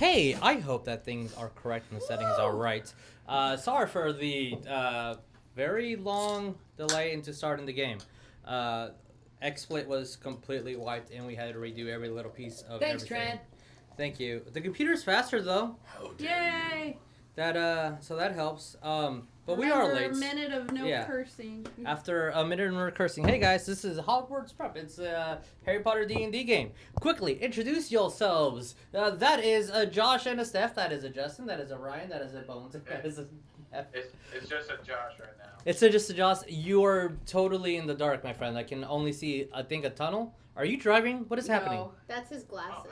Hey, I hope that things are correct and the settings are right. Sorry for the very long delay into starting the game. XSplit was completely wiped and we had to redo every little piece of Thanks, everything. Trent. Thank you. The computer's faster though. Yay! So that helps. But we Remember, are late. A minute of no cursing. After a minute of no cursing. Hey guys, this is Hogwarts Prep. It's a Harry Potter D&D game. Quickly, introduce yourselves. That is a Josh and a Steph. That is a Justin. That is a Ryan. That is a Bones. That is a F. It's just a Josh right now. It's just a Josh. You are totally in the dark, my friend. I can only see, I think, a tunnel. Are you driving? What is happening? No, that's his glasses.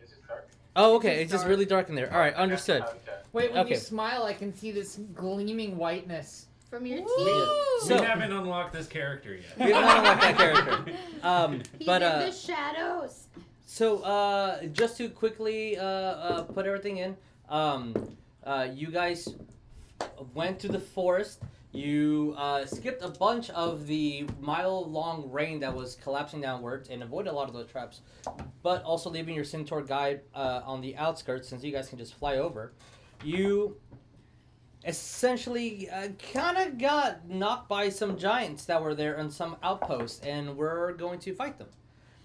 Is it dark? Oh, okay. It's just really dark in there. All right, understood. Okay. Wait, when Okay. you smile, I can see this gleaming whiteness. From your We teeth. So- haven't unlocked this character yet. We haven't unlocked that character. He's But in the shadows. So, just to quickly put everything in, you guys went to the forest. You skipped a bunch of the mile-long rain that was collapsing downwards and avoided a lot of those traps, but also leaving your centaur guide on the outskirts since you guys can just fly over. You essentially kind of got knocked by some giants that were there on some outposts, and we're going to fight them.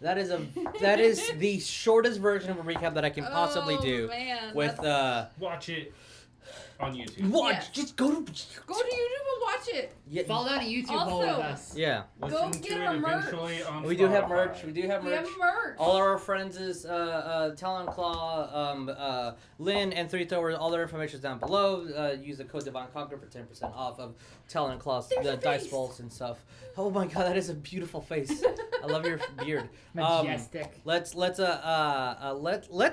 That is the shortest version of a recap that I can possibly do. Man, with Watch it on YouTube. what? Yeah. Just go to Go to YouTube and watch it. yeah. Fall down a YouTube hole with Also- us. Yeah, Listen Go to get it our merch. eventually on we do have Spotify. merch. We do have We merch. have merch. All of our friends is Talon Claw, Lynn, and Three Throwers. All their information is down below. Use the code Divine Conquer for 10% off of Talon Claw's There's the a dice face. rolls and stuff. Oh my god, that is a beautiful face. I love your beard. Majestic. Let's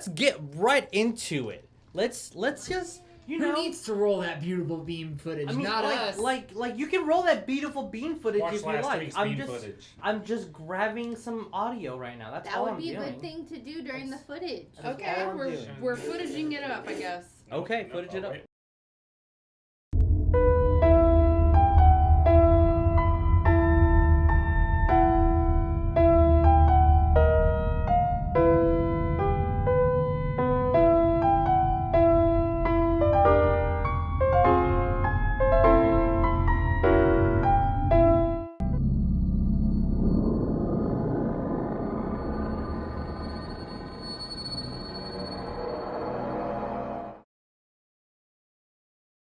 get right into it. Let's just Who needs to roll that beautiful beam footage? I mean, Not like, us. like you can roll that beautiful bean footage Watch if you last like. week's I'm bean just footage. I'm just grabbing some audio right now. That's That all would I'm be a doing. good thing to do during the footage. That's Okay, all I'm we're doing. we're footaging it up, I guess. Okay, footage it oh, up. wait.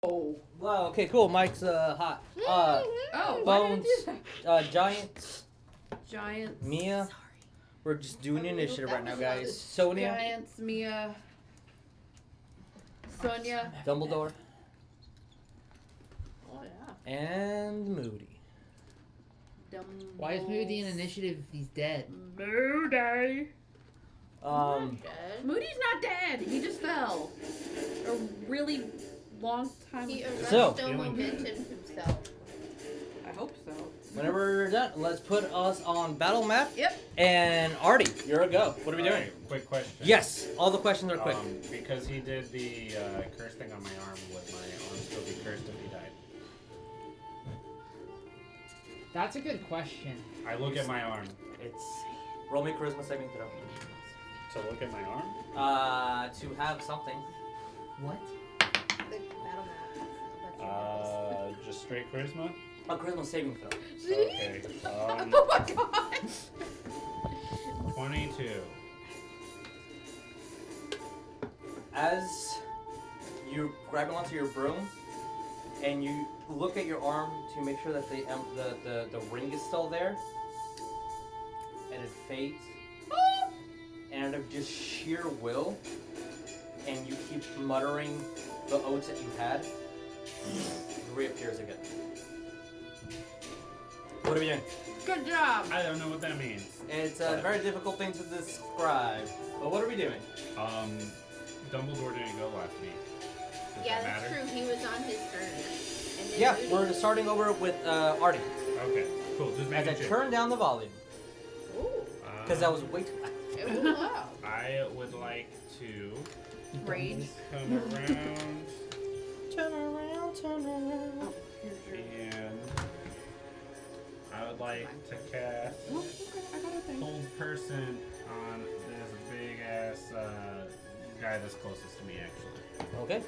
Oh. Wow. Okay. Cool. Mike's hot. Oh, why did I Bones. do that? Giants. Giants. Mia. We're just doing Oh, initiative that right now, was a lot of guys. Sonya. Giants, Mia. Sonya. Dumbledore. Oh yeah. And Moody. Why is Moody in initiative if he's dead? Moody. Um. Moody's not dead. He just fell. A really long time He ago. So- still momentum himself. I hope so. Whenever we're done, let's put us on battle map. Yep. And Artie, you're a go. What are we doing? Alright, quick question. Yes. All the questions are quick. Because he did the curse thing on my arm, would my arm still be cursed if he died? That's a good question. I look at my arm. It's roll me charisma saving throw. So look at my arm? To have something. What? The battle map. That's your bonus. Just straight charisma? A charisma saving throw. Okay. Oh my god. 22. As you're grabbing onto your broom, and you look at your arm to make sure that the ring is still there, and it fades, and out of just sheer will, and you keep muttering the oaths that you had, it reappears again. What are we doing? Good job. I don't know what that means. It's a very difficult thing to describe, but what are we doing? Dumbledore didn't go last week. Does Yeah, that that's matter? true. He was on his turn. And then Yeah, Moody- we're starting over with Artie. Okay, cool. Just As making I sure. turn down the volume, Ooh. because that was way too loud. Ooh, wow. I would like to Rage. come around Turn around, turn around. and I would like to cast Oh, okay, I got a thing. Hold Person on this big ass guy that's closest to me, actually. Okay.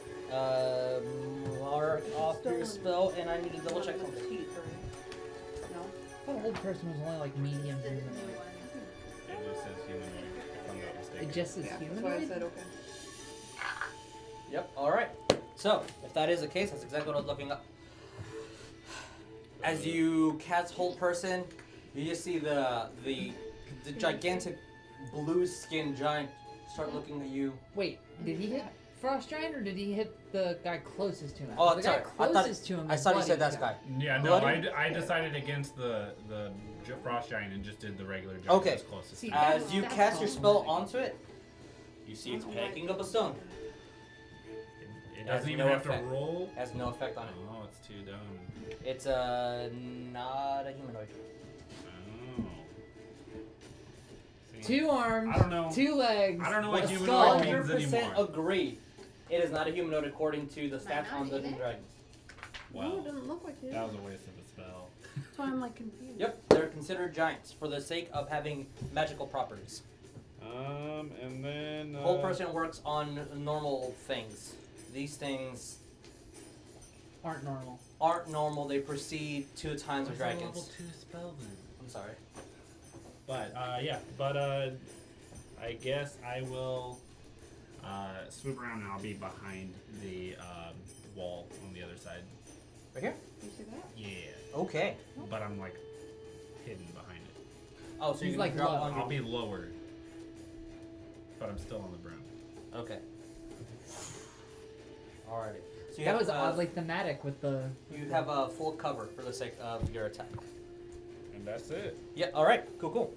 Mark off your spell, and I need to double check something. No. I thought old person was only like medium The new humanoid. one. It just says humanoid, if I'm not mistaken. It just says Yeah, that's humanoid? why I said okay. Yep. All right. So, if that is the case, that's exactly what I was looking up. As you cast Hold Person, you just see the gigantic blue-skinned giant start looking at you. Wait, did he hit Frost Giant or did he hit the guy closest to him? Oh, the sorry. guy I thought closest to him. I is thought you bloody. said that's guy. Yeah, no, Bloody? I decided against the frost giant and just did the regular giant Okay. that's closest. See, to me. As you That's cast your spell problematic. onto it, you see it's picking up a stone. It has doesn't even no have effect. to roll. Has no effect on it. Oh, it's too dumb. It's not a humanoid. Oh. See, 2 arms, I don't know. 2 legs. I don't know a what skull. humanoid means 100% anymore. agree. It is not a humanoid according to the stats not on Dungeons either? and Dragons. No, Well, it doesn't look like it. that was a waste of a spell. That's why I'm like confused. Yep, they're considered giants for the sake of having magical properties. And then. Whole person works on normal things. These things Aren't normal. aren't normal. They proceed 2 times of What's a level dragons. 2 spell then? I'm sorry. But yeah, but I guess I will swoop around and I'll be behind the wall on the other side. Right here? You see that? Yeah, Okay. but I'm like hidden behind it. Oh, so He's you like drop low. on I'll your... be lower, but I'm still on the broom. Okay. Alrighty. So you That have, was oddly thematic with the. You have a full cover for the sake of your attack. And that's it. Yeah, alright. Cool.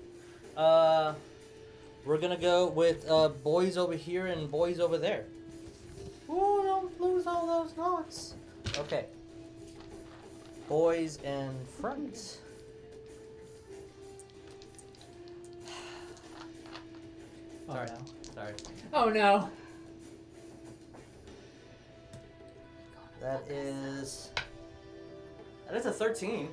We're gonna go with boys over here and boys over there. Ooh, don't lose all those notes. Okay. Boys in front. Oh Sorry. no. Sorry. Oh no. That is a 13.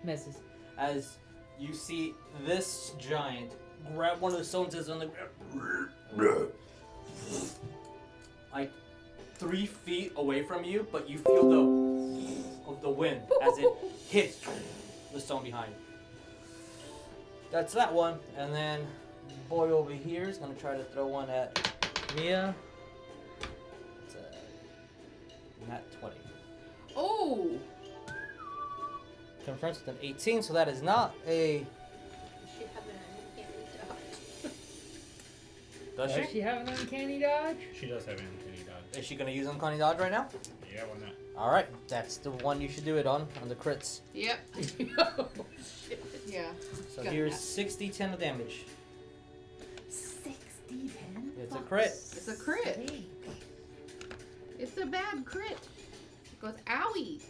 Misses. As you see this giant grab one of the stones that's on the ground, like 3 feet away from you, but you feel the wind as it hits the stone behind. That's that one, and then boy over here is gonna try to throw one at Mia. It's a nat 20. Oh! Confronts with an 18, so that is not a. She have an uncanny dodge. Does Does she? she have an uncanny dodge? She does have uncanny dodge. Is she gonna use Uncanny Dodge right now? Yeah, why not? All right, that's the one you should do it on the crits. Yep. Oh, shit. Yeah. So Got here's that. 60, 10 of damage. 60, 10? It's a crit. It's a crit. It's a bad crit. It goes owie.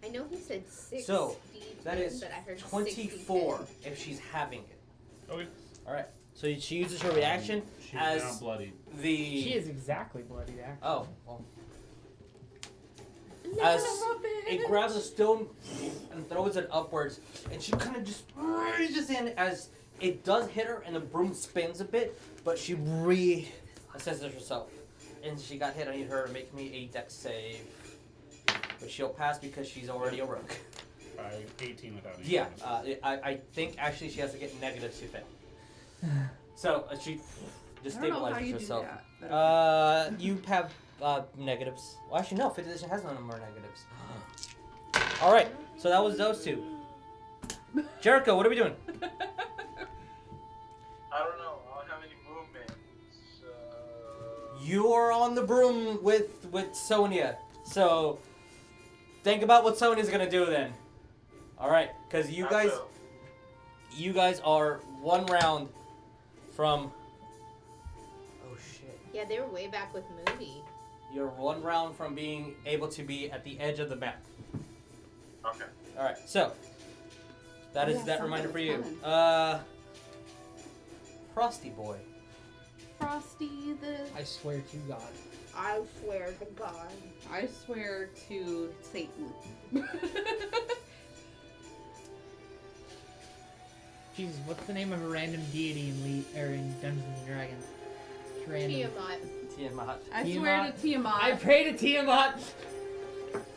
I know he said 60. So, that is but I heard 24 60. if she's having it. Okay. All right. So she uses her reaction She's now as bloodied. the. She is exactly bloodied, actually. Oh, well. Son As of a it bitch. grabs a stone and throws it upwards, and she kind of just reaches in as it does hit her, and the broom spins a bit, but she reassesses herself, and she got hit. I need her to make me a dex save, but she'll pass because she's already a rogue. 18 without any Yeah, damage. I think actually she has to get negatives to fail. So she just I don't know how stabilizes you herself. do that. You have negatives. Well, actually, no. 5th edition has no more negatives. All right. So that was those two. Jericho, what are we doing? I don't know. I don't have any movement. You are on the broom with Sonya. So think about what Sonya's gonna do then. All right, because you guys are 1 round from. Oh shit. Yeah, they were way back with Moody. You're 1 round from being able to be at the edge of the map. Okay. All right, so that is Yeah, that reminder for you. something's Frosty boy. Frosty the. I swear to God. I swear to God. I swear to Satan. Jesus, what's the name of a random deity in Dungeons and Dragons? It's random. Tiamat. Tiamat. I swear to Tiamat. Tiamat. I pray to Tiamat.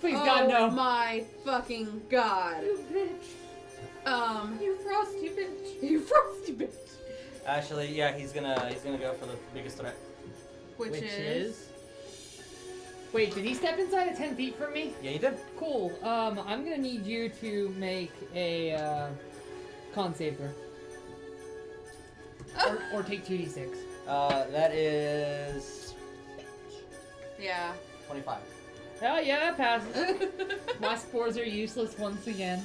Please, God, no. Oh my fucking god. You bitch. You frosty bitch. You frosty bitch. Actually, yeah, he's gonna go for the biggest threat. Which is. Wait, did he step inside of 10 feet from me? Yeah, you did. Cool. I'm gonna need you to make a con save throw. Or take 2d6. That is Yeah. 25. Oh yeah, that passes. My spores are useless once again.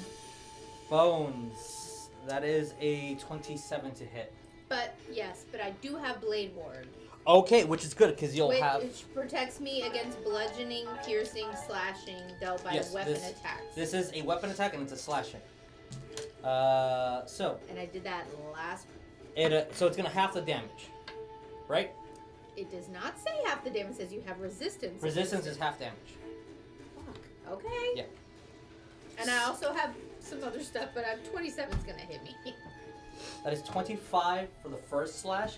Bones. That is a 27 to hit. But yes, but I do have Blade Ward, Okay, which is good because you'll have. which protects me against bludgeoning, piercing, slashing dealt by Yes, weapon this- attacks. This is a weapon attack and it's a slashing. So And I did that last. so it's gonna half the damage, right? It does not say half the damage. It says you have resistance. Resistance is half damage. Fuck. Okay. Yeah. And I also have some other stuff, but 27's gonna hit me. That is 25 for the first slash.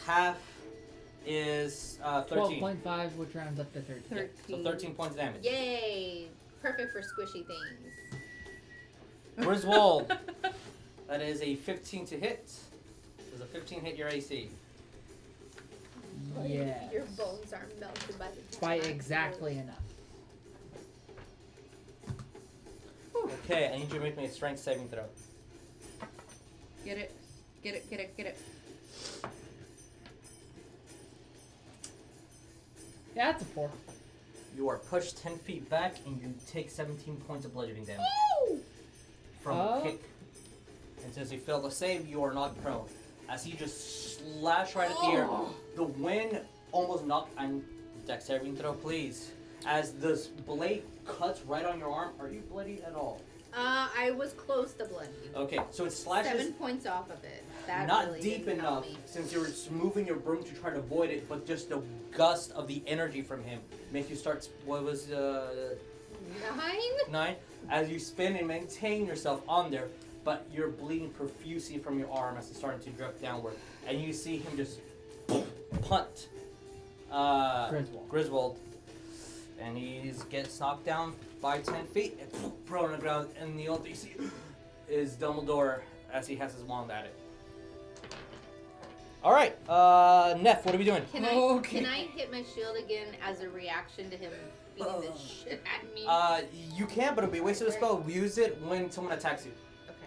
Half is 13. 12.5, which rounds up to 13. So 13 points of damage. Yay! Perfect for squishy things. Griswold. That is a 15 to hit. Does a 15 hit your AC? Yeah. Your bones are melted by the time By I do it. exactly enough. Okay, I need you to make me a strength saving throw. Get it. Get it, get it, get it. Yeah, that's a 4. You are pushed 10 feet back and you take 17 points of bludgeoning damage from Oh. a kick. And since you failed to save, you are knocked prone. As he just slashed right at the air, the wind almost knocked on dex saving throw, please. As this blade cuts right on your arm, are you bloody at all? I was close to bloody. Okay, so it slashes 7 points off of it. That not really deep didn't help enough me. since you were just moving your broom to try to avoid it, but just the gust of the energy from him make you start. What was 9? 9? As you spin and maintain yourself on there, but you're bleeding profusely from your arm as it's starting to drip downward, and you see him just punt Griswold, and he gets knocked down by 10 feet and prone on the ground, and the only thing you see is Dumbledore as he has his wand at it. Alright, Neff, what are we doing? Can I hit my shield again as a reaction to him beating the shit out of me? You can, but it'll be a waste of the spell. Use it when someone attacks you. Okay.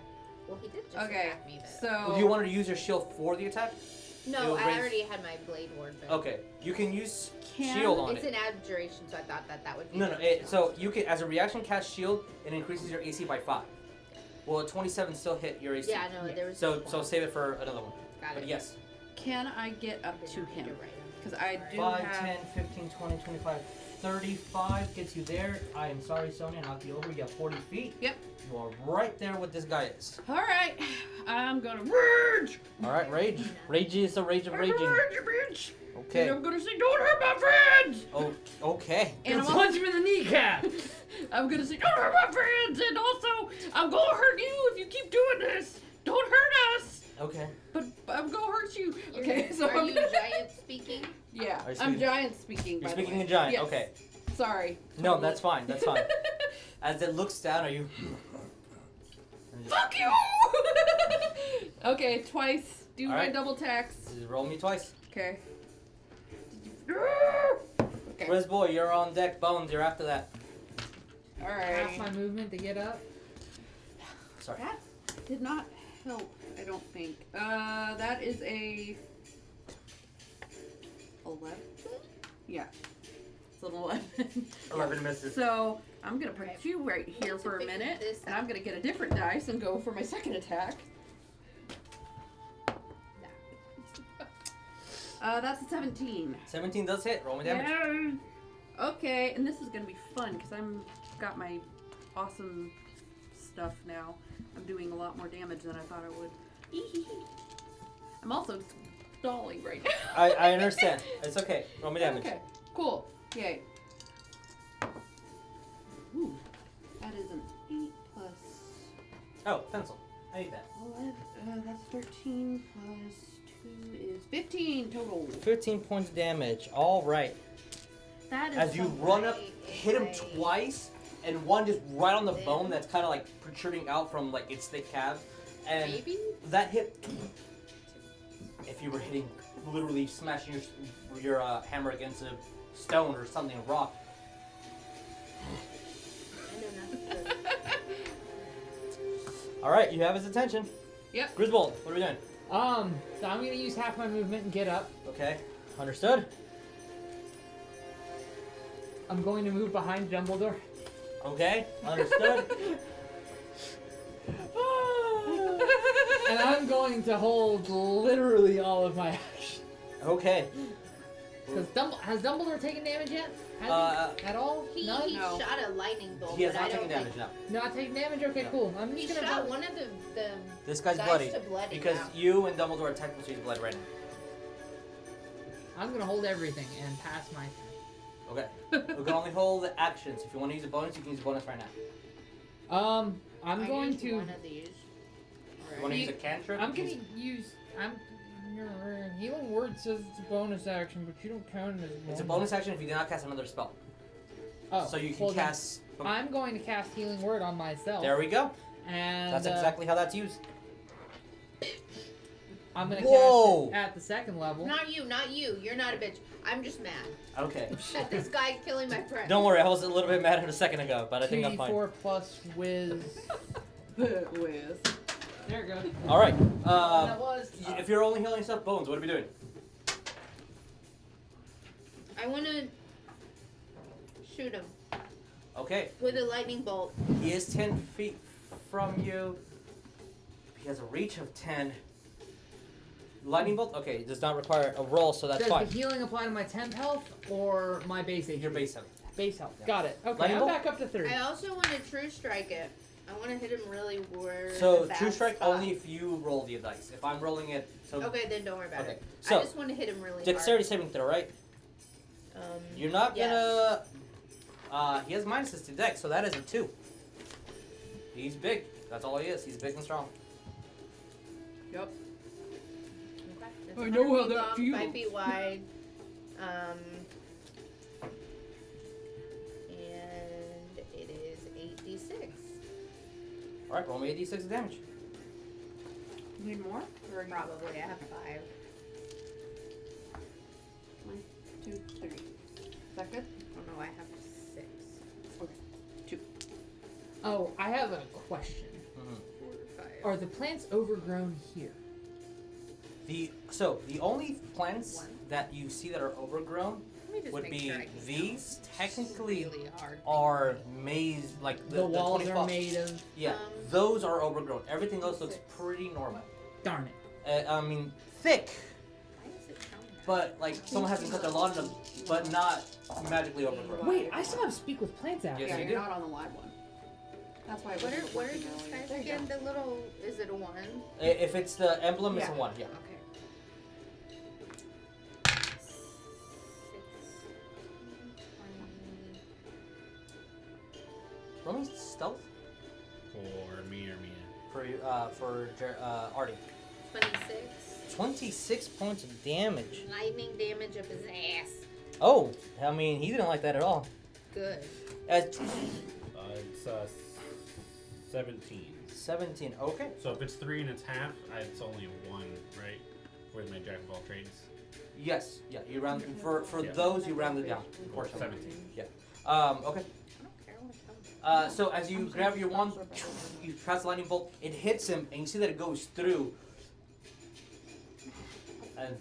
Well, he did just Okay, attack me, but... so. Do you want to use your shield for the attack? No, it'll I raise- already had my blade ward. But Okay, you can use Can- shield on it's it. an abjuration, so I thought that would be... No, the so you can, as a reaction, cast shield. It increases your AC by 5. Well, a 27 still hit your AC. Yeah, no, there was... So save it for another one. Got But it. yes. Can I get up to him? You're right. Because I do 5, have. 10, 15, 20, 25, 35 gets you there. I am sorry, Sonya, knocked you over. You have 40 feet. Yep. You are right there with this guy is. Alright, I'm gonna rage! Alright, rage. Rage is the rage of raging. Rage, bitch! Okay. And I'm gonna say, don't hurt my friends! Oh, okay. And I'm Punch him in the kneecap! I'm gonna say, don't hurt my friends! And also, I'm gonna hurt you if you keep doing this! Don't hurt us! Okay. But I'm gonna hurt you. You're- Okay, so Are I'm you gonna... giant speaking? Yeah, Are you I'm speaking- giant speaking, You're by speaking the way. in giant. Yes. Okay. Sorry. No, that's fine. That's fine. As it looks down, are you? Fuck you! Okay, twice. Do my Alright. double tax. Roll me twice. Okay. Okay. Riz boy, you're on deck. Bones, you're after that. Half my Alright. movement to get up. Sorry. That did not help, I don't think. That is a 11? Yeah. It's an 11. 11 misses. So I'm gonna put Right. you right here Need for to a figure minute, this and I'm gonna get a different dice and go for my second attack. That's a 17. 17 does hit. Roll me damage. Yeah. Okay, and this is gonna be fun because I'm got my awesome stuff now. I'm doing a lot more damage than I thought I would. I'm also stalling right now. I understand. It's okay. Roll me damage. Okay, cool. Yay. Ooh, that is an 8 plus. Oh, pencil. I need that. 11, that's 13 plus 2 is 15 total. 15 points of damage. All right. That is As you something. run up, hit him twice, and one just right on the bone that's kind of like protruding out from like its thick calves, and Maybe? that hit. If you were hitting, literally smashing your hammer against a stone or something, a rock. I know nothing. All right, you have his attention. Yep. Griswold, what are we doing? So I'm gonna use half my movement and get up. Okay, understood. I'm going to move behind Dumbledore. Okay, understood. And I'm going to hold literally all of my action. Okay. Because has Dumbledore taken damage yet? At all? He None? No. shot a lightning bolt. He has but I not taken don't damage now. Not taking damage? Okay, No. cool. I'm He just gonna shot vote. one of the This guy's guys bloody to bloody because now. you and Dumbledore are technically blood right now. I'm gonna hold everything and pass my turn. Okay. We can only hold the actions. If you want to use a bonus, you can use a bonus right now. I'm I going used to. one of these. You want to use a cantrip? I'm Use- gonna use. Your healing word says it's a bonus action, but you don't count it as It's a bonus action if you do not cast another spell. Oh, So you can well then, cast. I'm going to cast healing word on myself. There we go. And That's exactly how that's used. I'm gonna Whoa. cast it at the second level. Not you, not you. You're not a bitch. I'm just mad Okay. at this guy killing my friend. Don't worry, I was a little bit mad at him a second ago, but I think I'm fine. 2d4 plus whiz. Whiz. There it goes. All right. That was. If you're only healing yourself, bones. What are we doing? I want to shoot him Okay. with a lightning bolt. He is 10 feet from you. He has a reach of 10. Lightning bolt. Okay, it does not require a roll, so that's Does fine. the healing apply to my temp health or my base HP? Your base health. Base health. Yeah. Got it. Okay, Lightning I'm bolt? back up to 30. I also want to true strike it. I want to hit him really where. So the bad true strike spot. only if you roll the dice. If I'm rolling it, so Okay, then don't worry about Okay, it. so, I just want to hit him really dexterity saving throw, right? hard. You're not yes. gonna. He has minuses to dex, so that is a 2. He's big. That's all he is. He's big and strong. Yep. Okay. It's I know 100 how feet that long, feels. 5 feet wide. And it is 8d6. All right, roll me a d6 of damage. Need more? Or you- Probably. I have 5. 1, 2, 3. Is that good? Oh no, I have 6. Okay. 2. Oh, I have a question. 4, 5. Are the plants overgrown here? The only plants One. that you see that are overgrown Let me just would make be sure I can these. count. Technically, Really hard. are maze like The walls 20 are foot- made of. Yeah, Um, those are overgrown. Everything else looks 6. pretty normal. Darn it. I mean, thick, Why is it counting? but like someone hasn't cut their lawn in them, but not magically overgrown. Wait, I still have speak with plants out. Yes, Yeah, you you're do. not on the live one. That's why I What are wasn't what are working these earlier. guys There you again? go. The little, is it a 1? If it's the emblem, it's a Yeah. 1. Yeah. Okay. 6, 20, Roll me stealth For me or Mia. for Artie. 26. 26 points of damage. Lightning damage up his ass. Oh, I mean, he didn't like that at all. Good. At It's 17. 17. Okay. So if it's 3 and it's half, it's only 1, right? With my jack of all trades. Yes. Yeah. You round for Yeah. those you rounded down. Unfortunately. 17. Okay. I don't care what it comes. So as you grab your wand, you cast the lightning bolt. It hits him, and you see that it goes through. And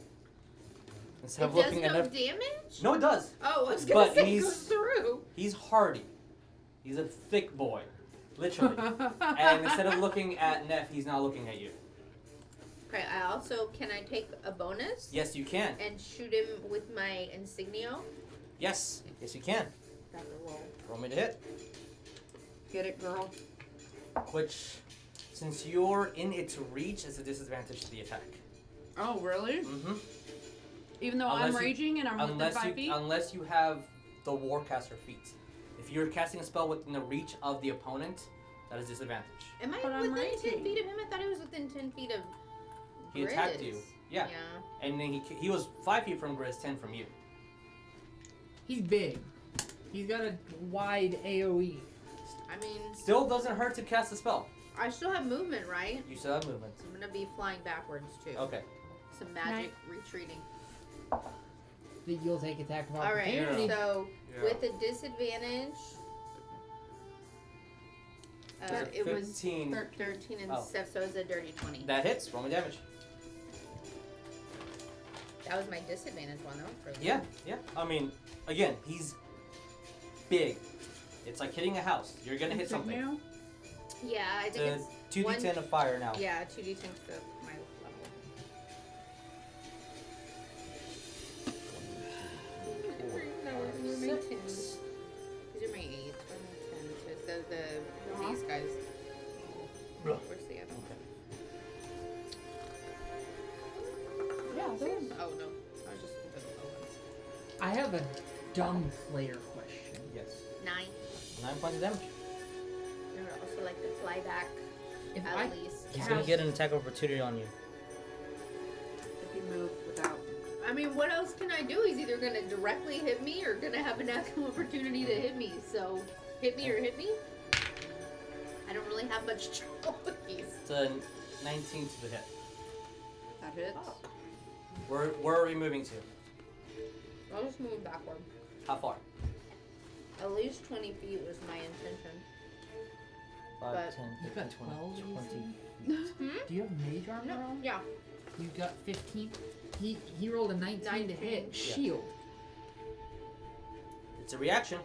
instead It of does looking no at him, damage? no, it does. Oh, I was gonna But say it he's- goes through. He's hardy. He's a thick boy, literally. And instead of looking at Neff, he's now looking at you. Okay, can I take a bonus? Yes, you can. And shoot him with my insignio? Yes, yes, you can. That's a roll. Roll me to hit. Get it, girl. Which, since you're in its reach, is a disadvantage to the attack. Oh, really? Mm-hmm. Even though Unless I'm you- raging and I'm within 5 feet? Unless you have the Warcaster feat. If you're casting a spell within the reach of the opponent, That is disadvantage. Am I But I'm within 10 raging. feet of him? I thought he was within 10 feet of He attacked Grizz. you. Yeah. Yeah. And then he was 5 feet from Grizz, 10 from you. He's big. He's got a wide AoE. I mean, Still doesn't hurt to cast a spell. I still have movement, right? You still have movement. I'm gonna be flying backwards too. Okay. Some magic retreating. You'll take attack of Alright, opportunity. so Yeah. with a disadvantage, it was 15. 13 and Oh. 7, so it was a dirty 20. That hits. Roll me damage. That was my disadvantage one though. For Yeah, yeah. I mean, again, he's big. It's like hitting a house. You're gonna hit something. Now? Yeah, I think It's it's 2d10 of fire now. yeah, 2d10 to my level. These are my 10s. These are my 8s. What are my 10s? So these guys. Where's the other one? Yeah, those. Oh no, I was just looking for the low ones. I have a dumb player question. Yes. 9. 9 points of damage. I would also like to fly back If at I least. He's gonna get an attack of opportunity on you. If you move without. I mean, what else can I do? He's either gonna directly hit me or gonna have an actual opportunity to hit me. So, hit me or hit me. I don't really have much choice. It's a 19 to the hit. That hits. Where are we moving to? I'll just move backward. How far? At least 20 feet was my intention. 5, But- 10, You 15, got 20, 12, 20. Hmm? Do you have mage armor No. on? Yeah. You got 15. He rolled a 19 to 19. hit. Yeah. Shield. It's a reaction.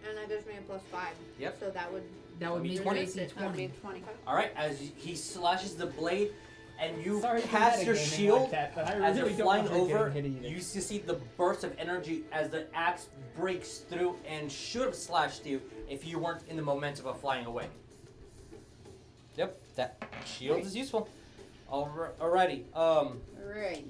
And that gives me a +5. Yep. So that would. That would That'd be make 20. your AC That would 20. be 20. Alright, as he slashes the blade and you Sorry for cast your metagaming shield, like that, but I as you're really don't flying want her over, getting hit either. you see the burst of energy as the axe breaks through and should have slashed you if you weren't in the momentum of flying away. Yep, that shield is useful. Alrighty, Alright.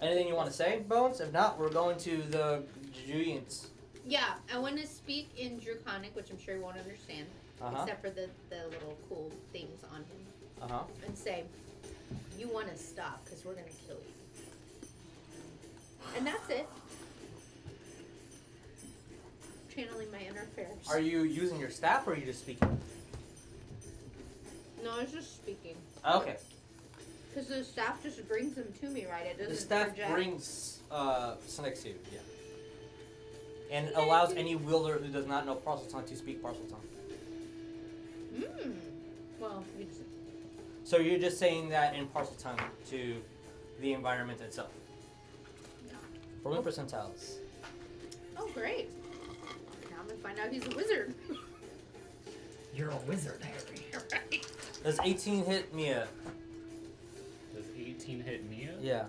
anything you want to say, Bones? If not, we're going to the giants. Yeah, I want to speak in Draconic, which I'm sure you won't understand, Uh-huh, except for the little cool things on him, uh-huh. and say, "You want to stop, because we're gonna kill you." And that's it. Channeling my inner Ferris. Are you using your staff or are you just speaking? No, it's just speaking. Okay. Because the staff just brings them to me, right? It doesn't The staff project. brings Snakes to you, yeah. And allows any wielder who does not know parcel tongue to speak parcel tongue. Well, you just... So you're just saying that in parcel tongue to the environment itself. Rolling percentiles. Oh, great. Now I'm gonna find out he's a wizard. You're a wizard, Harry. Right. Does 18 hit Mia? Does 18 hit Mia? Yeah.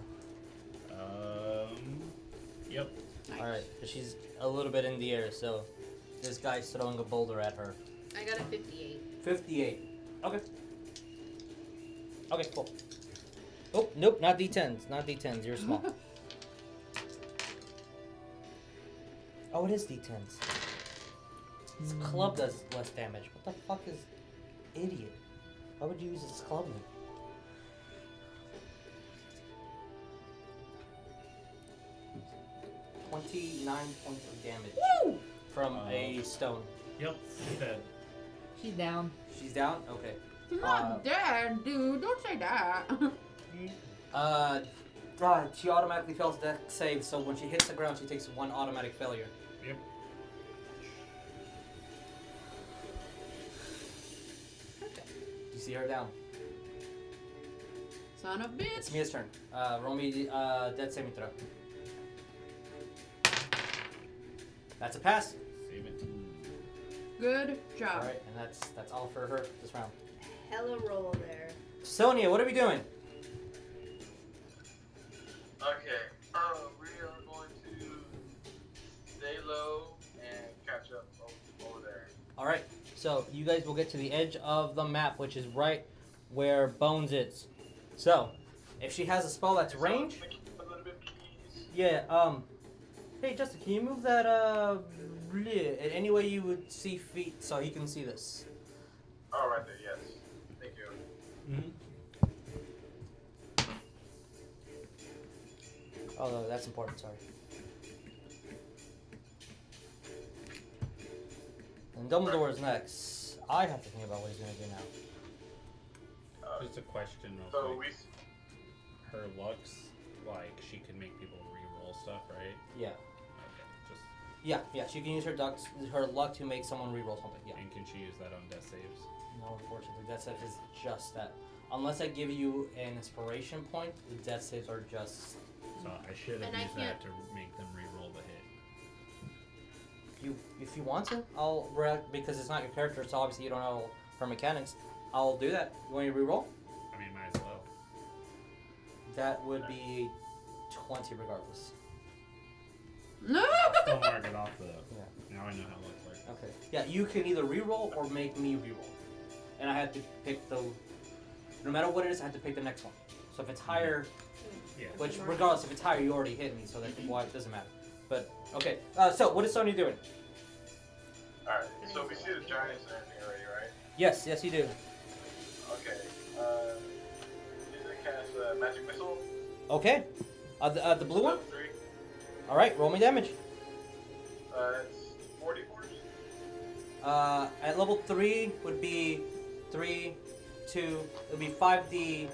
Yep. Nice. Alright. She's a little bit in the air, so this guy's throwing a boulder at her. I got a 58. 58. Okay. Okay, cool. Oh, nope, not D10s. Not D10s. You're small. Oh, it is D10s. This club does less damage. What the fuck is idiot? Why would you use this club name? $29 points of damage from a stone. Yep. Dead. She's down. She's down? Okay. You're not dead, dude. Don't say that. She automatically fails death save, so when she hits the ground, she takes 1 automatic failure. Yep. You see her down. Son of a bitch. It's Mia's turn. Roll me death saving throw. That's a pass. 17. Good job. Alright, and that's all for her this round. Hella roll there. Sonya, what are we doing? Okay. We are going to stay low and catch up over there. Alright, so you guys will get to the edge of the map, which is right where Bones is. So, if she has a spell that's range, A little bit, please. yeah, hey Justin, can you move that, any way you would see feet so he can see this? Mm-hmm. Oh, no, that's important. Sorry. And Dumbledore is next. I have to think about what he's gonna do now. Just a question real So quick. we. Her looks, like, she can make people re-roll stuff, right? Yeah. Okay, just... Yeah. She can use her luck to make someone reroll something. Yeah. And can she use that on death saves? No, unfortunately, death saves is just that. Unless I give you an inspiration point, the death saves are just. So I should have And I used can't- that to make them re-roll the hit. If you want to, because it's not your character, so obviously you don't know her mechanics. I'll do that. You want me to reroll? I mean, might as well. That would be 20 regardless. No. Still mark it off the... Yeah. Now I know how it looks like. Okay. Yeah, you can either reroll or make me reroll. And I had to pick the. No matter what it is, I had to pick the next one. So if it's higher, Yeah. which regardless if it's higher, you already hit me, so that why it doesn't matter. But okay. So what is Sonya doing? Alright, so we see the giants and everything already, right? Yes, you do. Okay. He's gonna cast Magic Missile. Okay. The blue one. Level 3. All right, roll me damage. It's 40 force. At level 3 would be 3, 2. It would be 5d.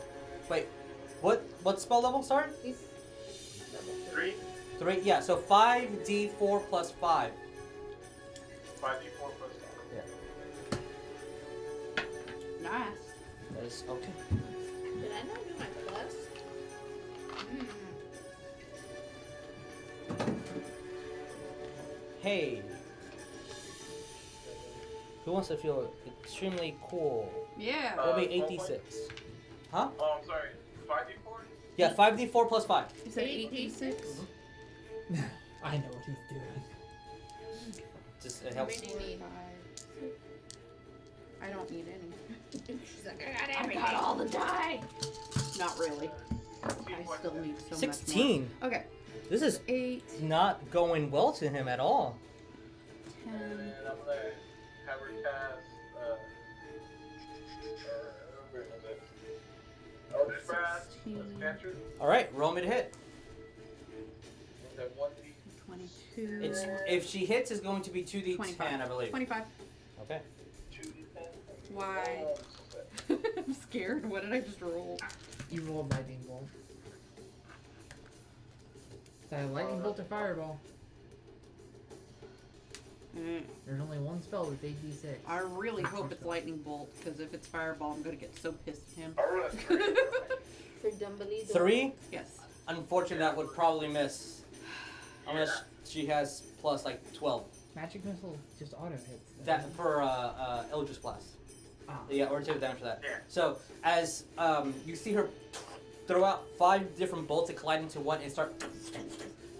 Wait, what spell level? Sorry. He's 3. 3. Yeah. So 5d4 plus 5. 5d4 plus 5. Nice. That is okay. Did I not do my plus? Hey. Who wants to feel extremely cool? Yeah. Roll me 12 8d6. points? Huh? Oh, I'm sorry. 5d4? Yeah, 5d4 plus 5. You said 8d6. I know what he's doing. Just it How many helps. do you need? 5, 6. I don't need any. She's like, I got I've everything. got all the die. Not really. 16 I points still of need so 16. much more. Okay. This is 8, not going well to him at all. 10. And I'm gonna have her cast, where was it? Eldritch Blast, 16. cantrip, All right, roll me to hit. with that 1d. 22. It's if she hits, it's going to be 2d10, 25. I believe. 25. Okay. 2d10. Why? I'm scared. What did I just roll? You rolled lightning bolt. Is that a lightning bolt or fireball? There's only one spell with 8d6. I really hope it's lightning bolt, because if it's fireball, I'm gonna get so pissed at him. I'll roll a 3. For Dumbledore. 3. Yes. Unfortunately, that would probably miss. Unless she has plus like 12. Magic missile just auto hits. That for Eldritch Blast. Ah. Yeah, or take damage for that. Yeah. So as you see her throw out 5 different bolts that collide into one and start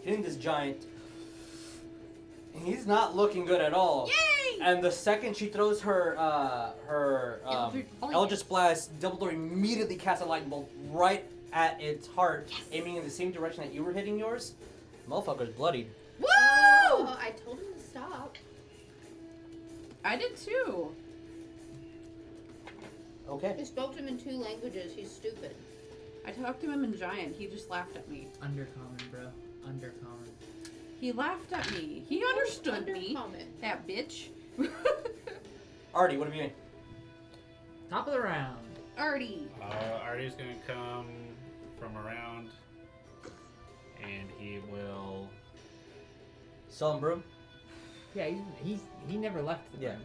hitting this giant. He's not looking good at all. Yay! And the second she throws her Eldritch Blast, Dumbledore immediately casts a lightning bolt right at its heart, aiming in the same direction that you were hitting yours. Motherfucker's bloodied. Woo! Oh, I told him to stop. I did too. Okay. I spoke to him in 2 languages. He's stupid. I talked to him in Giant. He just laughed at me. Undercommon, bro. Undercommon. He laughed at me. He understood me. Undercommon. That bitch. Artie, what have you doing? Top of the round. Artie. Artie's gonna come from around, and he will... Sullen Broom? Yeah, he never left the Yeah. room.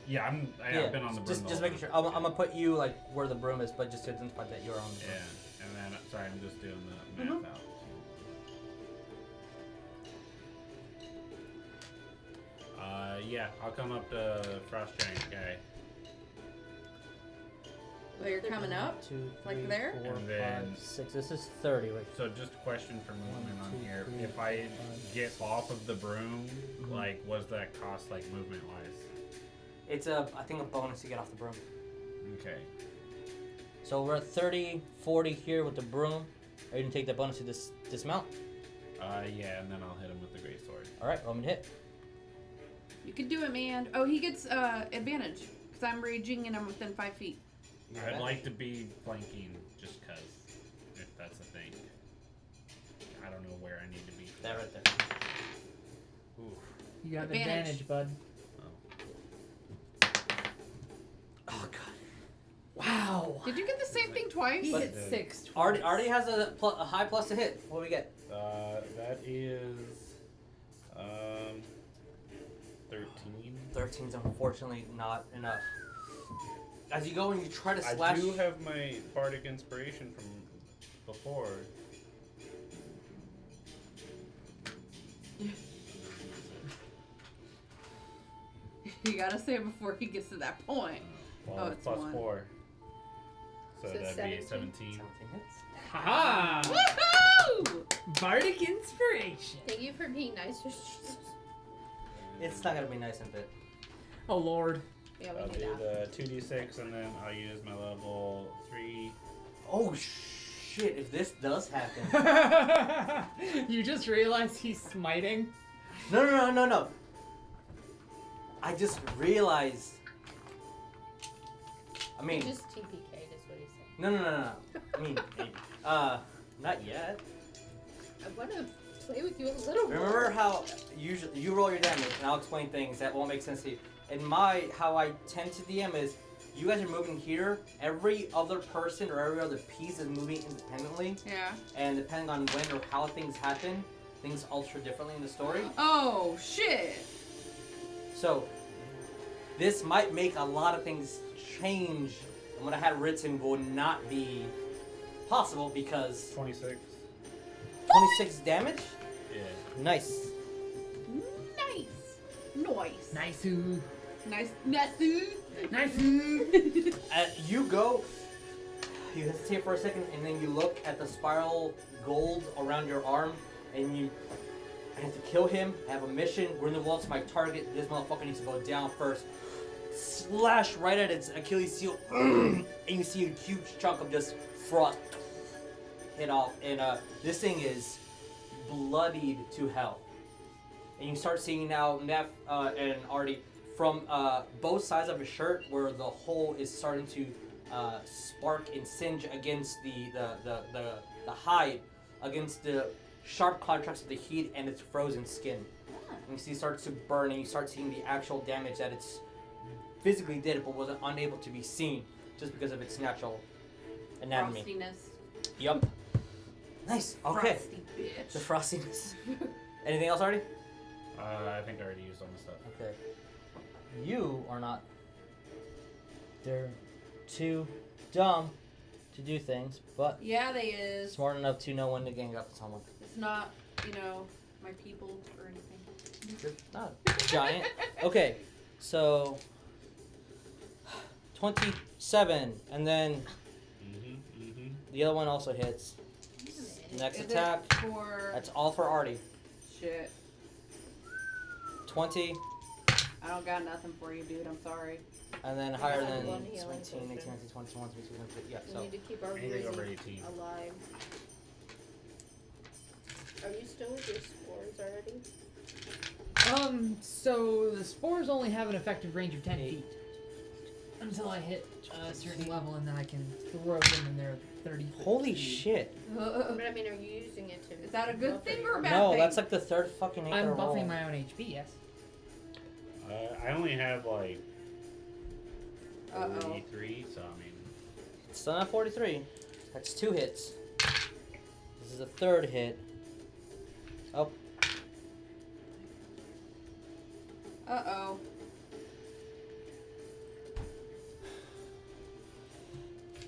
Yeah, I've been on the broom. Just the whole making time. sure. I'm gonna put you like where the broom is, but just to identify that you're on the broom. Yeah, and then, sorry, I'm just doing the math out. Yeah, I'll come up to Frost Giant guy. Oh, you're coming up? 2, Like 3, there? 4, And then- 5, 6. This is 30, right? So just a question for movement 1, on 2, here. 3, If I 4, 5, get 6. off of the broom, Mhm. like, what's that cost, like, movement-wise? It's I think a bonus to get off the broom. Okay. So we're at 30, 40 here with the broom. Are you gonna take that bonus to dismount? Yeah, and then I'll hit him with the great sword. All right, roll me to hit. You can do it, man. Oh, he gets advantage. Because I'm raging and I'm within 5 feet. I'd like to be flanking just because, if that's a thing. I don't know where I need to be. That right there. Ooh. You got Advantage. advantage, bud. Oh god. Wow. Did you get the same thing twice? He But- hit 6. Artie has a high plus to hit. What do we get? That is 13. 13's unfortunately not enough. As you go and you try to slash. I do have my bardic inspiration from before. You gotta say it before he gets to that point. Well, Oh, it's plus 1. 4. So So that'd 17. be 17. 17 hits. Haha! Woohoo! Bardic inspiration. Thank you for being nice. It's not gonna be nice and fit. Oh lord. Yeah, we I'll knew do that. the 2d6 and then I'll use my level 3. Oh shit! If this does happen. You just realized he's smiting? No. I just realized. I mean, Just TPK'd is what he's saying. no. I mean, maybe. Not yet. I want to play with you a little more. Remember how usually you roll your damage, and I'll explain things that won't make sense to you. And how I tend to DM is, you guys are moving here. Every other person or every other piece is moving independently, Yeah. and depending on when or how things happen, things alter differently in the story. Oh, shit. So this might make a lot of things change, and what I had written will not be possible because 26. 26 damage. Yeah. Nice. Nice. Nice. Nice-oo. Nice. Nice. Nice-oo. You go. You hesitate for a second, and then you look at the spiral gold around your arm, and you. I have to kill him. I have a mission. We're in the wolves. My target. This motherfucker needs to go down first. Slash right at its Achilles heel, and you see a huge chunk of just frost hit off, and this thing is bloodied to hell. And you start seeing now Neff and Artie from both sides of his shirt, where the hole is starting to spark and singe against the hide, against the sharp contrast of the heat and its frozen skin. And you see it starts to burn, and you start seeing the actual damage that it's physically did, but wasn't unable to be seen just because of its natural anatomy. Frostiness. Yup. Nice. Okay. Frosty bitch. The frostiness. Anything else, Artie? I think I already used all my stuff. Okay. You are not. They're too dumb to do things, but Yeah, they is. smart enough to know when to gang up on someone. It's not, my people or anything. You're not giant. Okay, so 27, and then the other one also hits. Next Is attack. it for That's all for Artie. shit? 20, I don't got nothing for you, dude. I'm sorry. and then higher have than one 17, healing 18, 19, potion. 20, 21, 22, 23. Yeah, We so need to keep our Anything over breathing 18. alive. Are you still with your spores already? So the spores only have an effective range of 10 feet. Until I hit a certain level, and then I can throw them in there 30 feet. holy shit. But I mean, are you using it to... Is that a good thing or a bad No, thing? that's like the third fucking hit I'm in a roll. buffing my own HP, yes. I only have like Uh-oh. 43, so I mean. It's still not 43. That's 2 hits. This is the third hit. Oh, Uh-oh.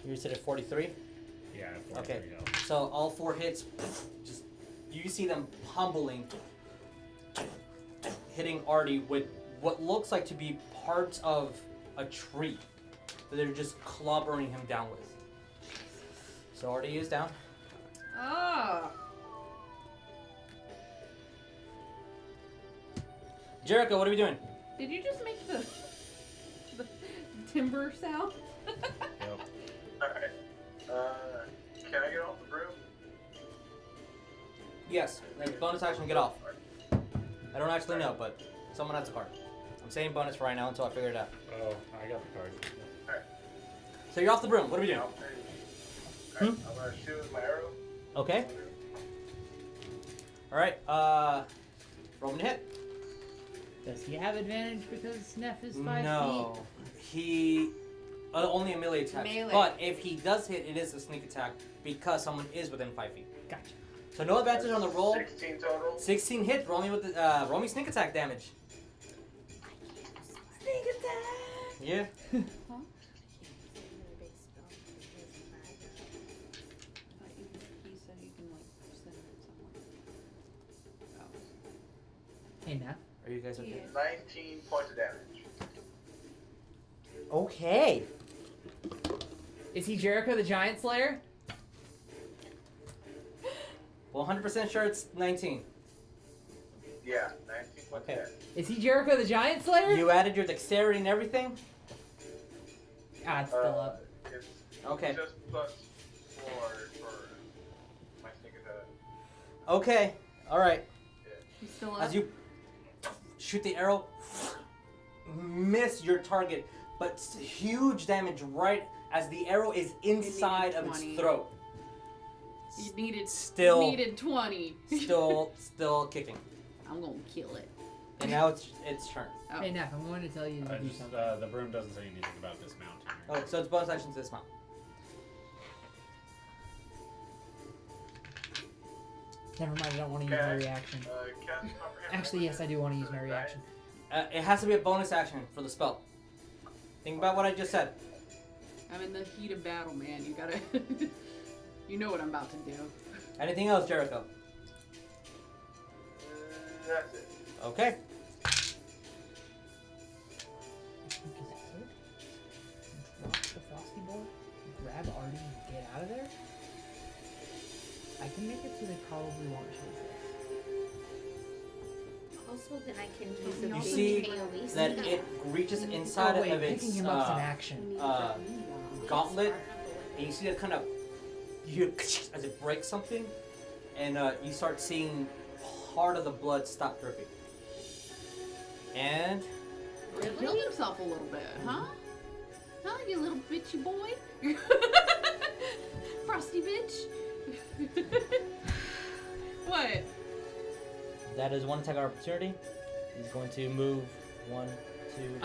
you said at 43? Yeah, I have 43 Okay. health. So all 4 hits, just you see them humbling, hitting Artie with what looks like to be parts of a tree that they're just clobbering him down with. So Artie is down. Ah. Jericho, what are we doing? Did you just make the timber sound? Yep. Alright. Can I get off the broom? Yes, like bonus action, get off. I don't actually know, but someone has a card. I'm saying bonus for right now until I figure it out. Oh, I got the card. So you're off the broom. What are we doing? I'm gonna shoot with my arrow. Okay. All right. Roll me to hit. Does he have advantage because Neff is 5 No, he only a melee attack. Melee. But if he does hit, it is a sneak attack because someone is within 5 feet. feet? Gotcha. So no advantage on the roll. 16 total. 16 hit. Roll me with the roll me sneak attack damage. Sneak attack. Yeah. He said you can like send it somewhere. Hey, Neff. Are you guys okay? 19 points of damage. Okay. Is he Jericho the Giant Slayer? Well, 100% sure it's 19. Yeah, 19 points Okay. of damage. Is he Jericho the Giant Slayer? You added your dexterity and everything. Ah, it's still up. It's Okay. just plus 4 for my sneak attack. Okay. All right. He's still up. As you shoot the arrow, miss your target, but huge damage right as the arrow is inside of its 20. throat. You needed Still- You needed 20. Still kicking. I'm gonna kill it. And now it's turn. Oh. Hey, Neff, I'm going to tell you to do something. The broom doesn't say anything about dismounting. Oh, so it's bonus action to dismount. Never mind, I don't want to use my reaction. Cast comprehend Actually, yes, I do want to use my reaction. It has to be a bonus action for the spell. Think about what I just said. I'm in the heat of battle, man. You gotta. You know what I'm about to do. Anything else, Jericho? That's it. Okay. Drop the frosty board, grab Artie, and get out of there. I can make it so they probably won't chase us. Also, then I can use You a see AoE that sneak. it reaches inside Oh wait, of picking its him up's an action. gauntlet, and you see it kind of as it breaks something, and you start seeing part of the blood stop dripping. And He healed himself a little bit, huh? Huh, you little bitchy boy? Frosty bitch? What? that is one attack opportunity. He's going to move 1, 2.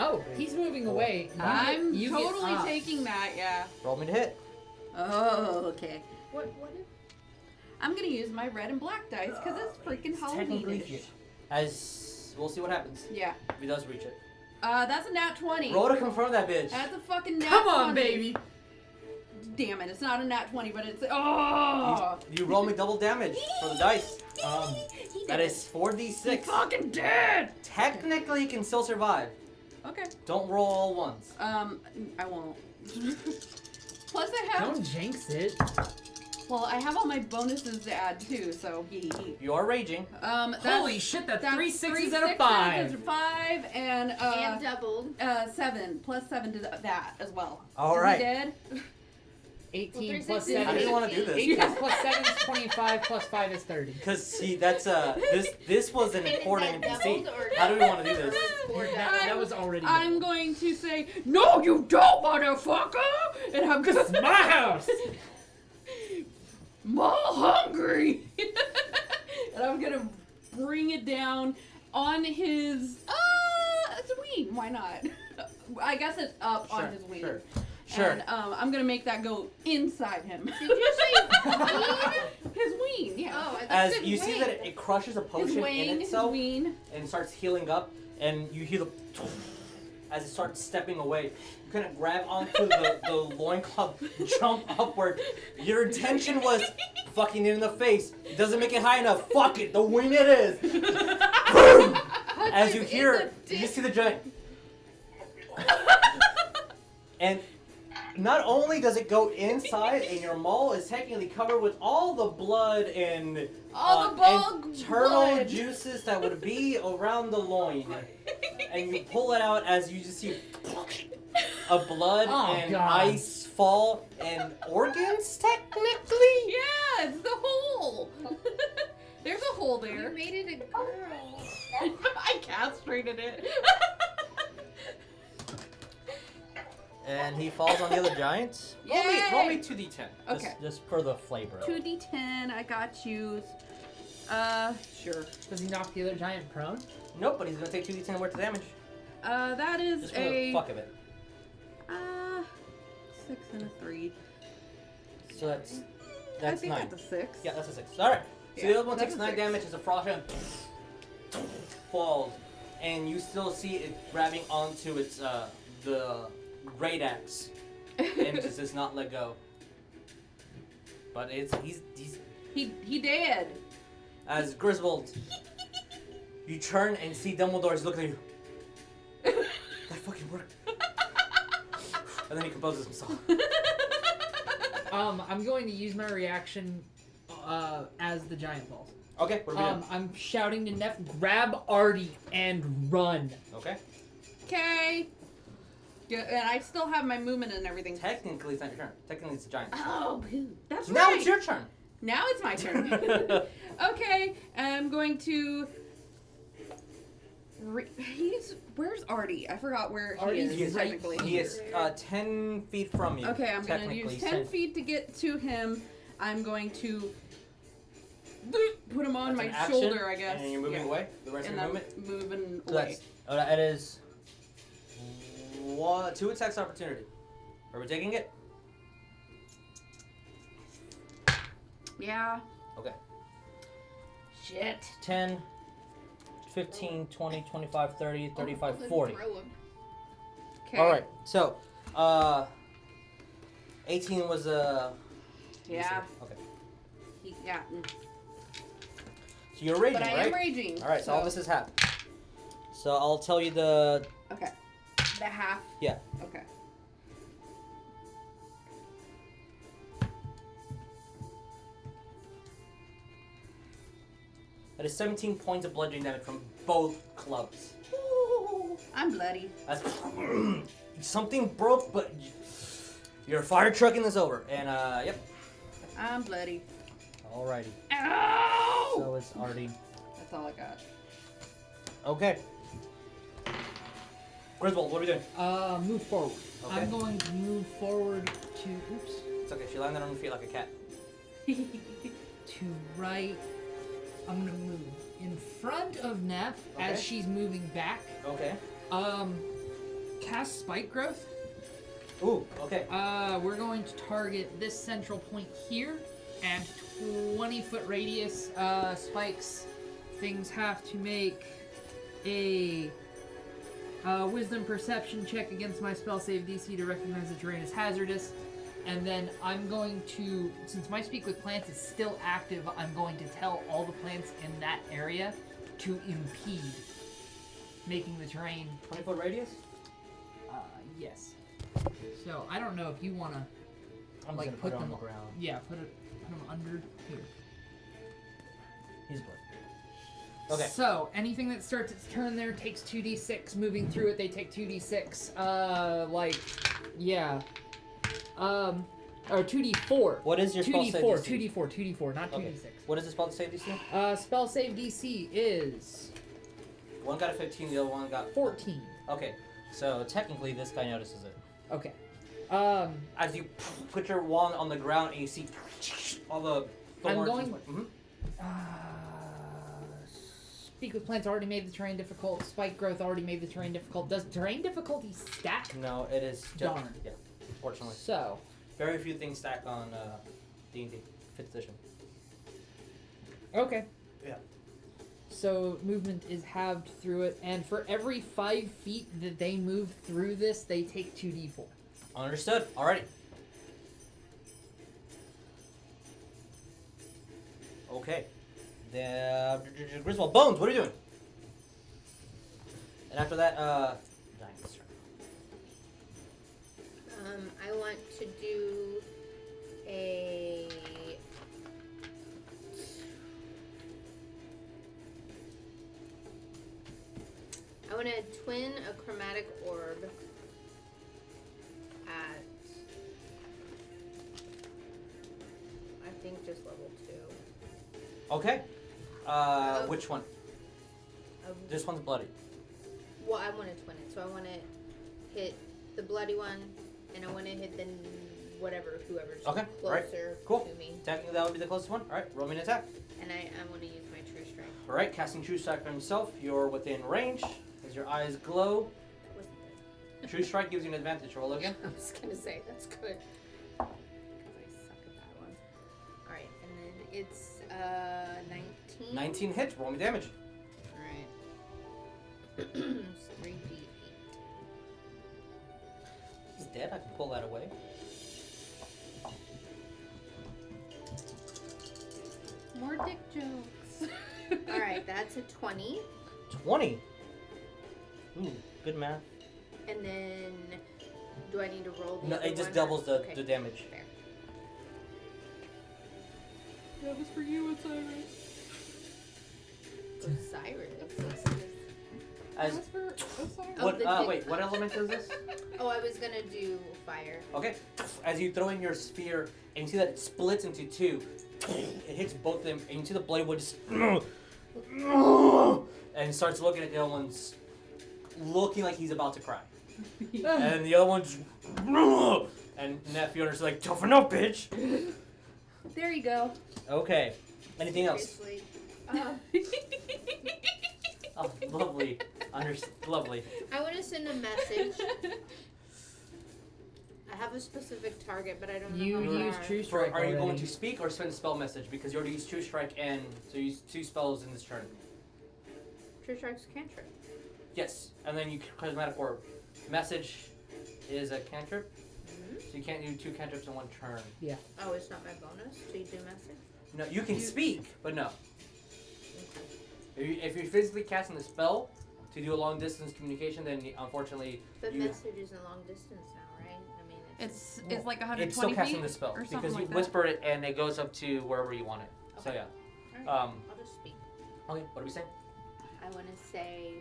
Oh, 3, he's moving 4. away. I'm You get totally up. taking that, yeah. Roll me to hit. Oh, okay. What if? I'm gonna use my red and black dice because it's freaking Technically, Halloween-ish. as we'll see what happens Yeah. if he does reach it. That's a nat 20. Roll to confirm that bitch. That's a fucking nat Come on, 20. baby. Damn it, it's not a nat 20, but it's. Oh! You roll me double damage for the dice. He That did is it. 4d6. He's fucking dead! Technically, you can still survive. Okay. Don't roll all ones. I won't. Plus, I have. Don't jinx it. Well, I have all my bonuses to add too, so hee hee hee. You are raging. That's, Holy shit, that's 3 three 6s out of sixes 5. and 5 and And doubled. 7 plus 7 to that as well. All Is right. he dead? 18 Well, plus 3 6 is 7. I didn't want to do this. 18 plus 7 is 25 plus 5 is 30. Because see, that's this was an Is important that NPC. doubled or How do we want to do this? That was already. I'm going to say, no, you don't, motherfucker! And I'm This is my house! I'm all hungry! And I'm gonna bring it down on his, it's a ween, why not? I guess it's up on his ween. Sure. And I'm gonna make that go inside him. Did you say ween? His ween, yeah. Oh, I thought As you said you see wing. that it crushes a his potion wing, in his itself ween. and starts healing up, and you hear the as it starts stepping away. You kind of grab onto the loincloth, jump upward. Your intention was fucking it in the face. It doesn't make it high enough. Fuck it, the wing it is. Boom! As you hear, you see the giant. And not only does it go inside, and your maul is technically covered with all the blood and All the bug internal blood. juices that would be around the loin, and you pull it out as you just see a blood Oh, and God. ice fall and organs technically. Yeah, it's the hole. There's a hole You there. made it a girl. I castrated it. And he falls on the other giant. Yay! Roll me 2d10. Okay. Just for the flavor. of it. 2d10, I got you. Sure. Does he knock the other giant prone? Nope, but he's gonna take 2d10 worth of damage. That is Just for the fuck of it. 6 and a 3. So that's I think 9. that's a 6. Yeah, that's a 6. Alright. So Yeah, the other one that's takes a 9 6. damage as a frost and falls. And you still see it grabbing onto its the great axe. And just does not let go. But he's He dead. as Griswold. You turn and see Dumbledore's looking at you. That fucking worked. And then he composes himself. I'm going to use my reaction as the giant falls. Okay, what are we doing? I'm shouting to Neff, grab Artie and run. Okay. Okay. Yeah, and I still have my movement and everything. Technically, it's not your turn. Technically, it's the giant. Oh, boo. That's Now right. it's your turn. Now it's my turn. Okay, I'm going to. Where's Artie? I forgot where Artie's he is right technically. He is 10 feet from you. Okay, I'm gonna Technically, use he's 10 feet to get to him. I'm going to put him on That's my an action, shoulder, I guess. And then you're moving Yeah. away. The rest And of your I'm movement. moving So away. it is 2 attacks opportunity. Are we taking it? Yeah. Okay. Shit. 10, 15, 20, 25, 30, 35, Then 40. throw him. Okay. All right. So, 18 was Yeah. Okay. Yeah. So you're raging, But I right? am raging. All right. So all this is half. So I'll tell you the. Okay. The half. Yeah. Okay. That is 17 points of bludgeoning damage from both clubs. Ooh, I'm bloody. That's something broke, but you're fire trucking this over. And yep. I'm bloody. Alrighty. Ow! So it's already That's all I got. okay. Griswold, what are we doing? Move forward. Okay. I'm going to move forward to, oops, It's okay. She landed on her feet like a cat. to right. I'm gonna move in front of Neff Okay. as she's moving back. Okay. Cast Spike Growth. Ooh. Okay. We're going to target this central point here, and 20-foot radius spikes. Things have to make a Wisdom Perception check against my spell save DC to recognize the terrain as hazardous. And then I'm going to, since my Speak with Plants is still active, I'm going to tell all the plants in that area to impede making the terrain. 20-foot radius. Yes. So I don't know if you want to, I'm like, just gonna put it on them the ground. yeah, put them under here. He's blood. Okay. So anything that starts its turn there takes 2d6. Moving through it, they take 2d6. Or 2d4. What is your spell save 2d4, DC? 2d4, not 2d6. Okay. What is the spell save DC? Spell save DC is One got a 15, the other one got 14. Okay. So technically, this guy notices it. Okay. As you put your wand on the ground and you see all the thorns. I'm going- Mhm. Speak with Plants already made the terrain difficult. Spike Growth already made the terrain difficult. Does terrain difficulty stack? No, it is just, Darn. Yeah, fortunately. So, Very few things stack on D&D, 5th edition. okay. Yeah. So movement is halved through it, and for every 5 feet that they move through this, they take 2d4. Understood. Alrighty. Okay. The Griswold Bones, what are you doing? And after that, Giant's turn. I want to do a. I want to twin a chromatic orb at. I think just level 2. Okay. Which one? This one's bloody. Well, I want to twin it, so I want to hit the bloody one and I want to hit the whoever's Okay, alright, closer cool. to me. Technically, that would be the closest one. Alright, roll me an attack. And I want to use my True Strike. Alright, casting True Strike for himself. You're within range as your eyes glow. That wasn't good. True Strike gives you an advantage. Roll again. I was gonna say that's good. Because I suck at that one. Alright, and then it's 19. 19 hits. Roll me damage. Alright. It's 3d8. He's dead. I can pull that away. More dick jokes. Alright, that's a 20. 20. Ooh, good math. And then do I need to roll the No, other it just one? doubles the, Okay. the damage. Fair. That was for you, Osiris. Osiris. As That was for Osiris. Oh, what? the dick Wait. What punch. element is this? Oh, I was gonna do fire. Okay. As you throw in your spear, and you see that it splits into two, it hits both of them, and you see the blade would just and starts looking at the other one's, looking like he's about to cry, and the other one's and Fiona's like, toughen up, bitch. There you go. Okay. Anything else? Seriously. Oh, lovely. Lovely. I want to send a message. I have a specific target, but I don't know You how use far. True For, Strike. are you going already. to speak or send a spell message? Because you already used True Strike and so you use 2 spells in this turn. True Strike's cantrip. Yes, and then you charismatic orb. Message is a cantrip, Mm-hmm. so you can't do 2 cantrips in 1 turn. Oh, it's not my bonus to do message? No, you can speak, but no. If you're physically casting the spell to do a long distance communication, then unfortunately But you, message is a long distance now, right? I mean, It's like 120 it's still casting feet the spell or because something you like that. whisper it and it goes up to wherever you want it. So Okay. yeah. Alright, I'll just speak. Okay, what are we saying? I want to say.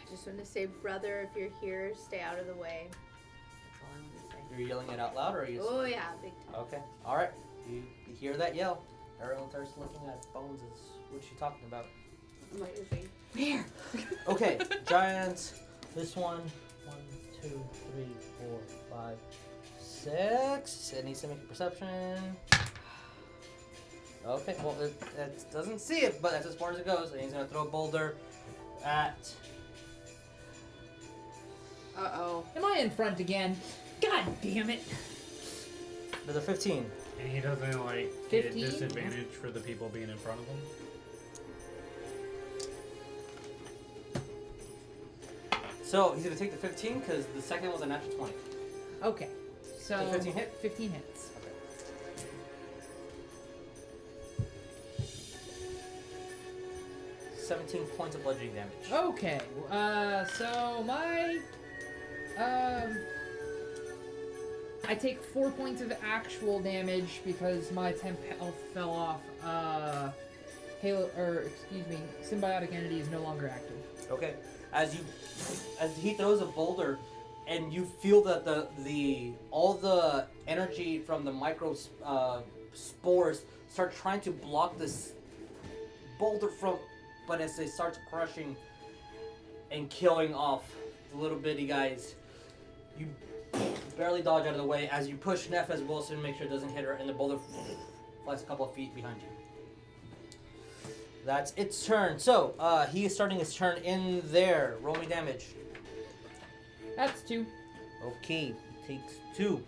I just want to say, brother, if you're here, stay out of the way. That's all I want to say. You're yelling it out loud, or are you? Oh yeah, big time. Okay. All right. You hear that yell? Everyone starts looking at phones. Is what you talking about? What is he? There. Okay, giants. This one. 1, 2, 3, 4, 5, 6. It needs to make a perception. Okay, well, it doesn't see it, but that's as far as it goes. And he's gonna throw a boulder at. Uh-oh. Am I in front again? God damn it! There's a 15. And he doesn't like get 15? disadvantage for the people being in front of him. So he's gonna take the 15 because the second was a natural 20. Okay, so Did 15 hit? 15 hits. Okay. 17 points of bludgeoning damage. Okay, so my, I take 4 points of actual damage because my temp health fell off. Symbiotic entity is no longer active. Okay. As he throws a boulder, and you feel that all the energy from the micro spores start trying to block this boulder from, but as they start crushing and killing off the little bitty guys, you barely dodge out of the way as you push Neff as Wilson, make sure it doesn't hit her, and the boulder flies a couple of feet behind you. That's its turn. So, he is starting his turn in there. Roll me damage. That's 2. Okay, takes 2.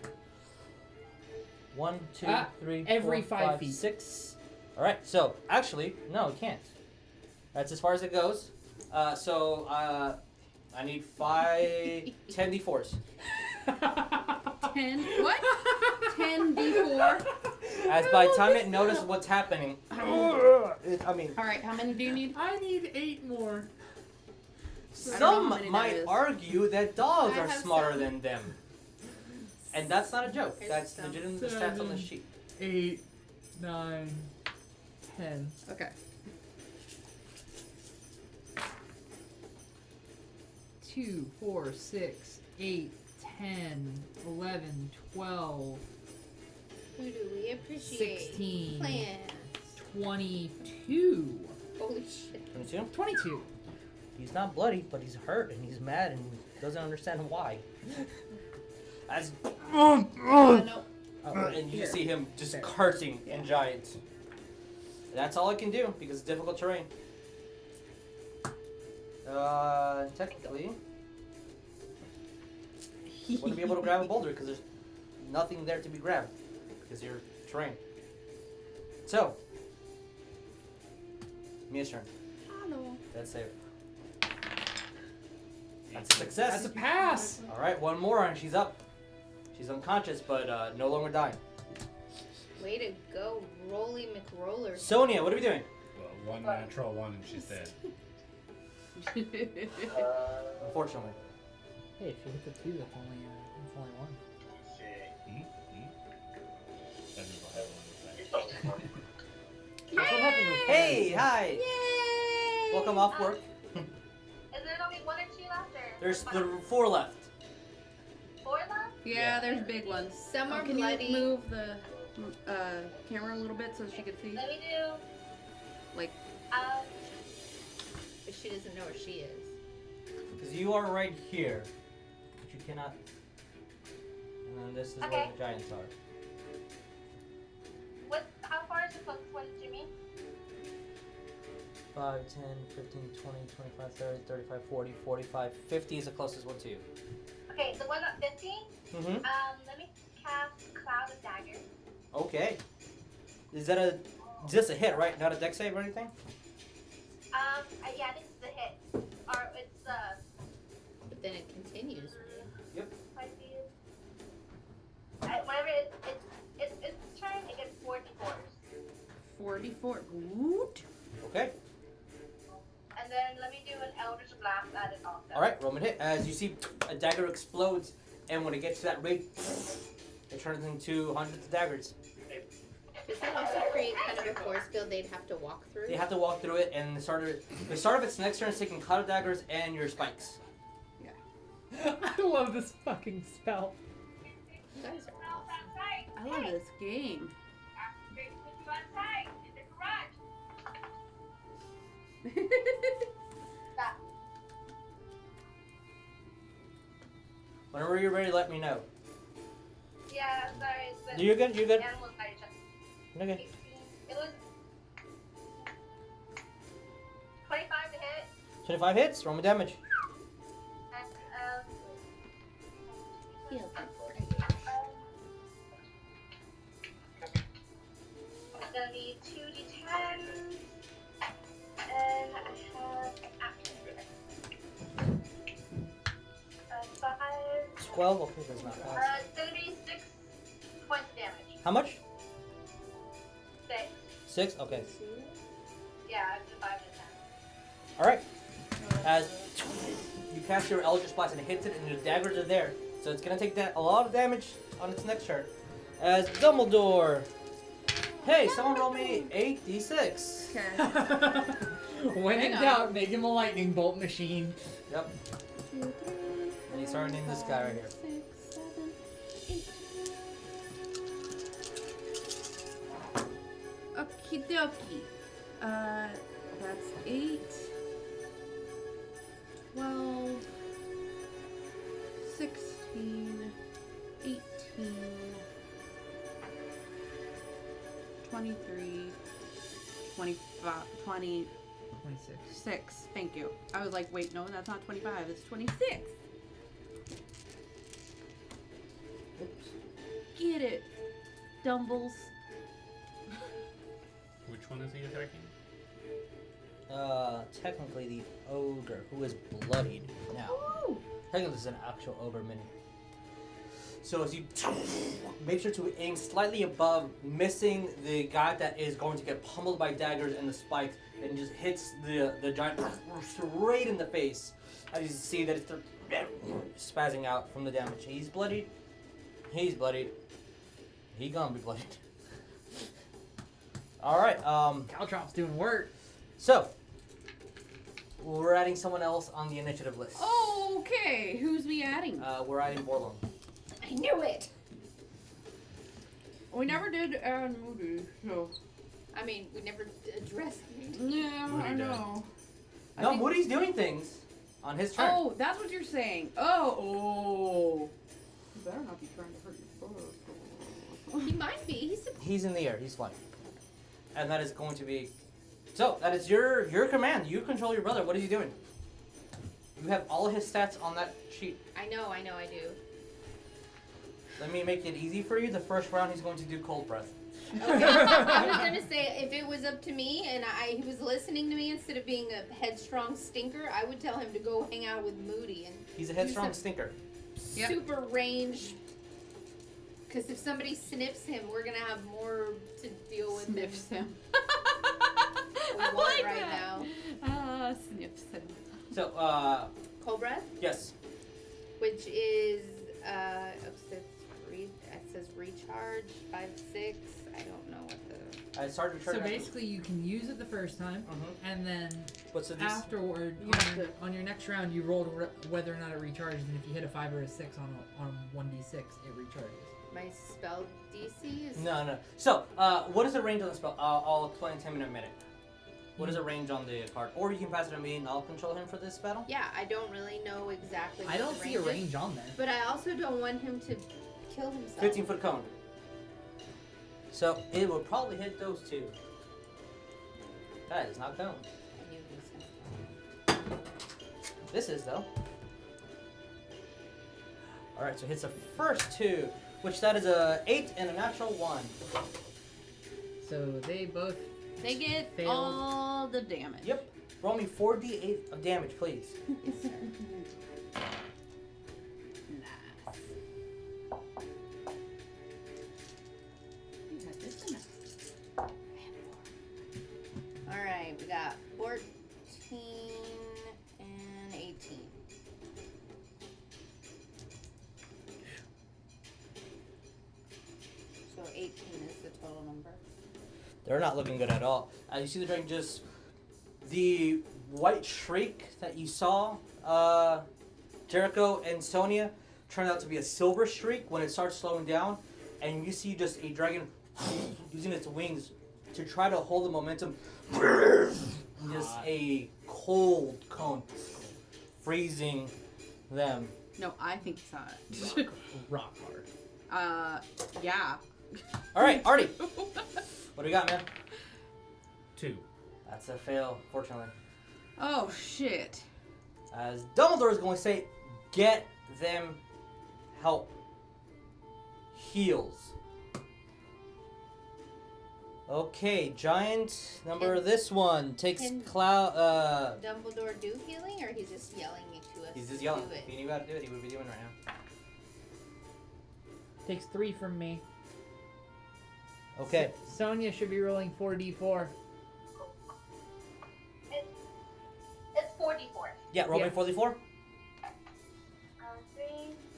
1, 2, 3, every 4, 5 5, feet. 6. Alright, so, actually, no, it can't. That's as far as it goes. I need 10 d4s. 10. What? 10 d4. As by the time it notices what's happening, All right, how many do you need? I need 8 more. I don't know how some many that might is. argue that dogs I are have smarter some. than them. And that's not a joke. There's That's some. legitimate stats on the sheet. 8, 9, 10. Okay. 2, 4, 6, 8, 10, 11, 12, Who do we appreciate? 16, Plants. 22. Holy shit. 22. 22. He's not bloody, but he's hurt and he's mad and doesn't understand why. As No. and you see him just cursing in giant. That's all I can do because it's difficult terrain. Technically, wouldn't be able to grab a boulder because there's nothing there to be grabbed because you're terrain. So, Mia's turn. Hello. That's safe. That's a success. That's a pass. All right, one more and she's up. She's unconscious, but no longer dying. Way to go, Rolly McRoller. Sonya, what are we doing? Well, one natural one and she's dead. Unfortunately. Hey, if you hit the 2, that's only one. That means I'll have one in a second. That's what happened with Hey, Ferris. hi. Yay! Welcome off work. Is there only 1 or 2 left, or? There's five? 4 left. 4 left? Yeah, there's big ones. Some are Can bloody. you move the camera a little bit so she can see? Let me do, Like, But she doesn't know where she is. Because you are right here. But you cannot. And then this is where Okay. the giants are. how far is the closest one to me? 5, 10, 15, 20, 25, 30, 35, 40, 45, 50 is the closest one to you. Okay, the one at 15, Mm-hmm. let me cast Cloud of Daggers. Okay. Is that a just a hit, right? Not a dex save or anything? Yeah, this is the hit. Or it's, But then it continues, right? I see it. Whenever it's turn, it gets 44s. 44. Woot. Okay. And then let me do an Eldritch Blast at it also. All right. Roman hit. As you see, a dagger explodes, and when it gets to that rate, it turns into hundreds of daggers. Does that also create kind of a force field they'd have to walk through? You have to walk through it, and the start of its next turn is taking cloud of daggers and your spikes. I love this fucking spell. You guys are awesome. I love this game. Whenever you're ready, let me know. Yeah, sorry. It's the You're good. You're good. animal digestion. Okay. It was 25 to hit. 25 hits. Roman damage. And, Feel that. it's gonna be 2d10. And I have action. 5. 12. Okay, that's not fast. It's gonna be 6 points of damage. How much? 6. 6. Okay. Yeah, I have 5 to 10. All right. As you cast your Eldritch Blast and it hits it, and the daggers are there, so it's gonna take a lot of damage on its next turn. As Dumbledore. Hey, someone roll me 8d6. Okay. When in Hang on. doubt, make him a lightning bolt machine. Yep. And he's starting in this guy right here. 6, 7, 8. Okie dokie. That's 8, 12, 16, 18, 23, 25, 26. 26. Thank you. I was like, wait, no, that's not 25. It's 26. Oops. Get it, Dumbles. Which one is he attacking? Technically the ogre, who is bloodied now. Woo! Technically this is an actual ogre mini. So as you make sure to aim slightly above, missing the guy that is going to get pummeled by daggers and the spikes, and just hits the giant straight in the face. As you see that it's spazzing out from the damage. He's bloodied. He's bloodied. He gonna be bloodied. All right. Caltrop's doing work. So we're adding someone else on the initiative list. Okay, who's we adding? We're adding Borlum. I knew it! We never did add Moody, so I mean, we never addressed it. Yeah, Moody I did. know. I No, think- Moody's doing things on his turn. Oh, that's what you're saying. Oh. You better not be trying to hurt your book. He might be. He's in the air. He's flying. And that is going to be... So, that is your command. You control your brother. What is he doing? You have all his stats on that sheet. I know, I do. Let me make it easy for you. The first round, he's going to do cold breath. Okay. I was gonna say, if it was up to me and he was listening to me instead of being a headstrong stinker, I would tell him to go hang out with Moody and He's a headstrong some stinker. Yep. super range. Because if somebody sniffs him, we're gonna have more to deal with Sniffs than him. we I want like right that. now. Sniffs him. So, Cold breath, yes. which is it says recharge 5-6. I don't know what the. I started So returning. basically, you can use it the first time, and then What's the afterward, You have to- on your next round, you roll whether or not it recharges, and if you hit a 5 or a 6 on 1d6, it recharges. My spell DC is. No. So, what is the range on the spell? I'll explain to him in a minute. What is the range on the card? Or you can pass it to me and I'll control him for this battle? Yeah, I don't really know exactly. I what don't the see a is, range on there. But I also don't want him to kill himself. 15-foot cone. So, it will probably hit those two. That is not cone. I knew he was gonna- This is, though. Alright, so it hits the first two, which that is a 8 and a natural 1. So they both They get failed. all the damage. Yep. Roll me 4d8 of damage, please. Yes, sir. Alright, we got 14 and 18. So 18 is the total number. They're not looking good at all. You see the dragon just... The white shriek that you saw, Jericho and Sonya, turned out to be a silver streak when it starts slowing down. And you see just a dragon using its wings to try to hold the momentum. Just a cold cone freezing them. No, I think he saw it. rock hard. Yeah. Alright, Artie. What do we got, man? 2. That's a fail, fortunately. Oh, shit. As Dumbledore is going to say, get them help. Heals. Okay, giant number this one takes Can- cloud. Dumbledore do healing, or he's just yelling to us? He's just to yelling. do If he it? knew how to do it, he would be doing it right now. Takes 3 from me. Okay. Sonya should be rolling 4d4. It's 44. Yeah, roll me Yeah. 4d4. 3,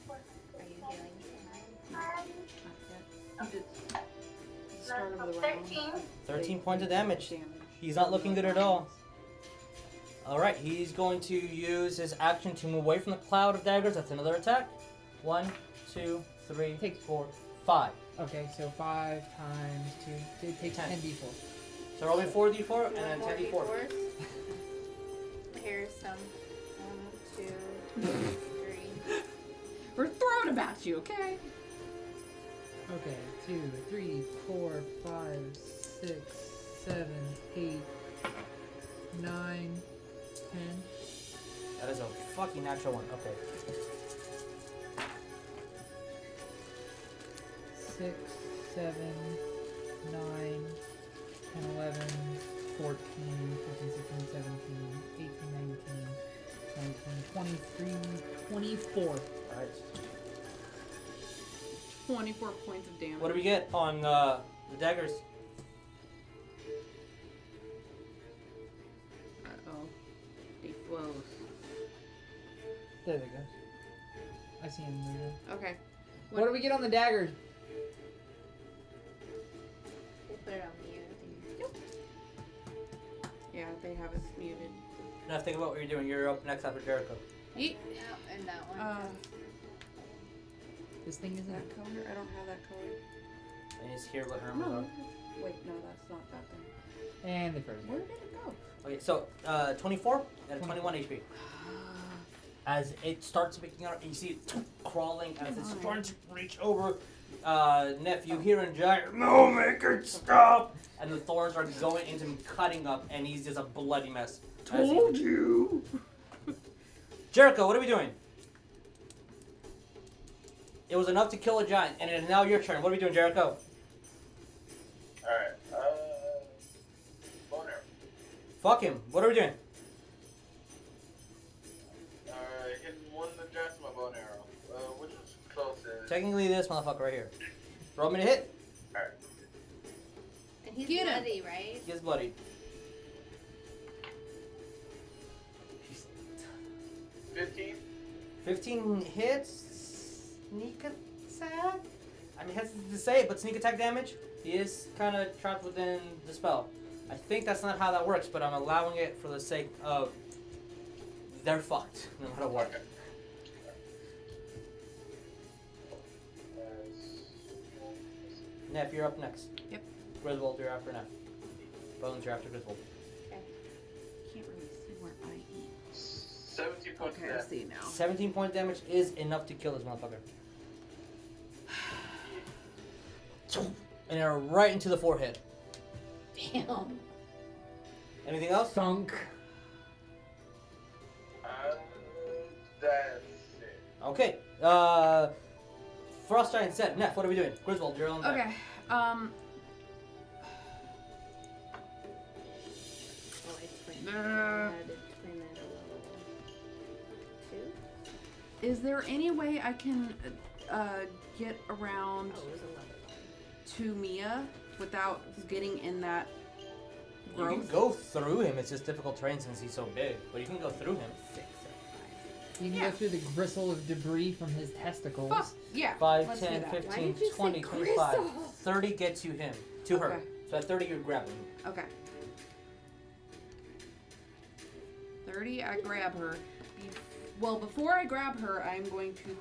4, Are you healing? 5, He started with a round. 13. 13 points of damage. He's not looking good at all. Alright, he's going to use his action to move away from the cloud of daggers. That's another attack. 1, 2, 3, Take- 4, 5. Okay, so 5 times 2. It takes 10. 10d4. So roll me 4d4 and then 4 10d4. D4s. Here's some. 1, 2, 3. We're throwing about you, okay? Okay, 2, 3, 4, 5, 6, 7, 8, 9, 10. That is a fucking natural one. Okay. 6, 7, 9, 10, 11, 14, 15, 16, 17, 18, 19, 20, 23, 24. Alright. 24 points of damage. What do we get on the daggers? Uh-oh. He flows. There they go. I see him there. Okay. What do we get on the daggers? We'll put it on mute. Yeah, they have it muted. Now think about what you're doing. You're up next after Jericho. Yeet. Yeah, and that one. This thing is Is that color? I don't have that color. And he's here with her. Oh. Wait, no, that's not that thing. And the first Where did it go? Okay, so 24 and 21 HP. As it starts picking up, you see it crawling as it's trying to reach over. Neff, you hear in giant, no, make it stop! And the thorns are going into him, cutting up, and he's just a bloody mess. Told you. Jericho, what are we doing? It was enough to kill a giant, and it is now your turn. What are we doing, Jericho? Alright, bone arrow. Fuck him. What are we doing? Hitting one of the giants with my bone arrow. Which is closest? Technically, this motherfucker right here. Roll me to hit. Alright. And he's Get him. bloody, right? He gets bloodied. 15? 15 hits. Sneak attack? I mean, hesitant to say it, but sneak attack damage. He is kind of trapped within the spell. I think that's not how that works, but I'm allowing it for the sake of they're fucked no matter what. Okay. Neff, you're up next. Yep. Griswold, you're after Neff. Bones, you're after Griswold. Can't really see where I am. 17 points Okay, of I damage. see now. 17 point damage is enough to kill this motherfucker. And they're right into the forehead. Damn. Anything else? Thunk. That's it. Okay. Frost Giant said, Neff, what are we doing? Griswold, you're on deck. Okay. Oh, explain that. Explain that a little. 2? Is there any way I can get around Oh, it was 11. to Mia without getting in that You can growth? go through him. It's just difficult terrain since he's so big. But you can go through him. 6 or 5. You can Yeah. go through the gristle of debris from his testicles. Fuck, yeah. 5, let's do 10, that. 15, did you say 20, 25. gristle? 30 gets you him. To her. Okay. So at 30, you're grabbing him. Okay. 30, I grab her. Well, before I grab her, I'm going to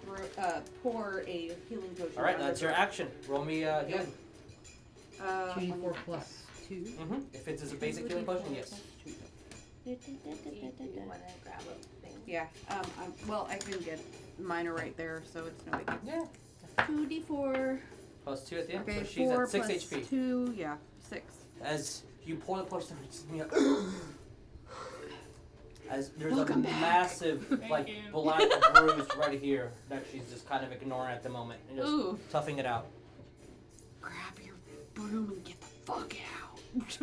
pour a healing potion. Alright, on that's her. your action. Roll me healing. 2d4 plus 2. Mm-hmm. If it is a basic healing potion, yes. Do you want to grab a thing? Yeah. Well, I can get minor right there, so it's no big deal. Yeah. 2d4. Plus 2 at the end. Okay, So she's 4 at 6 plus HP. 2, yeah, 6. As you pour the potion, it's me as there's Welcome a back. massive, like, black bruise right here that she's just kind of ignoring at the moment and just Ooh. toughing it out. Grab your broom and get the fuck out.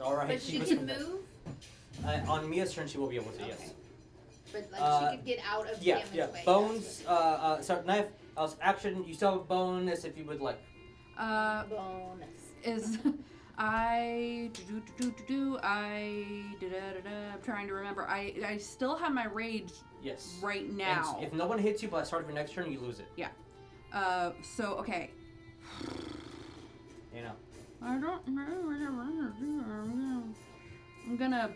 Alright, But she was can from that. move? On Mia's turn, she will be able to, yes. Okay. But like she could get out of Yeah, damage yeah. way. Bones, sorry, knife, action, you still have a bonus if you would like. Bonus. Is I'm trying to remember. I still have my rage Yes. right And now. if no one hits you by the start of your next turn, you lose it. So okay. You know. I don't know what I'm gonna do. I'm gonna.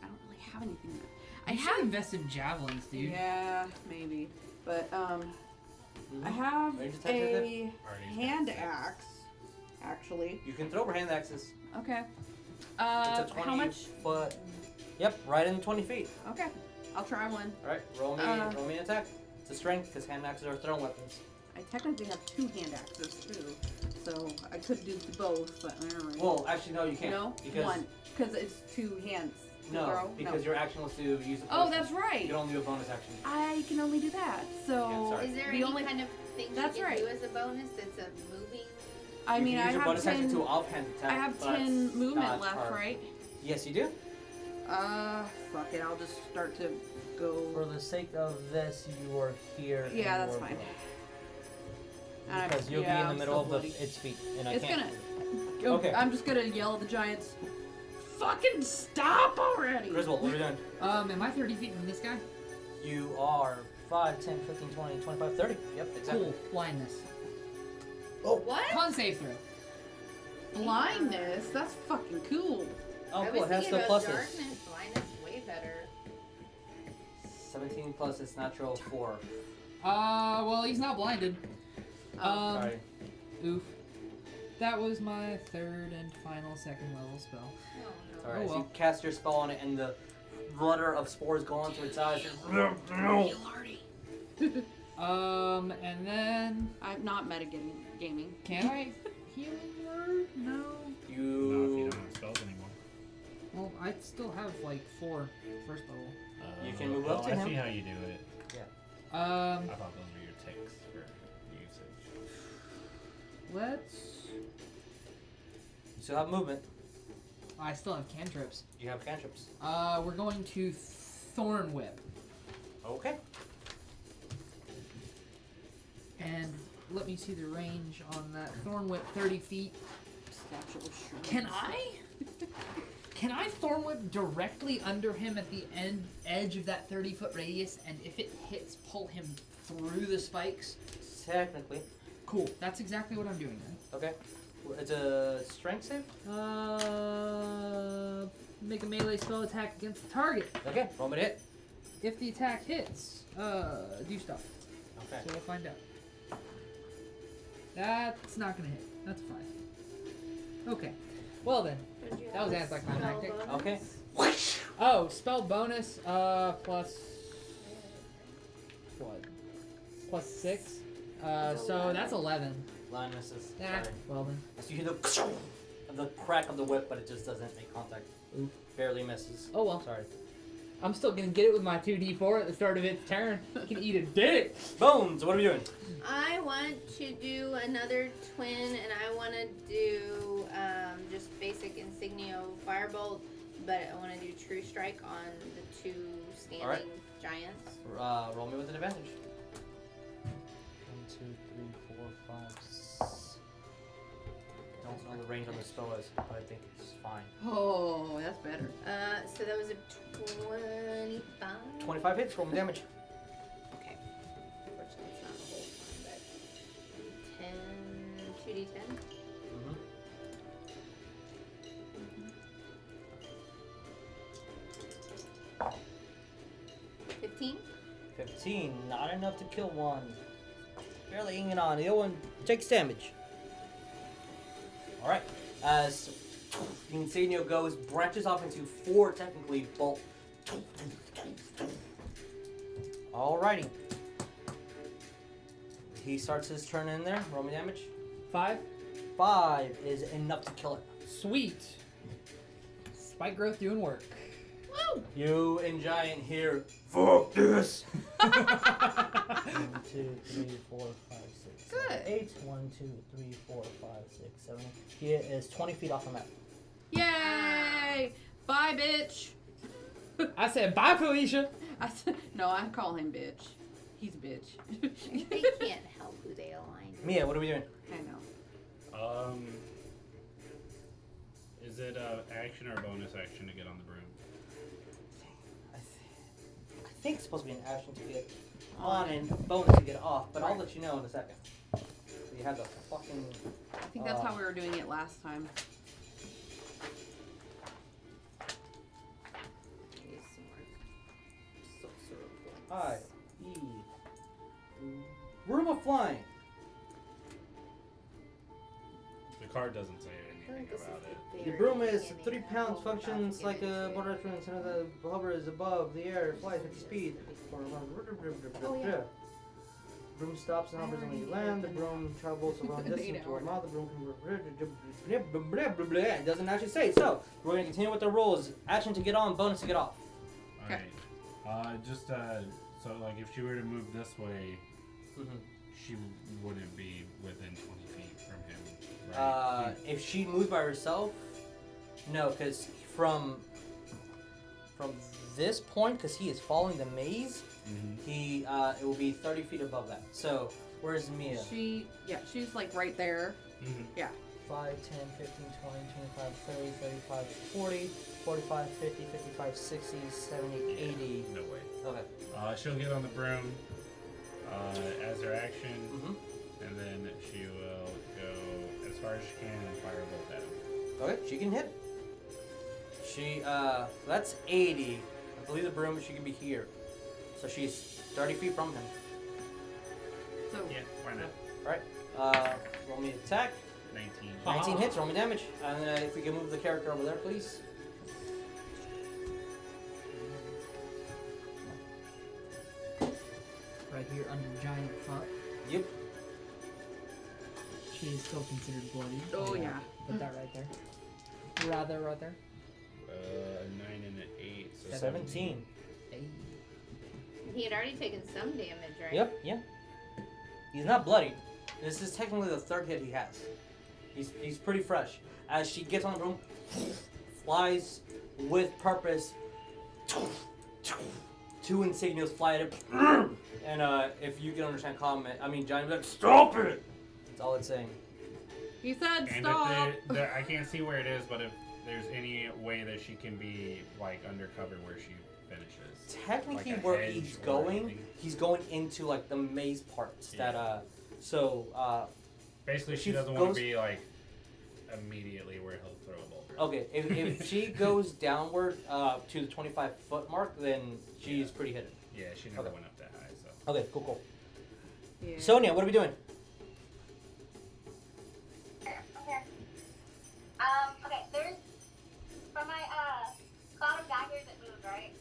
I don't really have anything. I You should have. invest in javelins, dude. Yeah, maybe. But Mhm. I have Range attack a Already hand spent 6. axe. Actually. You can throw over hand axes. Okay. It's a 20 how much? foot. Yep, right in 20 feet. Okay. I'll try one. Alright, roll me an attack. It's a strength because hand axes are thrown weapons. I technically have 2 hand axes too, so I could do both, but alright. Well, actually, no, you can't. No, Because, one, because it's 2 hands. to No, throw? because your action was to use the Oh, potion. that's right. You can only do a bonus action. I can only do that. So Yeah, sorry. Is there the any only kind of thing That's you can right. do as a bonus that's a moving? I You mean, can I use your have bonus action 10. to offhand attack. I have but 10 that's movement not left, hard. right? Yes, you do. Fuck it. I'll just start to go. For the sake of this, you are here. and Yeah, that's you are fine. below. Because you'll be in the I'm middle still of bloody. its feet, and I It's can't. gonna. Okay. I'm just gonna yell at the giants. Fucking stop already! Griswold, what are we doing? Am I 30 feet from this guy? You are 5, 10, 15, 20, 25, 30. Yep, exactly. Cool. Blindness. What? Con save throw. Blindness. That's fucking cool. Oh, I cool. was It has thinking the about pluses. darkness. Blindness way better. 17 plus its natural 4. Well, he's not blinded. Oh. Um, Sorry. oof. That was my third and final second level spell. Oh, no. Alright, so well. you cast your spell on it, and the flutter of spores go onto its eyes. And then I'm not metagaming. can I healing word? No. No, if you don't have spells anymore. Well, I still have like 4 first level. You can move up to I him. see how you do it. I thought those were your ticks for usage. Let's. You still have movement. I still have cantrips. You have cantrips. We're going to Thorn Whip. Okay. And let me see the range on that Thorn Whip. 30 feet. Can I Thorn Whip directly under him at the edge of that 30-foot radius, and if it hits, pull him through the spikes? Technically. Cool. That's exactly what I'm doing then. Okay. It's a strength save? Make a melee spell attack against the target. Okay, roll me to hit. If the attack hits, do stuff. Okay. So we'll find out. That's not gonna hit. That's 5. Okay. Well then. Don't you That was have a anticlimactic. spell Okay. bonus? Oh, spell bonus, plus what? Plus 6. So that's 11. Line misses. Yeah. Sorry. Well then. So you hear the crack of the whip, but it just doesn't make contact. Oof. Barely misses. Oh well. Sorry. I'm still gonna get it with my 2d4 at the start of its turn. You can eat a dick. Bones, what are we doing? I want to do another twin, and I want to do just basic Insignio Firebolt, but I want to do True Strike on the 2 standing Alright. giants. Roll me with an advantage. 1, 2, 3, 4, 5, 6. Don't know the range on the spell is, but I think it's fine. Oh, that's better. So that was a 25. 25 hits, roll me damage. Okay. Unfortunately, it's not the whole time, but 10, 2d10. Mm-hmm. 15. 15, not enough to kill one. Barely hanging on. The other one takes damage. Alright. As the Insignio goes, branches off into 4 technically bolt. Alrighty. He starts his turn in there. Roll me damage. 5. 5 is enough to kill it. Sweet. Spike growth doing work. Woo! You and Giant hear, fuck this! 1, 2, 3, 4, 5, 6, 7, Good. 8. 1, 2, 3, 4, 5, 6, 7. He is 20 feet off the map. Yay! Bye, bitch. I said bye, Felicia. No, I call him bitch. He's a bitch. They can't help who they align with. Mia, what are we doing? I know. Is it action or bonus action to get on the broom? I think it's supposed to be an action to get on and bonus to get off, but I'll let you know in a second. So you have the fucking... I think that's how we were doing it last time. Use some more sorcerer points. I, E. Room of Flying. The card doesn't say I feel like anything this about is it. the The very broom is beginning 3 of pounds, the functions whole like a border reference, and the hover is above the air, flies 50 speed. Oh, yeah. Broom stops and hovers when you land. The broom travels a long distance to a mouth. The broom can... It doesn't actually say. So, we're going to continue with the rules. Action to get on, bonus to get off. Okay. Alright. So like if she were to move this way, she wouldn't be within 20 feet from him, right? If she moves by herself, no, because from this point, because he is following the maze, he it will be 30 feet above that. So where's Mia? She's like right there. 5, 10, 15, 20, 25, 30, 35, 40, 45, 50, 55, 60, 70, 80. No way. Okay. She'll get on the broom as her action, Mm-hmm. and then she will go as far as she can and fire a bolt at him. Okay, she can hit. She, that's 80. I believe the broom, she can be here. So she's 30 feet from him. So Yeah, why not? Alright, roll me attack. 19. 19 hits, roll me damage. And if we can move the character over there, please. Right here under giant fuck. Yep. She is still considered bloody. Oh, yeah. Put that right there. Rather, right there. 9 and an 8. So 17. Hey. He had already taken some damage, right? Yep, yeah. He's not bloody. This is technically the third hit he has. He's pretty fresh. As she gets on the room, flies with purpose. 2 insignias fly at it. And if you can understand comment, I mean, Johnny, like, stop it! That's all it's saying. He said And stop. I can't see where it is, but if there's any way that she can be like undercover where she finishes. Technically, Like a where hedge he's or going, anything. he's going into like the maze parts. Yeah. That Basically, She she doesn't want goes- to be like immediately where he'll throw a boulder. okay. If she goes downward to the 25-foot mark, then she's pretty hidden. Yeah, she never Okay. went up that high, so. Okay, cool. Yeah. Sonya, what are we doing? Okay. Okay, there's from my cloud of daggers that moved, right?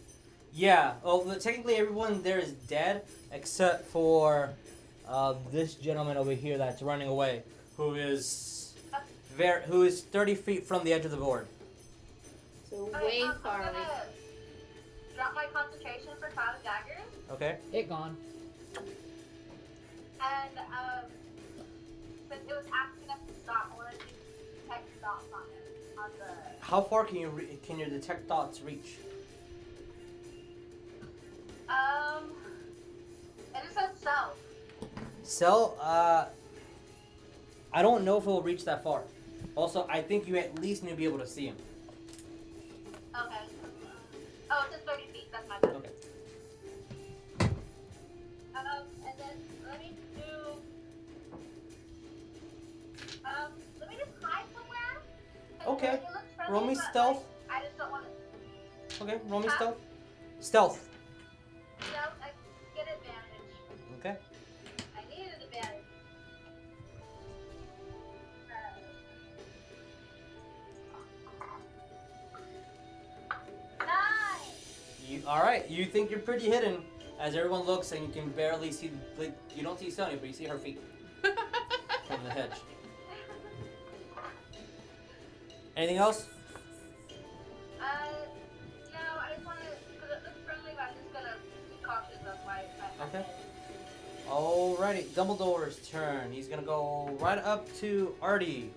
Yeah. Well, technically everyone there is dead except for this gentleman over here that's running away, who is 30 feet from the edge of the board. So Okay, way I'm far away. gonna drop my concentration for cloud of daggers, Okay. It gone. and since it was asking us to stop, I wanted to detect dots on it on the. How far can your detect dots reach? It just says self. Cell, I don't know if it will reach that far. Also, I think you at least need to be able to see him. Okay. Oh, it says 30 feet. That's my bad. Okay. And then let me just hide somewhere. 'Cause Okay. It looks friendly, Roll me but, stealth. like, I just don't want to. Okay, roll me Huh? stealth. Stealth. Stealth, I get advantage. Okay. I need an advantage. Nine. All right. You think you're pretty hidden, as everyone looks and you can barely see. Like, you don't see Sonya, but you see her feet from the hedge. Anything else? No, I just want to, because it looks friendly, but I'm just gonna be cautious of my Okay. Alrighty, Dumbledore's turn. He's gonna go right up to Artie.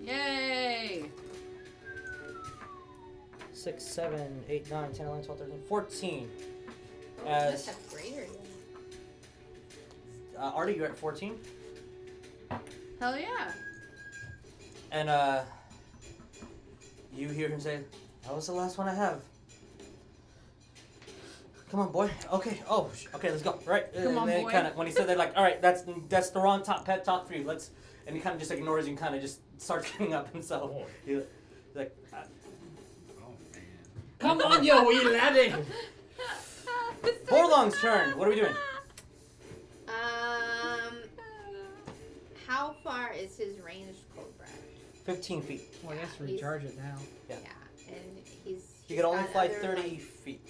Yay! 6, 7, 8, 9, 10, 11, 12, 13, 14. Oh, As must have greater. Artie, you're at 14. Hell yeah! And you hear him say, "That was the last one I have." Come on, boy. Okay. Oh, okay. Let's go. Right. Come on, then boy. Kinda, when he said that, like, all right, that's the wrong pet talk for you. Let's. And he kind of just ignores you and kind of just starts getting up himself. Oh. He's like, Oh, man. Come on, yo, wee laddie! Borlong's turn. What are we doing? How far is his ranged cold breath? 15 feet. Well, I guess recharge it now. Yeah. And he's. You can only got fly other, 30 like, feet.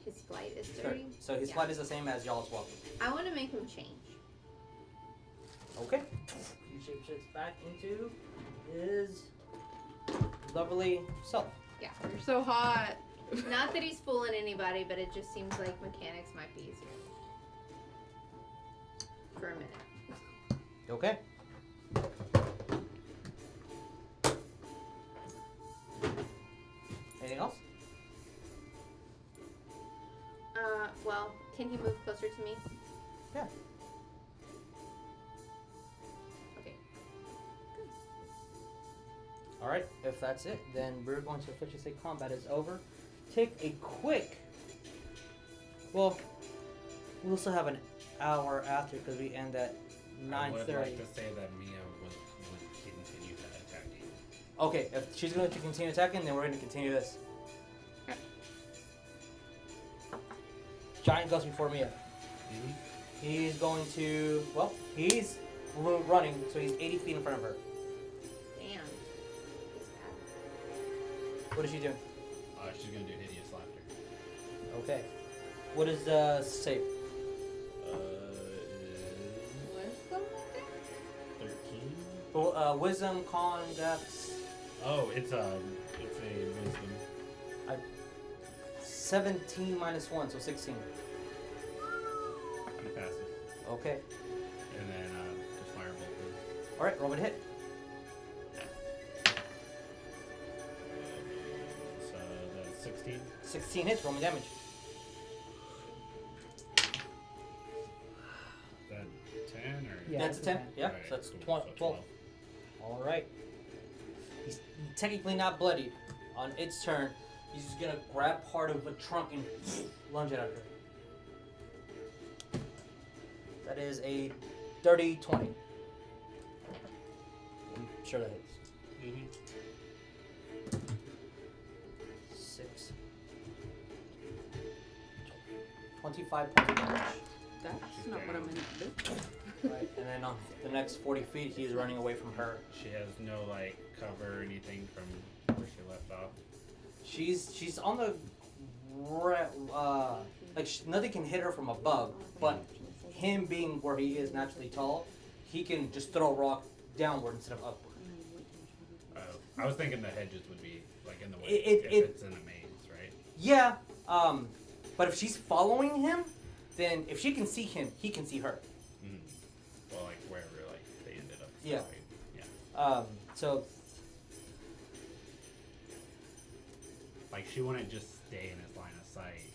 his flight is Sure. 30. So his Yeah. flight is the same as y'all's walking. I want to make him change. Okay. He shapeshifts back into his lovely self. You're so hot. Not that he's fooling anybody, but it just seems like mechanics might be easier. For a minute. Okay. Anything else? Well, can he move closer to me? Yeah. Okay. Alright, if that's it, then we're going to officially say combat is over. Take a quick. Well, we'll still have an hour after because we end at I would 9:30. like to say that Mia would continue to attack you. Okay, if she's going to continue attacking, then we're going to continue this. Giant goes before Mia. He's going to, well, he's running, so he's 80 feet in front of her. Damn. What is she doing? She's gonna do hideous laughter. Okay. What is save? Wisdom, I think? 13. Wisdom, con, dex. Oh, it's a wisdom. 17 minus 1, so 16. He passes. Okay. And then just firebolt him. Alright, roll me to hit. So that's 16. 16 hits, roll me damage. Is that 10 or? Yeah, That's a 10? Yeah, Alright, so that's cool. 12. Alright. He's technically not bloody. On its turn, he's just gonna grab part of a trunk and lunge it at her. That is a dirty 20. I'm sure that hits. Mm-hmm. 6. 25 points of damage. That's not what I meant to do. Right, and then on the next 40 feet, he's running away from her. She has no like cover or anything from where she left off. She's on the nothing can hit her from above, but him being where he is naturally tall, he can just throw a rock downward instead of upward. I was thinking the hedges would be like in the way It- if it- it's in a maze, right? Yeah, but if she's following him, then if she can see him, he can see her. Mm. Well, like wherever like they ended up. Yeah. Going. Yeah. So Like she wouldn't just stay in his line of sight.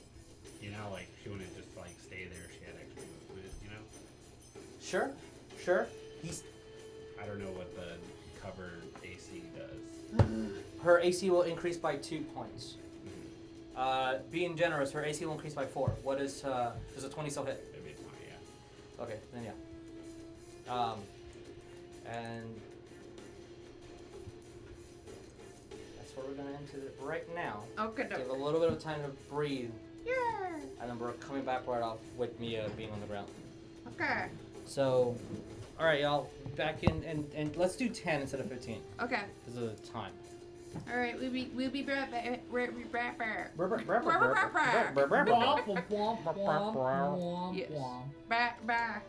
You know, like she wouldn't just like stay there. She had extra movement. You know. sure, he's I don't know what the cover AC does. her AC will increase by 2 points. Mm-hmm. Being generous, her AC will increase by 4. What is does a 20 still hit? Maybe it's not. Yeah. Okay, then yeah. And that's where we're gonna end it right now. Okay, Give a little bit of time to breathe. Yeah. And then we're coming back right off with Mia being on the ground. Okay. So, all right, y'all, back in and let's do 10 instead of 15 Okay. because of the time. All right. We'll be right back. Right back. Yes. Back.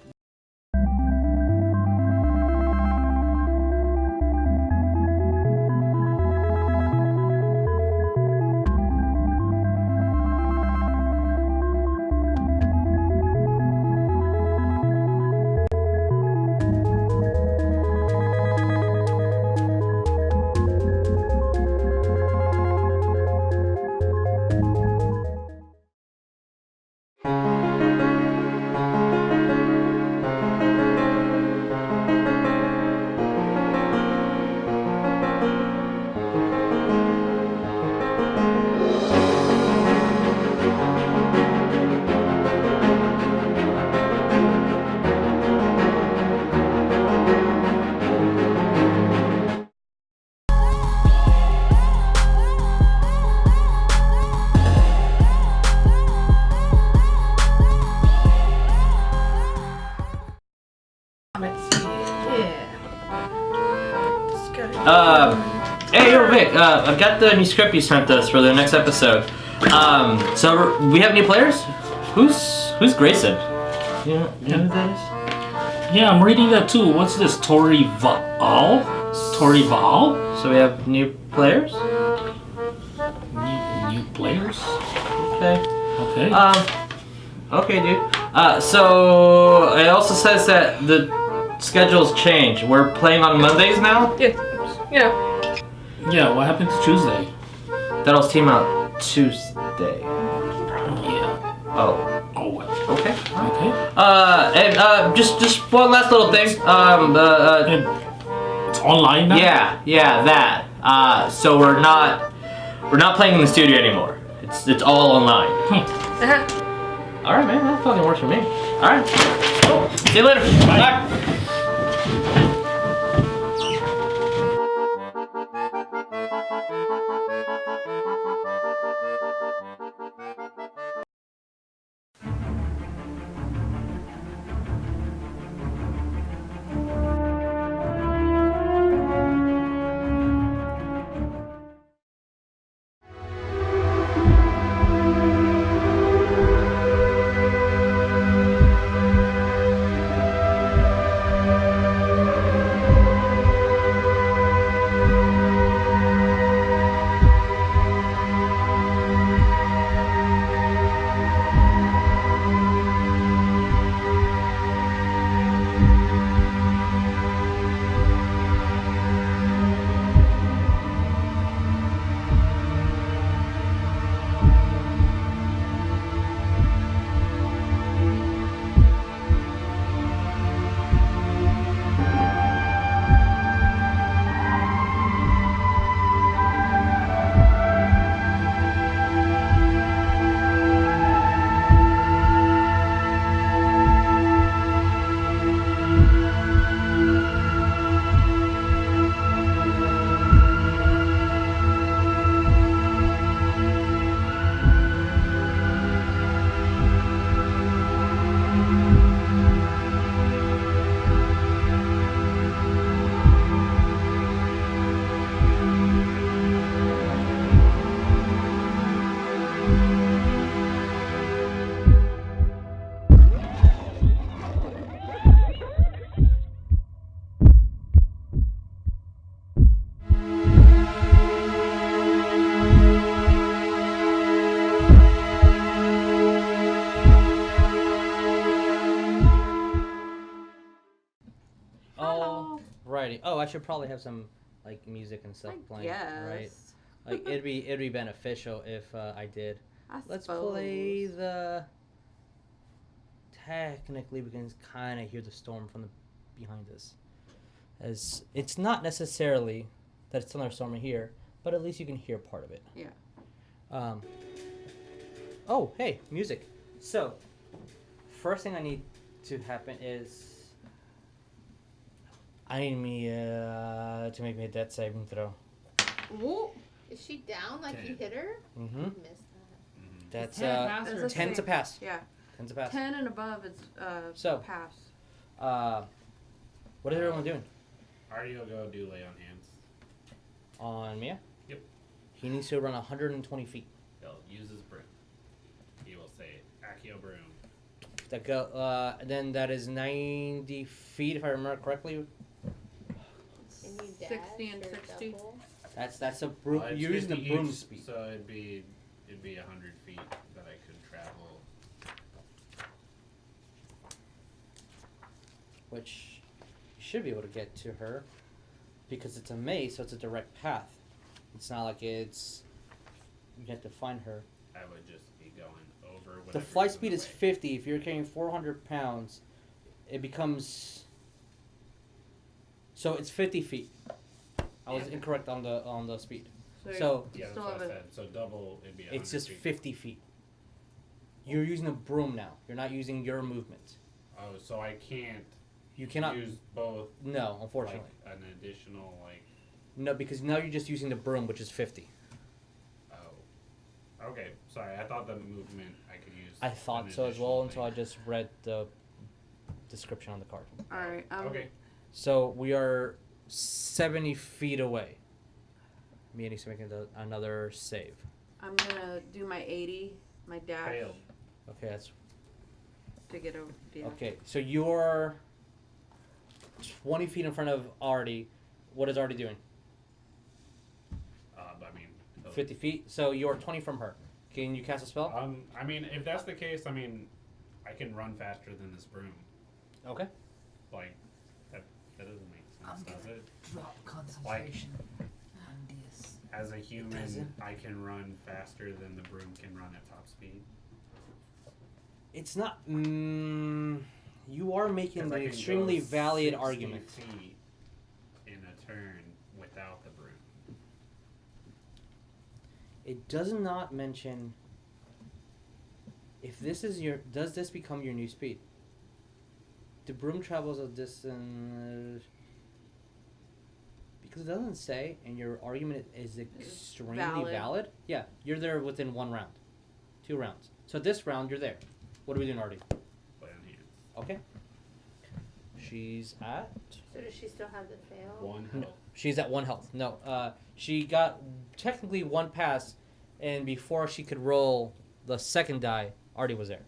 Hey, yo, Vic. I've got the new script you sent us for the next episode. So we have new players. Who's Grayson? You know who that is? Yeah, I'm reading that too. What's this? Tori Val? So we have new players. New players? Okay. Okay. Okay, dude. So it also says that the schedule's changed. We're playing on Mondays now. Yeah. Yeah, what happened to Tuesday? That'll team out Tuesday. Yeah. Oh. Oh, well. Okay. Okay. And just one last little thing. And it's online now? Yeah, that. So we're not playing in the studio anymore. It's all online. All right, man. That fucking works for me. All right. Cool. See you later. Bye. should probably have some like music and stuff playing, Yes. right? Like it'd be beneficial if I did. Let's suppose. play the. Technically, we can kind of hear the storm from the behind us, as it's not necessarily that it's thunderstorming here, but at least you can hear part of it. Yeah. Oh, hey, music. So, first thing I need to happen is I need me to make me a death saving throw. Ooh. Is she down like you hit her? Mm-hmm. Missed that. That's 10 pass or That's a 10 to save. pass. Yeah. 10 to pass. 10 and above is So. pass. What is everyone doing? Artie will go do lay on hands. On Mia? Yep. He needs to run 120 feet. He'll use his broom. He will say, Accio broom. That go. Then that is 90 feet, if I remember correctly. Can you dash 60 and or 60. double? That's a broom. It's You're using the 50 broom each, speed. So it'd be 100 feet that I could travel. Which you should be able to get to her because it's a maze, so it's a direct path. It's not like it's you have to find her. I would just be going over The whatever's flight in speed the is way. 50. If you're carrying 400 pounds, it becomes so it's 50 feet. I was Yeah. incorrect on the speed. So Yeah, that's still what have I a said. So double, it'd be 100 It's just feet. 50 feet. You're using a broom now. You're not using your movement. Oh, so I can't You cannot. use both, No, unfortunately. like, an additional, like, No, because now you're just using the broom, which is 50. oh. Okay, sorry, I thought the movement I could use. I thought an so as well additional until I thing. just read the description on the card. all right. Okay, So we are 70 feet away. Mia needs to make another save. I'm gonna do my 80, my dash failed. Okay, that's to get over. Yeah. okay. So you're 20 feet in front of Artie. What is Artie doing? I mean, 50 feet. So you're 20 from her. Can you cast a spell? I mean, if that's the case, I mean, I can run faster than this broom. Okay. Like, that doesn't make sense, does it? Drop concentration on this. As a human, doesn't. I can run faster than the broom can run at top speed. It's not. You are making 'Cause an I can extremely go valid 60 argument. feet in a turn without the broom. It does not mention if this is your. Does this become your new speed? The broom travels a distance. Because it doesn't say, and your argument is extremely valid. valid. Yeah, you're there within 1 round, 2 rounds. So this round, you're there. What are we doing, Artie? Play on hands. Okay. She's at. So does she still have the fail? 1 No, health. she's at 1 health. No, she got technically 1 pass, and before she could roll the second die, Artie was there.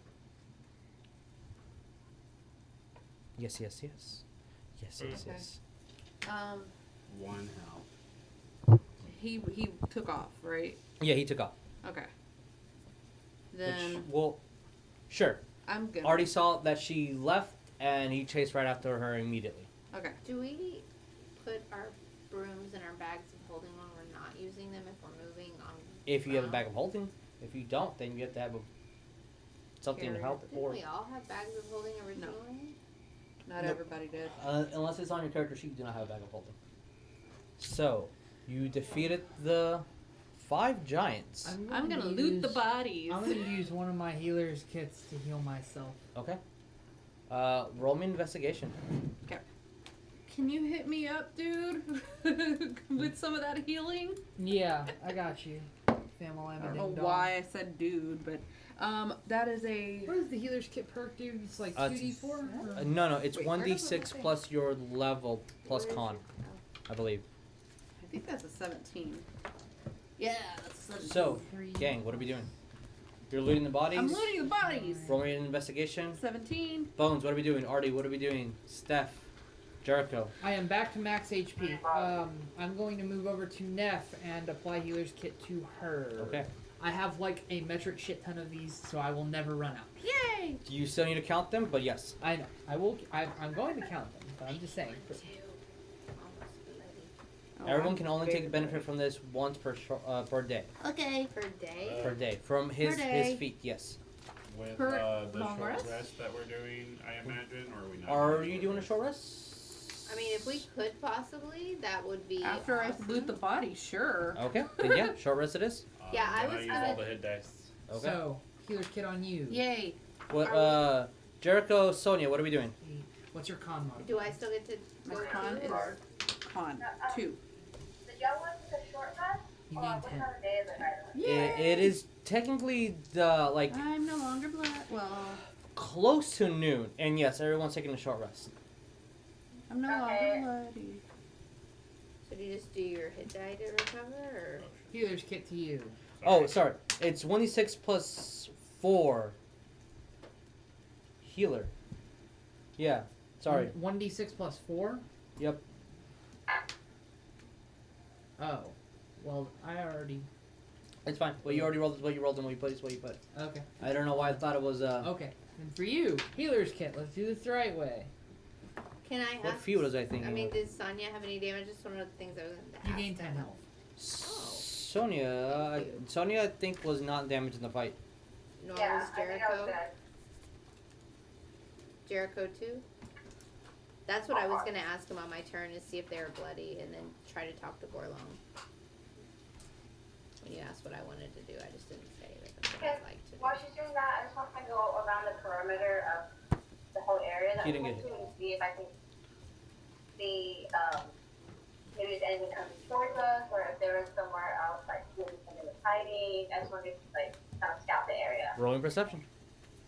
Yes, yes, yes. Yes, yes, Okay. yes. 1 health. He took off, right? Yeah, he took off. Okay. Which, Then well, sure. I'm good. Artie saw that she left, and he chased right after her immediately. Okay. Do we put our brooms in our bags of holding when we're not using them if we're moving on? If you have a ground? bag of holding. If you don't, then you have to have something to Carry. help. Didn't Or we all have bags of holding originally? Not Nope. everybody did. unless it's on your character sheet, you do not have a bag of holding. So, you defeated the 5 giants. I'm gonna loot the bodies. I'm gonna use one of my healer's kits to heal myself. Okay. Roll me investigation. Can you hit me up, dude? With some of that healing? Yeah, I got you. Family, I don't know why I said dude, but that is a What does the healer's kit perk do? It's like 2d4? No, it's Wait, where does it 1d6 say? plus your level plus Where is con, it? I believe. I think that's a 17. Yeah, that's a 17. So, gang, what are we doing? You're looting the bodies? I'm looting the bodies. Roll me an investigation. 17. Bones, what are we doing? Artie, what are we doing? Steph, Jericho. I am back to max HP. I'm going to move over to Neff and apply healer's kit to her. Okay. I have like a metric shit ton of these, so I will never run out. Yay! You still need to count them, but yes. I know. I will. I'm going to count them, but I'm just saying. Two. Almost beat Oh, Everyone I'm can only very take benefit from this once per day. Okay. Per day. Per day from his day. feet. Yes. With Per the long short rest? rest that we're doing, I imagine, or are we not? Are you doing a short rest? I mean, if we could possibly, that would be After I awesome. loot the body, sure. Okay. Then yeah, short rest it is. Yeah, I then was use gonna- all the hit dice. Okay. So, healer's kit on you. Yay. What? Jericho, Sonya, what are we doing? What's your con mod? Do I still get to My go con to is or- con 2. The yellow one's a short rest? You Or gain what 10. time of day is it right now? It is technically the like I'm no longer blood. Well, close to noon, and yes, everyone's taking a short rest. I'm no Okay. longer bloody. So do you just do your hit die to recover, or? Healer's kit to you. Oh, sorry. It's 1d6 plus 4. Healer. Yeah. Sorry. 1d6 plus 4? Yep. Oh. Well, I already... It's fine. What you already rolled is what you rolled, and what you put is what you put. Okay. I don't know why I thought it was Okay. And for you, healer's kit. Let's do this the right way. Can I What ask? field was I thinking? I mean, of? did Sonya have any damage? Just one of the things I was going to You ask. gain 10 health. Sonya. Sonya, I think, was not damaged in the fight. Nor Yeah, was I think I was Jericho. good. Jericho too. That's what I was going to ask him on my turn, is see if they were bloody, and then try to talk to Gorlong. When you asked what I wanted to do, I just didn't say that that's what I'd like to do. While she's doing that, I just want to go around the perimeter of the whole area that He we didn't went get to and see if I can see maybe if anything comes towards us or if there is somewhere else like maybe something was hiding. I just want to like kind of scout the area. Rolling perception.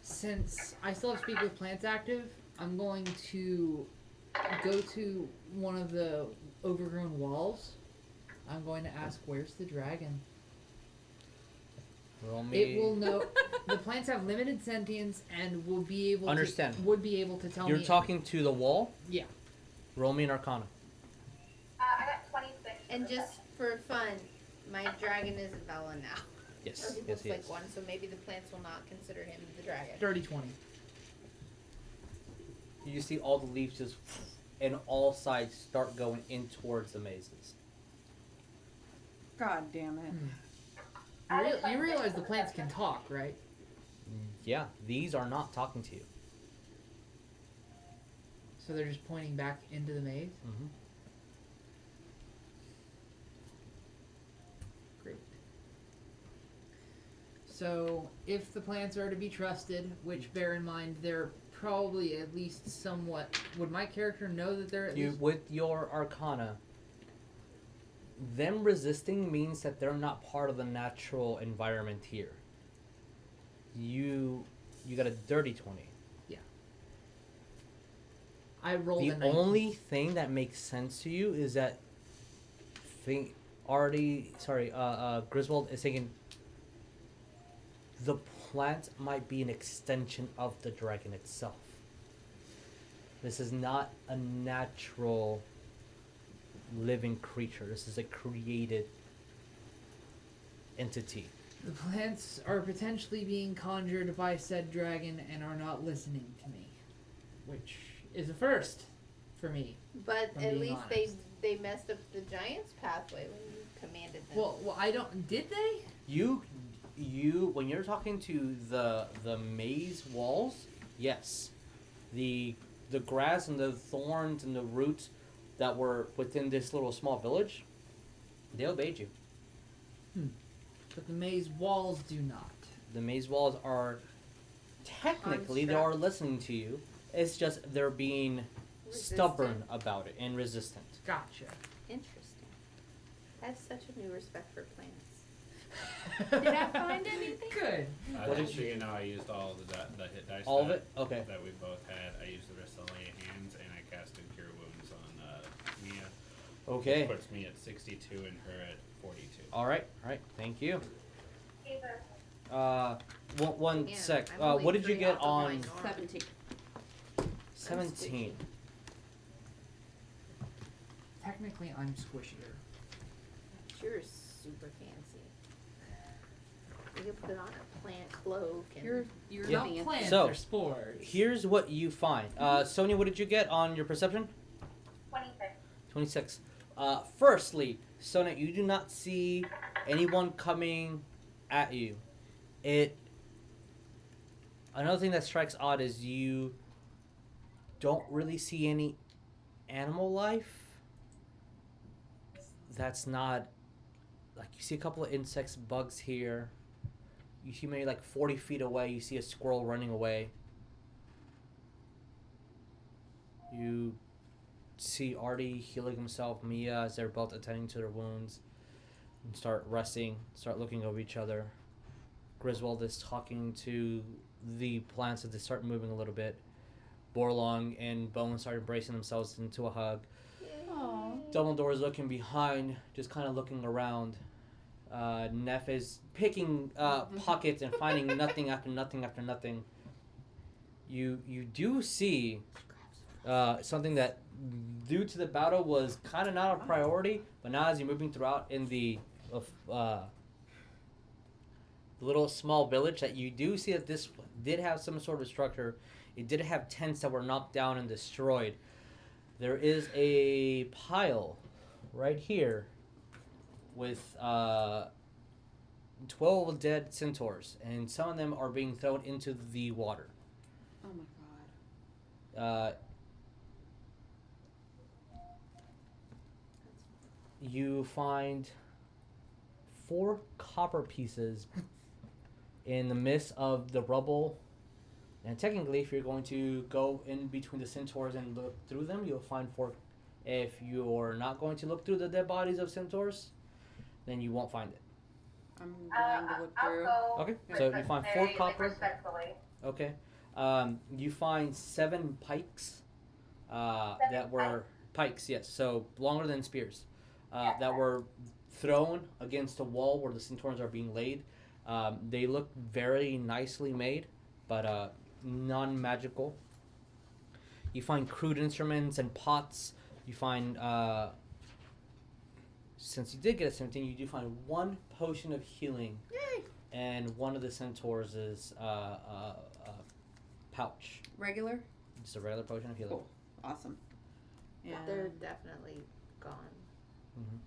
Since I still have Speak with Plants active, I'm going to go to one of the overgrown walls. I'm going to ask, where's the dragon? Roll me. It will know. The plants have limited sentience and will be able Understand. to would be able to tell You're me. talking to the wall? Yeah. Roll me an Arcana. I got 26. And just for fun, my dragon is a Vela now. Or Yes. he Yes, looks he like is. one, so maybe the plants will not consider him the dragon. Dirty 20. You see all the leaves just and all sides start going in towards the mazes. God damn it. You realize the plants can talk, right? Yeah, these are not talking to you. So they're just pointing back into the maze? Mm-hmm. Great. So, if the plants are to be trusted, which bear in mind they're probably at least somewhat... Would my character know that they're at You, least... with your Arcana, them resisting means that they're not part of the natural environment here. You got a dirty 20. I rolled The a 19. only thing that makes sense to you is that Griswold is thinking the plant might be an extension of the dragon itself. This is not a natural living creature. This is a created entity. The plants are potentially being conjured by said dragon and are not listening to me. Which is a first for me. But I'm at being least honest. they messed up the giant's pathway when you commanded them. Well, I don't... Did they? You when you're talking to the maze walls, yes. The grass and the thorns and the roots that were within this little small village, they obeyed you. But the maze walls do not. The maze walls are technically they are listening to you. It's just they're being stubborn about it and resistant. Gotcha. Interesting. I have such a new respect for plants. Did I find anything? Good. What Just did so you know, I used all the hit dice. All of it? Okay. That we both had. I used the rest of the lay hands, and I casted Cure Wounds on Mia. Okay. Which puts me at 62 and her at 42. All right. Thank you. Either. One Again, sec. I'm only What did you 3 get off of my on norm. 17. 17? Technically, I'm squishier. You're super fancy. You could put on a plant cloak and You're Yeah. Not fancy. plants, So, they're spores. Here's what you find. Sonia, what did you get on your perception? 26. 26. Firstly, Sonya, you do not see anyone coming at you. Another thing that strikes odd is you don't really see any animal life. That's not like you see a couple of insects, bugs here. You see maybe like 40 feet away. You see a squirrel running away. You see Artie healing himself, Mia as they're both attending to their wounds, and start resting, start looking over each other. Griswold is talking to the plants as they start moving a little bit. Borlong and Bowen start embracing themselves into a hug. Aww. Dumbledore is looking behind, just kind of looking around. Neff is picking pockets and finding nothing after nothing after nothing. You do see something that, due to the battle, was kind of not a priority, but now as you're moving throughout in the little small village, that you do see that this did have some sort of structure. It did have tents that were knocked down and destroyed. There is a pile right here with 12 dead centaurs, and some of them are being thrown into the water. Oh my god. You find 4 copper pieces in the midst of the rubble. And technically, if you're going to go in between the centaurs and look through them, you'll find 4. If you're not going to look through the dead bodies of centaurs, then you won't find it. I'm going to look through. Okay, so you find 4 copper. Respectfully. Okay. You find 7 pikes that were pikes, yes, so longer than spears, that were thrown against a wall where the centaurs are being laid. They look very nicely made, but non-magical. You find crude instruments and pots. You find, since you did get a 17, you do find 1 potion of healing. Yay! And one of the centaurs is pouch. Regular? Just a regular potion of healing. Cool. Awesome. Yeah. They're definitely gone. Mm-hmm.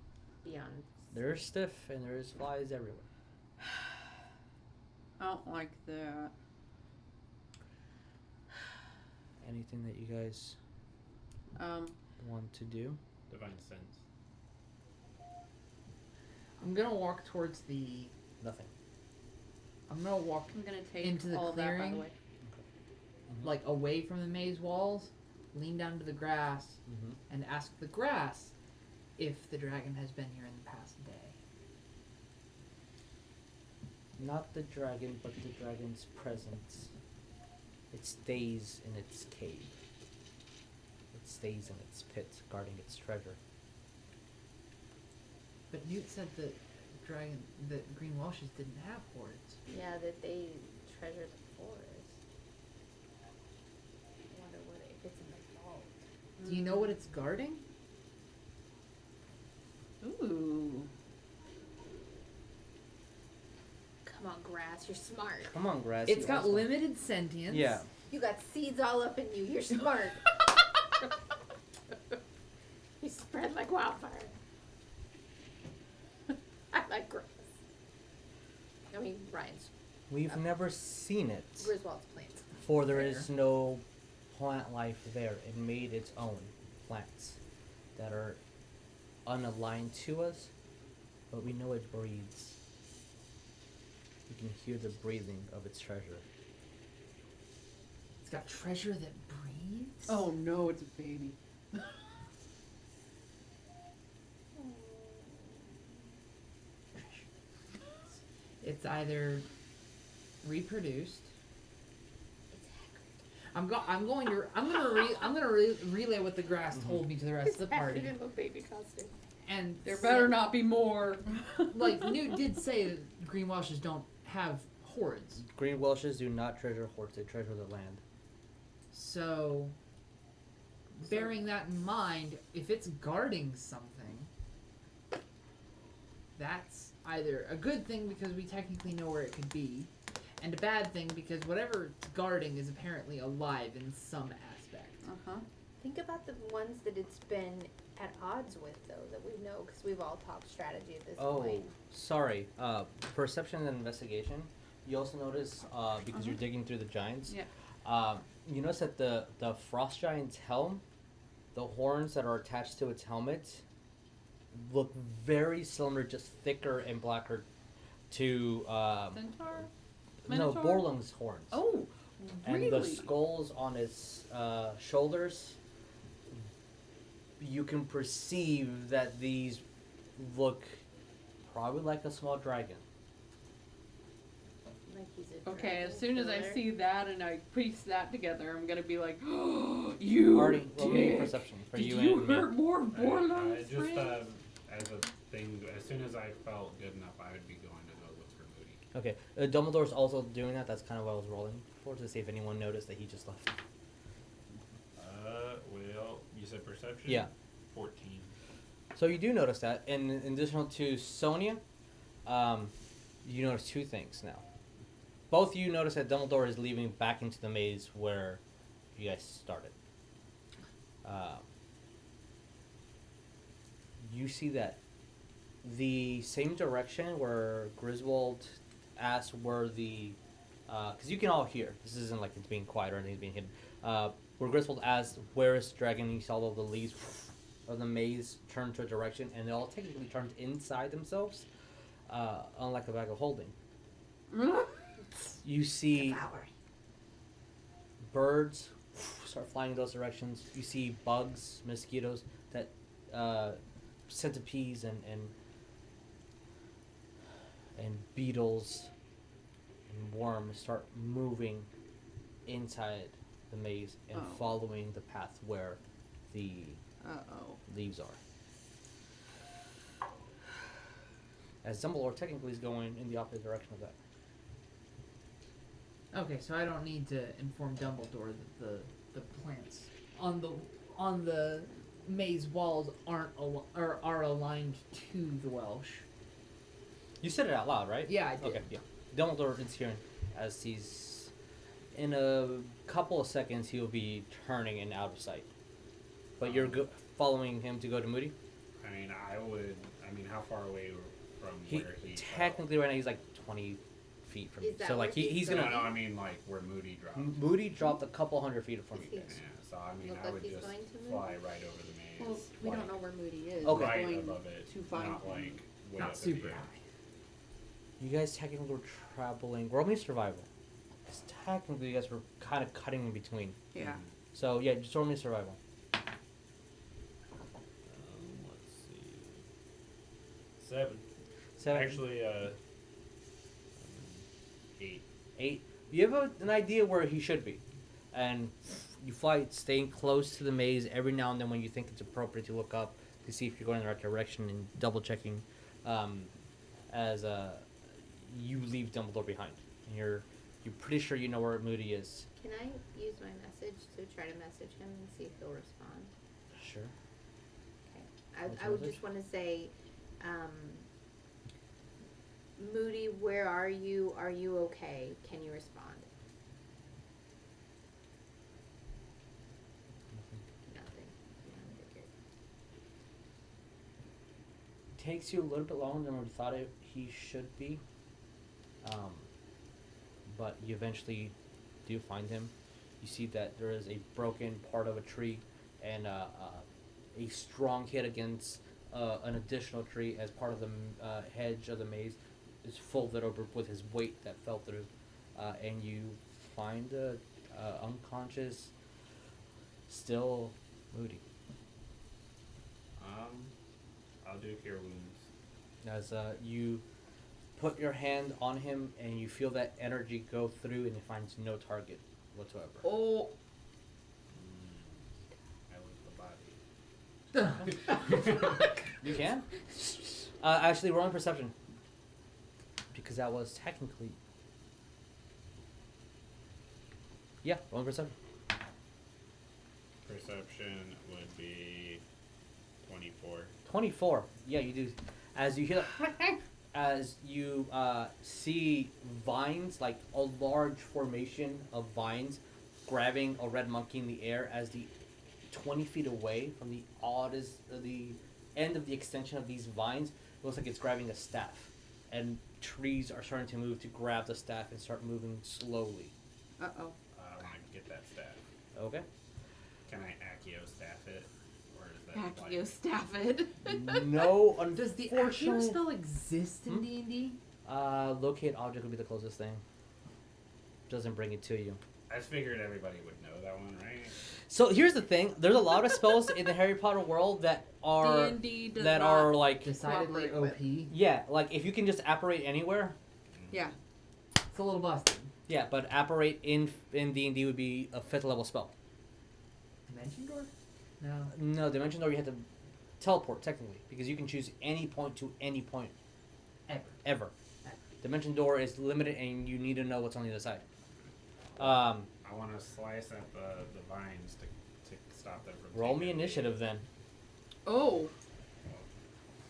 Beyond. There's stiff and there's flies everywhere. I don't like that. Anything that you guys want to do? Divine sense. I'm gonna walk towards the. Nothing. I'm gonna walk I'm gonna take into the all of that, by clearing, the way. like away from the maze walls, lean down to the grass, Mm-hmm. and ask the grass if the dragon has been here in the past day. Not the dragon, but the dragon's presence. It stays in its cave. It stays in its pit, guarding its treasure. But Newt said that Green Welshes didn't have hordes. Yeah, that they treasure the forest. I wonder what if it's in the vault. Do you know what it's guarding? Ooh. Come on, grass, you're smart. Come on, grass. It's you got asshole. limited sentience. Yeah. You got seeds all up in you. You're smart. You spread like wildfire. I like grass. I mean, Ryan's We've never seen it, Griswold's plants. for there is no plant life there. It made its own plants that are unaligned to us, but we know it breathes. We can hear the breathing of its treasure. It's got treasure that breathes. Oh no, it's a baby. It's either reproduced. I'm gonna relay what the grass told me to the rest of the party. in a baby costume. And There better not be more. like Newt did say that Green Welshes don't have hordes. Green Welshes do not treasure hordes, they treasure the land. So bearing that in mind, if it's guarding something, that's either a good thing because we technically know where it could be, and a bad thing because whatever it's guarding is apparently alive in some aspect. Uh-huh. Think about the ones that it's been at odds with, though, that we know, because we've all talked strategy at this Oh, point? sorry. Perception and investigation. You also notice, because you're digging through the giants. Yeah. You notice that the frost giant's helm, the horns that are attached to its helmet, look very similar, just thicker and blacker to Centaur? no Minotaur? Borlung's horns. Oh, really? And the skulls on its shoulders, you can perceive that these look probably like a small dragon. Like he's a Okay, as dragon soon as I killer? see that and I piece that together, I'm gonna be like, oh, you Already, roll me dick. perception for Did you you and me. hurt more I Borlung's just friends? as a thing, as soon as I felt good enough, I would be going to go look for Moody. Okay, Dumbledore's also doing that. That's kind of what I was rolling for, to see if anyone noticed that he just left. Well, you said perception. Yeah. 14. So you do notice that, and in addition to Sonya, you notice two things now. Both you notice that Dumbledore is leaving back into the maze where you guys started. You see that the same direction where Griswold asked where the... Because you can all hear. This isn't like it's being quiet or anything's being hidden. Where Griswold asked, where is Dragon? You saw all the leaves of the maze turn to a direction, and they all technically turned inside themselves, unlike a bag of holding. You see birds start flying in those directions. You see bugs, mosquitoes, that centipedes and beetles and worms start moving inside the maze and Oh. following the path where the Uh-oh. leaves are. As Dumbledore technically is going in the opposite direction of that. Okay, so I don't need to inform Dumbledore that the plants on the maze walls are aligned to the Welsh. You said it out loud, right? Yeah, I did. Okay, yeah. Dumbledore is hearing as he's... In a couple of seconds, he'll be turning and out of sight. But you're following him to go to Moody? I mean, how far away from He where he technically right now he's like 20 feet from Is you. that So where like he's he's fell? gonna... No, I mean like where Moody dropped. Moody dropped a couple hundred feet from Is you he- guys. Yeah, so I mean, Look I like would he's just going to fly right over the maze. Well, we like, don't know where Moody is. Okay. We're right going above it, to find not him. like way Not up super at the high. end. You guys technically were traveling... Roll me survival. 'Cause technically you guys were kind of cutting in between. Yeah. So yeah, just roll me survival. Let's see. 7. 7. Actually, 8. 8. You have an idea where he should be. And you fly staying close to the maze every now and then when you think it's appropriate to look up to see if you're going in the right direction and double checking as you leave Dumbledore behind. And you're pretty sure you know where Moody is. Can I use my message to try to message him and see if he'll respond? Sure. Okay. What's I your would message? just want to say, Moody, where are you? Are you okay? Can you respond? Nothing. Yeah, I figured. Takes you a little bit longer than we thought he should be. But you eventually do find him. You see that there is a broken part of a tree and a strong hit against an additional tree as part of the hedge of the maze is folded over with his weight that fell through. And you find a unconscious, still Moody. I'll do cure wounds. As you put your hand on him and you feel that energy go through and it finds no target whatsoever. Oh. I was the body. You can? Actually, roll on perception. Because that was technically... Yeah, roll on perception. Perception would be 24. 24. Yeah, you do. As you hear that, as you see vines, like a large formation of vines, grabbing a red monkey in the air as the 20 feet away from the end of the extension of these vines. It looks like it's grabbing a staff, and trees are starting to move to grab the staff and start moving slowly. Uh-oh. I want to get that staff. Okay. Can I Accio staff it? Or is that Accio staff it. No, Does the unfortunately. Accio spell exist in D&D? Locate object would be the closest thing. Doesn't bring it to you. I just figured everybody would know that one, right? So here's the thing: there's a lot of spells in the Harry Potter world that are D&D does that not- are like Decidedly Cooperate OP. yeah, like if you can just apparate anywhere, Yeah. It's a little busted. yeah. But apparate in D&D would be a 5th level spell. Dimension door? No. No, Dimension Door you have to teleport technically because you can choose any point to any point Ever. ever. Dimension Door is limited and you need to know what's on the other side. I want to slice at the vines to stop them from Roll me taking initiative then. Oh.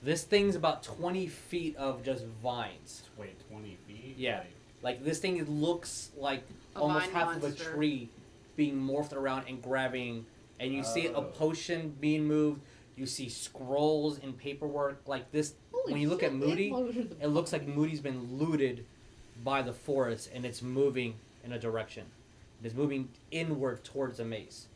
This thing's about 20 feet of just vines. Wait, 20 feet? Yeah. Like this thing looks like A almost vine half of monster. a tree being morphed around and grabbing, and you see a Oh. potion being moved. You see scrolls and paperwork like this. Holy when you look shit, at they Moody, loaded the it looks like Moody's been looted by the forest, and it's moving in a direction. It's moving inward towards a maze.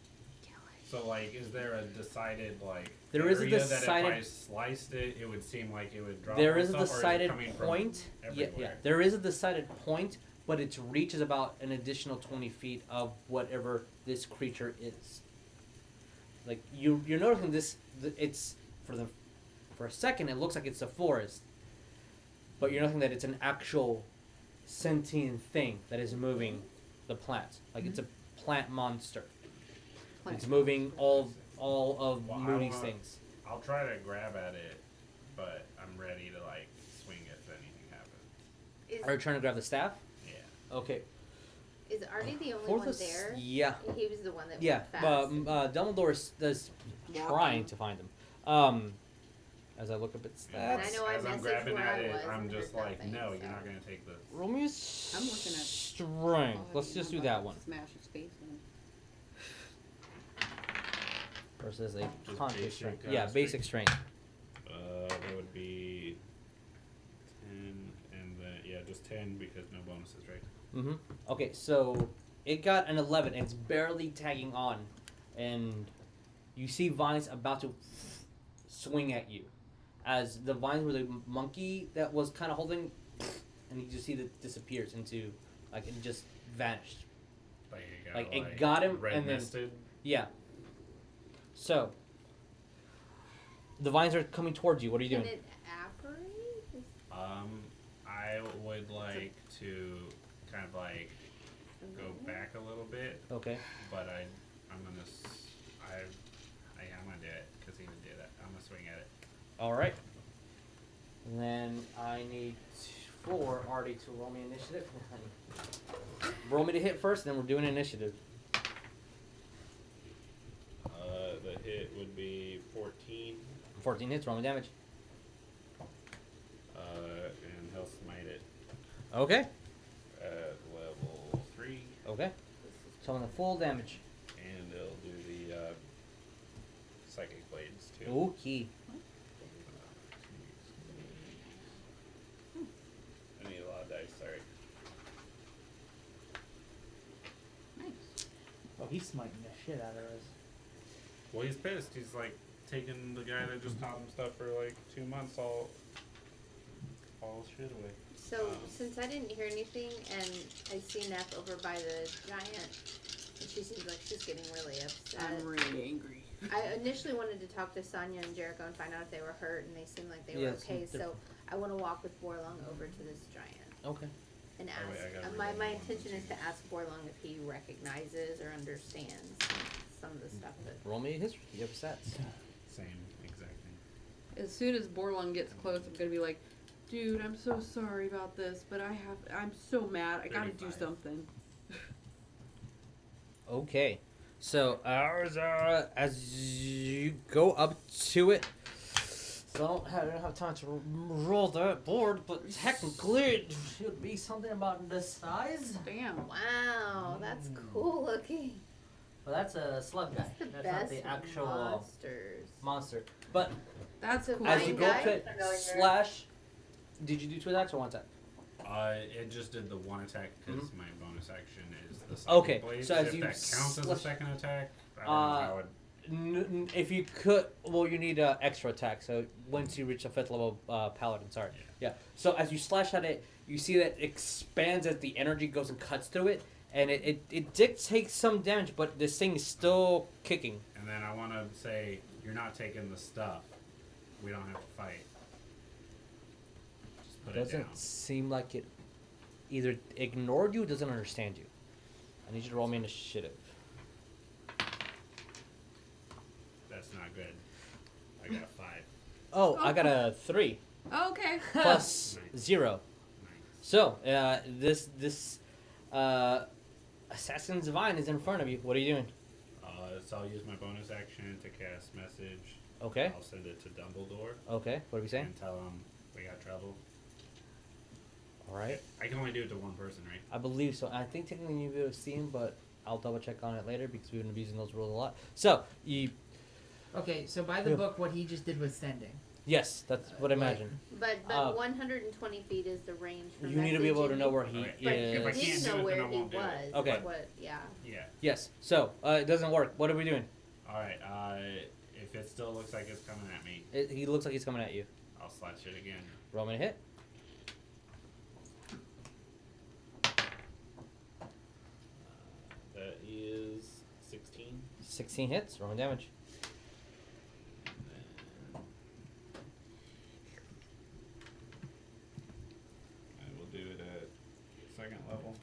So, like, is there a decided, like, There is a area decided- that if I sliced it, it would seem like it would drop There on is a stuff, or is it decided coming from point. Yeah, yeah. everywhere? There is a decided point, but its reach is about an additional 20 feet of whatever this creature is. Like you're noticing this. It's for a second it looks like it's a forest, but you're noticing that it's an actual sentient thing that is moving the plants. Like it's a plant monster. Plant. It's moving all of Well, I Moody's wanna- things. I'll try to grab at it, but I'm ready to, like, swing if anything happens. Are you trying to grab the staff? Yeah. Okay. Is Artie the only For one the there? yeah. He was the one that Yeah, went fast. but Dumbledore is trying Walking. to find them. As I look up at And I stats, know I As I'm messaged grabbing where at I it, was I'm and just there's like, nothing, no, you're so. not going to take this. roll me a I'm looking at- strength. Let's just do that one Smash his face in. versus a Just concave basic, strength. uh, Yeah, basic strength. That would be 10, and then, yeah, just 10 because no bonuses, right? Mm-hmm. Okay, so it got an 11, and it's barely tagging on, and you see vines about to swing at you, as the vines were the monkey that was kind of holding, and you just see that disappears into, like it just vanished. Like, Like, it got him, red and then- misted. Yeah. So the vines are coming towards you. What are you Can doing? it apparate? I would like to kind of, like, go back a little bit, Okay. but I'm gonna do it because he would do that. I'm gonna swing at it. All right. And then I need for Artie to roll me initiative. Roll me to hit first, then we're doing initiative. The hit would be 14, 14 hits. Roll me damage. and he'll smite it Okay. at level 3, Okay. So on the full damage. and it'll do the psychic blades too. Okay. I need a lot of dice. Sorry. Nice. Oh, he's smiting the shit out of us. Well, he's pissed. He's like taking the guy that just taught him stuff for like 2 months all shit away. So, since I didn't hear anything, and I see Neff over by the giant, and she seems like she's getting really upset. I'm really angry. I initially wanted to talk to Sonya and Jericho and find out if they were hurt, and they seemed like they were Yes, okay. they're- So I want to walk with Borlong over to this giant Okay. and Oh, wait, I ask. gotta My reroll my one. intention is to ask Borlong if he recognizes or understands some of the stuff that. Roll me a history. You have stats. Same exact thing. As soon as Borlong gets close, I'm gonna be like, dude, I'm so sorry about this, but I'm so mad. I gotta do 35. something. Okay. So as you go up to it, so I don't have time to roll that board, but technically it should be something about this size. Damn. Wow, that's cool looking. Well, that's a slug guy. That's the That's best not the actual monsters. monster. But That's So cool. as you Fine go guy? to slash, did you do 2 attacks or 1 attack? It just did the 1 attack because my bonus action is the second Okay, blade. so as if you that counts as a slash- second attack, I don't know how it. If you could, well, you need an extra attack. So once you reach a 5th level paladin, sorry. Yeah. So as you slash at it, you see that it expands as the energy goes and cuts through it, and it did take some damage, but this thing is still kicking. And then I want to say, you're not taking the stuff. We don't have to fight. Just put it down. Doesn't seem like it either ignored you or doesn't understand you. I need you to roll me initiative. That's not good. I got a 5. Oh, I got a 3 Okay. plus Nice. 0. Nice. So this assassin's divine is in front of you. What are you doing? So I'll use my bonus action to cast message. Okay. I'll send it to Dumbledore Okay. What are we saying? and tell him we got trouble. All right. I can only do it to one person, right? I believe so. I think technically you'll be able to see him, but I'll double check on it later because we've been abusing those rules a lot. So you, Okay, so by the Yeah. book, what he just did was sending. yes, that's what I imagine. But Uh, 120 feet is the range for You need to be able to know messaging. where he Alright. But is. If I he can't didn't do know it, then where I he won't do it. was. Okay. is What, yeah. Yeah. Yes. So it doesn't work. What are we doing? Alright, if it still looks like it's coming at me, He looks like he's coming at you. I'll slash it again. Roll me a hit. That is 16. 16 hits. Roll me damage. I will do it at 2nd level.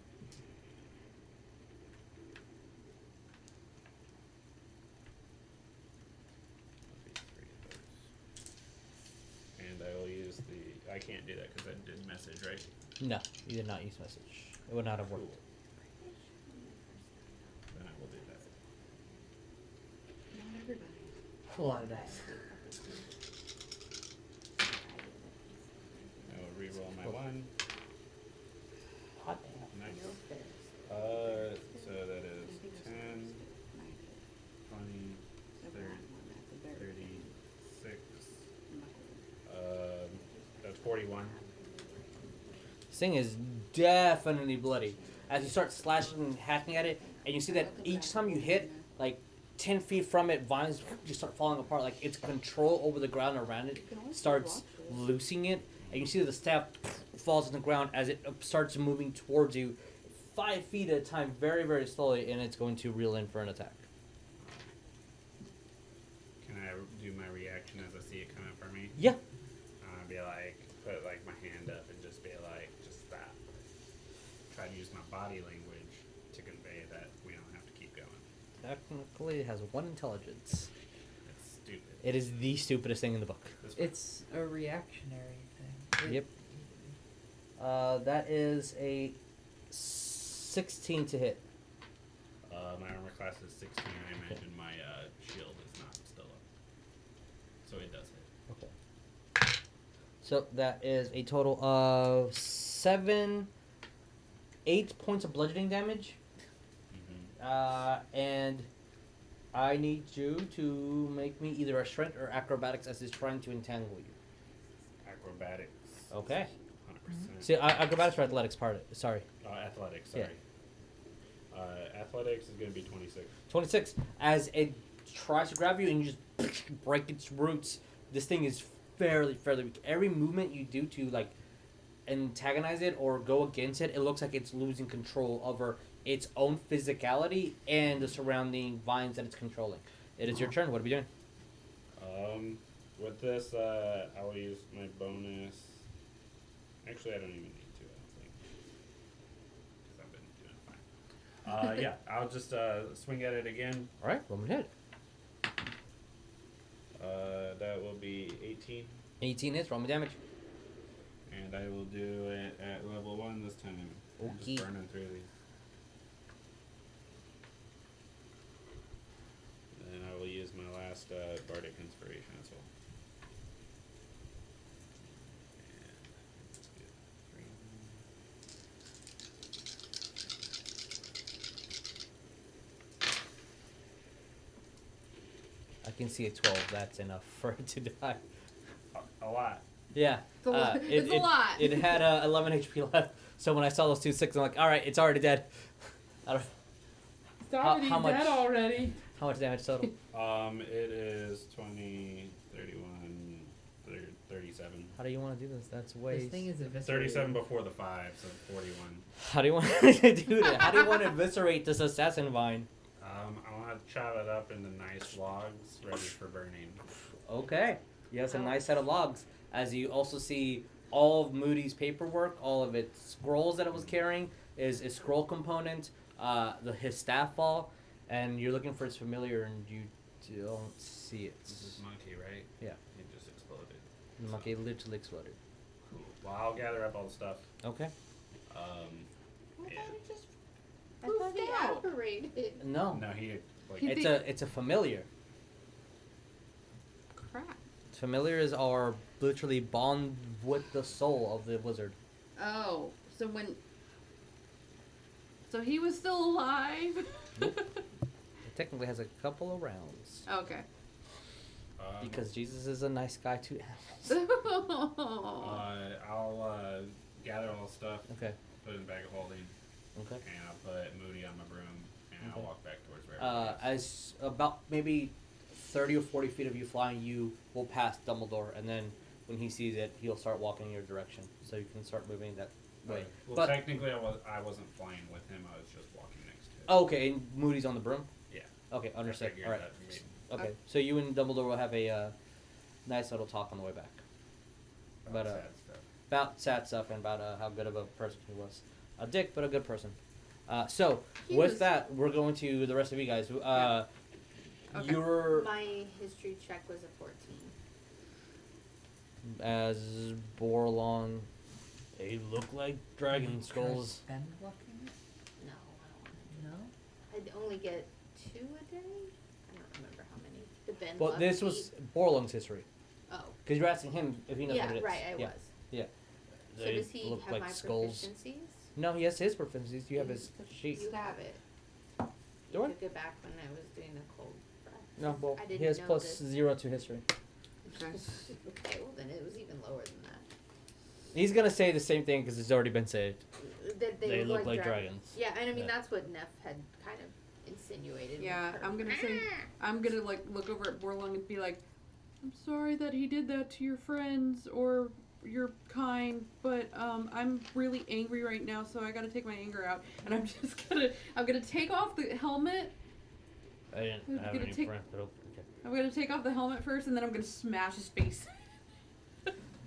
And I will use the. I can't do that because I did message, right? No, you did not use message. It would not have worked. Then I will do that. Not everybody. A lot of dice. I will re-roll my 1. Hot Nice. So that is 10, 20, 36. That's 41. This thing is definitely bloody. As you start slashing and hacking at it, and you see that each time you hit, like 10 feet from it, vines just start falling apart. Like its control over the ground around it starts loosening it, and you see that the staff falls on the ground as it starts moving towards you, 5 feet at a time, very, very slowly, and it's going to reel in for an attack. Can I do my reaction as I see it coming for me? Yeah. Be like, put like my hand up and just be like, just stop. Try to use my body language to convey that we don't have to keep going. Technically, it has 1 intelligence. It's stupid. It is the stupidest thing in the book. This one. It's a reactionary thing. Yep. That is a 16 to hit. My armor class is 16. I imagine my shield is not still up. So it does hit. Okay. So that is a total of 8 points of bludgeoning damage. And I need you to make me either a strength or acrobatics as it's trying to entangle you. Acrobatics. Okay. 100%. See, acrobatics or athletics part. Sorry. Athletics, sorry. Athletics is going to be 26. 26. As it tries to grab you and you just break its roots, this thing is fairly weak. Every movement you do to like antagonize it or go against it, it looks like it's losing control over its own physicality and the surrounding vines that it's controlling. It is your turn. What are we doing? With this, I will use my bonus. Actually, I don't even need to, I don't think. Because I've been doing fine. Yeah, I'll just swing at it again. All right, roll me hit. That will be 18. 18 hits. Roll me damage. And I will do it at level 1 this time. I'm Okay. just burning through these. And I will use my last Bardic Inspiration as well. And let's get 3. can see a 12. That's enough for it to die. A lot. Yeah. It's a lot. It's a lot. It had 11 HP left. So when I saw those 2 6, I'm like, all right, it's already dead. I don't. How much? dead already. How much damage total? It is 20, 31, 37. How do you want to do this? That's way. This thing is eviscerated. 37 before the 5, so 41. How do you want to do that? How do you want to eviscerate this assassin vine? I want to chop it up into nice logs ready for burning. Okay. You have some nice set of logs. As you also see all of Moody's paperwork, all of its scrolls that it was carrying is a scroll component, his staff fall, and you're looking for its familiar and you don't see it. This is monkey, right? Yeah. It just exploded. The monkey literally exploded. Cool. Well, I'll gather up all the stuff. Okay. Yeah. I thought he out. apparated. No. No, he like He- It's a familiar. Crap. Familiars are literally bond with the soul of the wizard. Oh, so he was still alive? It technically has a couple of rounds. Okay. Because Jesus is a nice guy too. I'll gather all the stuff, Okay. put it in the bag of holding, Okay. and I'll put Moody on my broom, and I'll Okay. walk back towards where everyone is. As about maybe 30 or 40 feet of you flying, you will pass Dumbledore, and then when he sees it, he'll start walking in your direction, so you can start moving that way. Okay. Well, But technically, I wasn't flying with him. I was just walking next to him. okay, and Moody's on the broom. Yeah. Okay, I understood. figured All right. that made- Okay, so you and Dumbledore will have a nice little talk on the way back about But, sad stuff. about sad stuff and about how good of a person he was. A dick, but a good person. So He with was- that, we're going to the rest of you guys. Okay. You're My history check was a 14. as Borlon. They look like dragon skulls. Spend looking? No, I don't want No. to. I'd only get 2 a day? I don't remember how many. The Ben But Luck this feat. was Borlon's history. Oh. Because you're asking him if he knows Yeah, what it is. right, I yeah. was. Yeah. So They does he look have like my skulls. proficiencies? No, he has his proficiencies. You have his sheet. You have it. Do You I? took it back when I was doing the cold breath. No, well, I he didn't has know plus this. 0 to history. Okay. Okay, well then it was even lower than that. He's gonna say the same thing because it's already been saved. That They look like dragons. Yeah, and I mean Yeah. that's what Neff had kind of insinuated. Yeah, with her. I'm gonna say, I'm gonna like look over at Borlong and be like, I'm sorry that he did that to your friends or your kind, but I'm really angry right now, so I gotta take my anger out, and I'm gonna take off the helmet. I didn't I'm have gonna any take- friends, but okay. I'm gonna take off the helmet first, and then I'm gonna smash his face.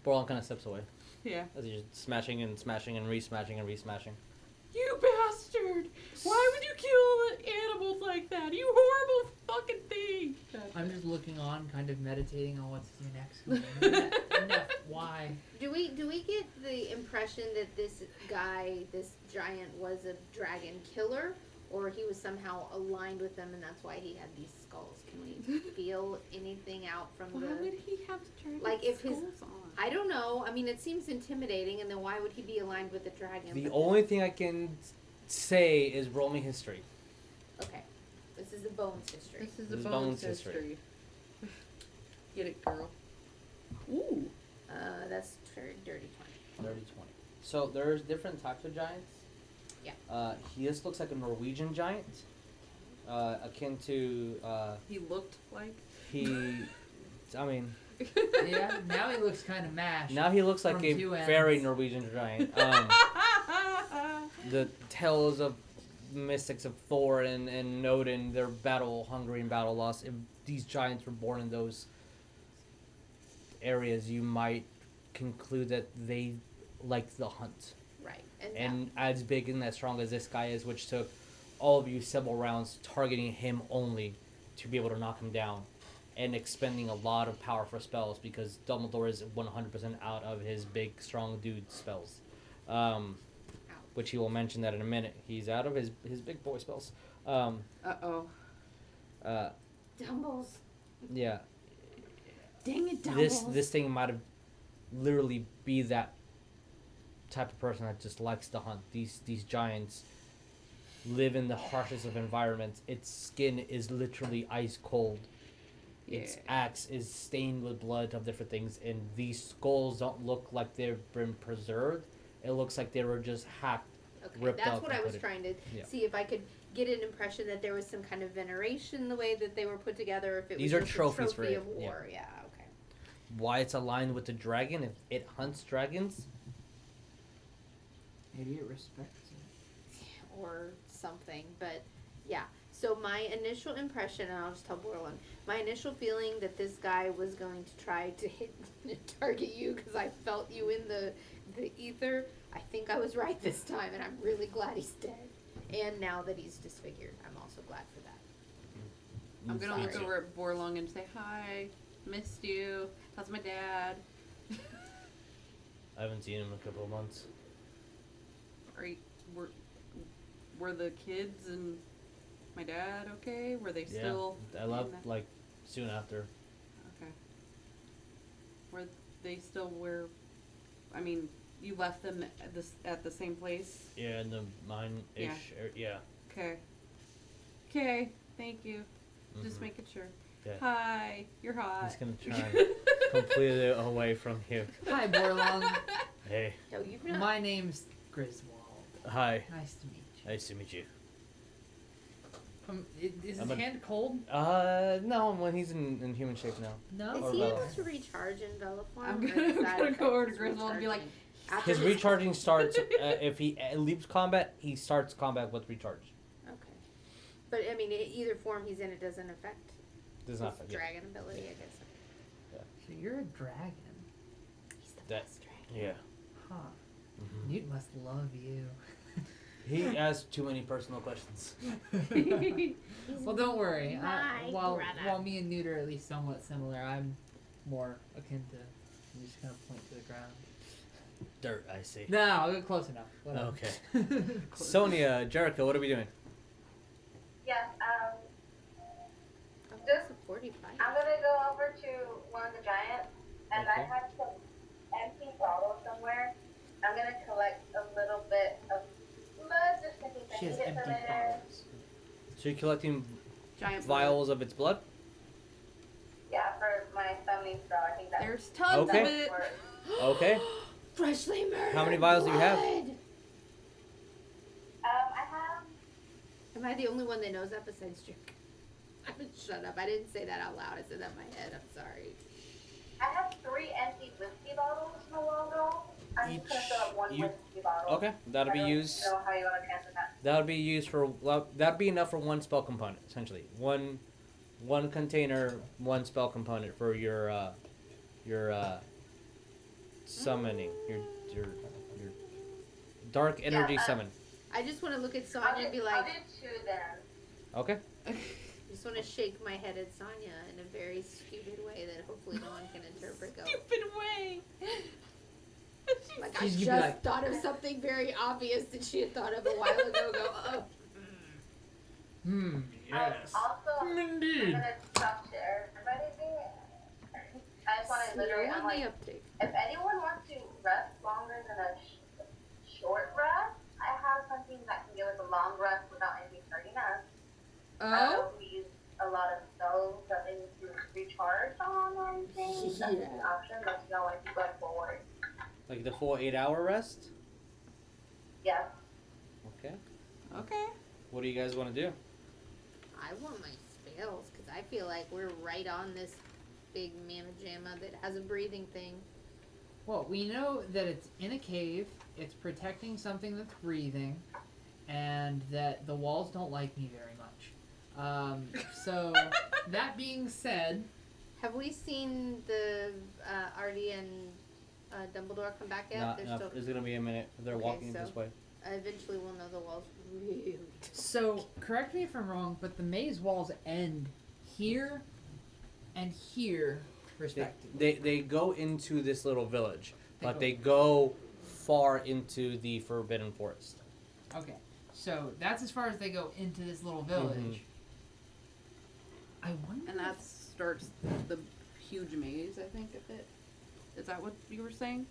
Borlon kind of steps away Yeah. as he's smashing and smashing and re-smashing and re-smashing. You bastard! Why would you kill animals like that? You horrible fucking thing! I'm just looking on, kind of meditating on what to do next. Neff, why? Do we get the impression that this guy, this giant, was a dragon killer, or he was somehow aligned with them, and that's why he had these skulls? Can we feel anything out from Why the? would he have dragon Like, if his- skulls on? I don't know. I mean, it seems intimidating, and then why would he be aligned with the dragon? The But only thing I can say is roll me history. okay, this is the bones history. This is This a is bones Bones history. history. Get it, girl. Ooh. That's dirty 20. 30, 20. So there's different types of giants. Yeah. He just looks like a Norwegian giant. Akin to, He looked like. I mean, Yeah, now he looks kind of mashed. now he looks like From a two ends. very Norwegian giant. The tales of mystics of Thor and Odin, they're battle hungry and battle lost. If these giants were born in those areas, you might conclude that they like the hunt. Right. And as big and as strong as this guy is, which took all of you several rounds targeting him only to be able to knock him down, and expending a lot of power for spells because Dumbledore is 100% out of his big, strong dude spells. Which he will mention that in a minute. He's out of his big boy spells. Uh-oh. Dumbles. Yeah. Dang it, Doubles. This thing might have literally be that type of person that just likes to hunt. These giants live in the harshest of environments. Its skin is literally ice cold. its Yeah. axe is stained with blood of different things, and these skulls don't look like they've been preserved. It looks like they were just hacked. Okay, Ripped that's up what and I was put it- trying to yeah. see if I could get an impression that there was some kind of veneration the way that they were put together. If it These was are just trophies a for trophy it, of war. Yeah. Okay. Why it's aligned with the dragon? If it hunts dragons, Maybe it respects it. Or something, but yeah. So my initial impression, and I'll just tell Borland, my initial feeling that this guy was going to try to hit target you because I felt you in the ether. I think I was right this time, and I'm really glad he's dead. And now that he's disfigured, I'm also glad for that. I'm gonna look sorry. over at Borlong and say hi. Missed you. How's my dad? I haven't seen him in a couple of months. Are you, were the kids and my dad okay? Were they Yeah, still? I left in the- like soon after. Okay. Were they still where? I mean, you left them at the same place. Yeah, in the mine-ish. Yeah. Okay. Okay. Thank you. Just Mhm. making sure. Yeah. Hi. You're hot. He's gonna try completely away from you. Hi, Borlong. Hey. No, you've not. My name's Griswold. Hi. Nice to meet you. Nice to meet you. Is I'm his a- hand cold? No, when he's in human shape now. No. Is Or he able relax. to recharge in Vela form? I'm or gonna- does that I'm gonna affect go over to his Griswold and be like, recharging? After His recharging starts if he leaves combat. He starts combat with recharge. Okay. But I mean, either form he's in, it doesn't affect Does his not affect. Yeah. dragon ability, I guess. So you're a dragon. He's the That- best dragon. Yeah. Huh. Mhm. Newt must love you. He asks too many personal questions. Well, don't worry. My While brother. me and Newt are at least somewhat similar, I'm more akin to. I'm just gonna point to the ground. Dirt, I see. No, close enough. Whatever. Okay. Close Sonya, Jericho, what are we doing? Yes, Oh, Just- it's a 45. I'm gonna go over to one of the giants, and I Okay. have some empty bottles somewhere. I'm gonna collect a little bit of blood just in case I She has need it for empty later. bottles. So you're collecting giant vials of its blood? Yeah, for my summoning spell, I think that's There's tons Okay. of it. for Okay. Freshly murdered. How many vials do you have? blood. I have Am I the only one that knows that besides Jericho? I would shut up. I didn't say that out loud. I said that in my head. I'm sorry. 3 empty whiskey bottles from a while ago. I'm just gonna fill up one you- whiskey bottle. Okay, that'll be I don't used. know how you want to transfer that. That'll be used for. Well, that'd be enough for one spell component, essentially. One container, one spell component for your summoning, your dark energy Yeah, summon. I just want to look at Sonya and be I'll like, do 2 then. Okay. I just want to shake my head at Sonya in a very stupid way that hopefully no one can interpret. Go, Stupid way. like I She's just gonna be like- thought of something very obvious that she had thought of a while ago. Go, oh. Yes. Also, I'm Indeed. gonna stop share everybody. I just want to literally, Slow I'm on the like, uptake. if anyone wants to rest longer than a short rest, I have something that can give us a long rest without anything hurting us. I don't know if we use a lot of spells that they need to recharge on or anything. That's an Yeah. option, but you know, when you go forward. Like the full 8-hour rest. Yes. Okay. Okay. What do you guys want to do? I want my spells because I feel like we're right on this big mamma jamma that has a breathing thing. Well, we know that it's in a cave, it's protecting something that's breathing, and that the walls don't like me very much. So, that being said, Have we seen the Artie and Dumbledore come back yet? Not They're enough. still. It's gonna be a minute. They're Okay, walking so- this way. Eventually, we'll know the walls really. so correct me if I'm wrong, but the maze walls end here and here, respectively. They go into this little village, They but go- they go far into the Forbidden Forest. Okay, so that's as far as they go into this little village. I wonder. And that starts the huge maze, I think, of it. Is that what you were saying?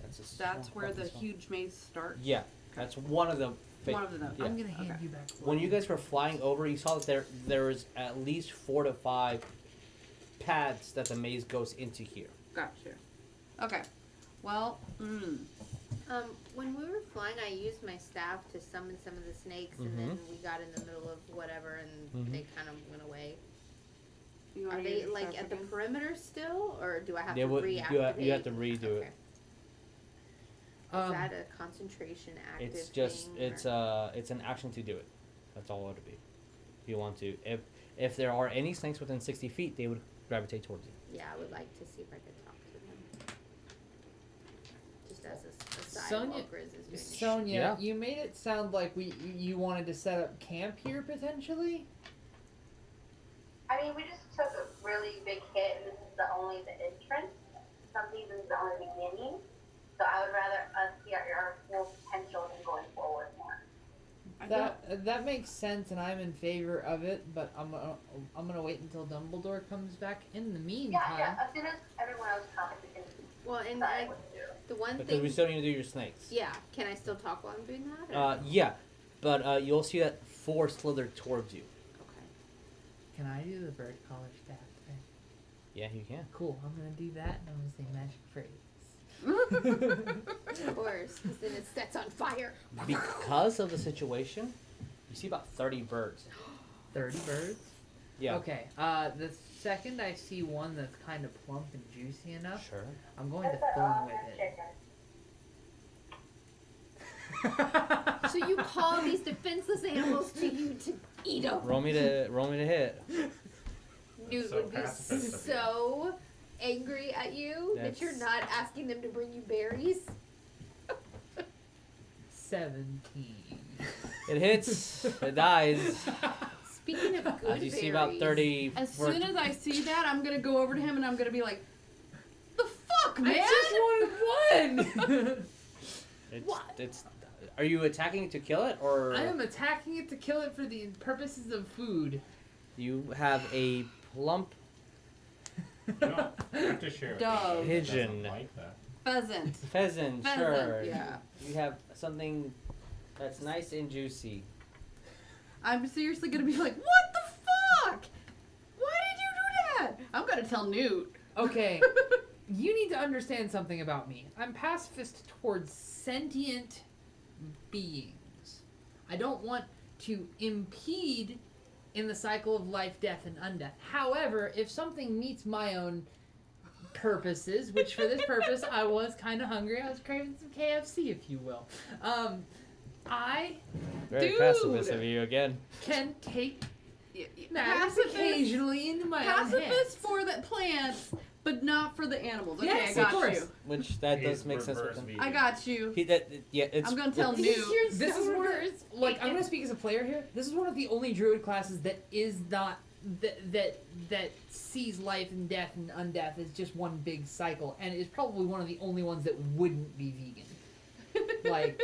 That's That's where the huge maze starts? Yeah. That's one of them. One of them. Yeah. I'm gonna hand Okay. you back. When you guys were flying over, you saw that there was at least 4 to 5 paths that the maze goes into here. Gotcha. Okay. Well, When we were flying, I used my staff to summon some of the snakes, and then we got in the middle of whatever, and they kind of went away. you Are wanna they use your like stuff at the again? perimeter still, or do I have They to would- reactivate? you have to redo Okay. it. Is that a concentration active It's just thing, it's or- it's an action to do it. That's all it would be. If you want to, if there are any snakes within 60 feet, they would gravitate towards you. Yeah, I would like to see if I could talk to them. Just as a aside Sonya- while Grizz is doing it. Sonya, Yeah. you made it sound like you wanted to set up camp here potentially. I mean, we just took a really big hit, and this is the entrance. Some seasons the only beginning. So I would rather us see our full potential than going forward more. That makes sense, and I'm in favor of it. But I'm gonna wait until Dumbledore comes back. In the meantime, Yeah. As soon as everyone else comes, we can Well, and decide what to do. the one Because thing. we still need to do your snakes. Yeah, can I still talk while I'm doing that? Or? Yeah, but you'll see that 4 slither towards you. Okay. can I do the bird collar staff thing? Yeah, you can. Cool. I'm gonna do that, and I'm gonna say magic phrase. Of course, because then it sets on fire. Because of the situation, you see about 30 birds. 30 birds. Yeah. Okay. The second I see one that's kind of plump and juicy enough, Sure. I'm going to thorn with it. So you call these defenseless animals to you to eat them. Roll me to hit. Newt So would be pacifist of you. so angry at you that you're That's- not asking them to bring you berries. 17. It hits. It dies. Speaking of good As you berries, see about 30. As soon as I see that, I'm gonna go over to him and I'm gonna be like, "The fuck, man!" I just wanted one! It's. Are you attacking to kill it, or I am attacking it to kill it for the purposes of food. you have a plump You don't have to share it. Dove. It doesn't Pigeon. like that. Pheasant. pheasant? Pheasant, Sure. yeah. You have something that's nice and juicy. I'm seriously gonna be like, "What the fuck? Why did you do that?" I'm gonna tell Newt. Okay, you need to understand something about me. I'm pacifist towards sentient beings. I don't want to impede in the cycle of life, death, and undeath. However, if something meets my own purposes, which for this purpose I was kind of hungry, I was craving some KFC, if you will. I Very Dude. pacifist of you again. can take matters Pacifist, occasionally into my own hands. pacifist for the plants, but not for the animals. Okay, Yes, I of got course. you. Which that He's does make sense with reverse him. vegan. I got you. It's. I'm gonna tell it's- Newt. This is one of, like, I'm gonna speak as a player here. This is one of the only druid classes that is not that sees life and death and undeath as just one big cycle, and is probably one of the only ones that wouldn't be vegan. Like,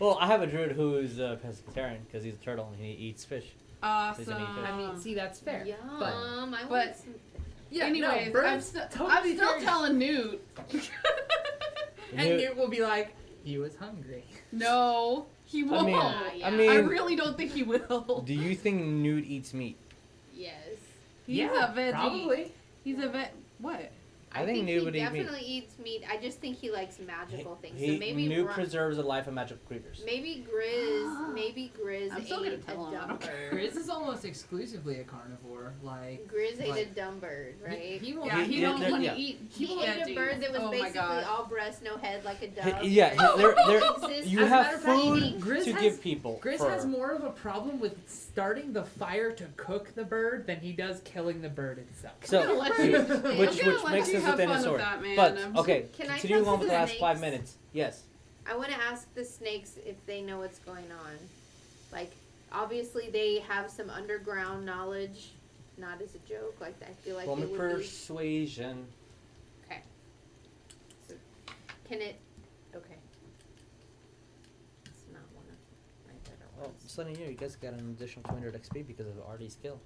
Well, I have a druid who is a pescatarian because he's a turtle and he eats fish. Awesome. Doesn't eat fish. I mean, see, that's fair. Yum, But I but- want some. yeah, Anyways, no, birds I'm still totally fair. telling Newt. And Newt- Newt will be like, he was hungry. No, he won't. Yeah. I mean, I really don't think he will. do you think Newt eats meat? Yes. He's Yeah, a veggie. probably. He's a vet. What? I think he Newt would eat meat. definitely eats meat. I just think he likes magical things. He So maybe Newt Ron- preserves the life of magical creatures. maybe Grizz I'm still gonna ate tell a him, I dumb don't care. bird. Grizz is almost exclusively a carnivore. Like, Grizz ate a Like- dumb bird, right? he won't. Yeah, he don't yeah, want to yeah. eat. He ate a veggies. bird that was Oh my basically God. all breast, no head, like a dove. Yeah, And there- exists you as a have matter of fact, food eating- Grizz to has- give people. Grizz for- has more of a problem with starting the fire to cook the bird than he does killing the bird itself. So, I'm gonna let you- which I'm gonna let makes you sense have within fun a with sword. that, man. But I'm- okay, Can I continue talk on to with the the last 5 snakes? minutes. Yes. I want to ask the snakes if they know what's going on. Like, obviously they have some underground knowledge. Not as a joke. Like, I feel like Roll me it would persuasion. be. Okay. So, can it? Okay. It's not one of my better Well, ones. just letting you know, you guys got an additional 200 XP because of Artie's skill.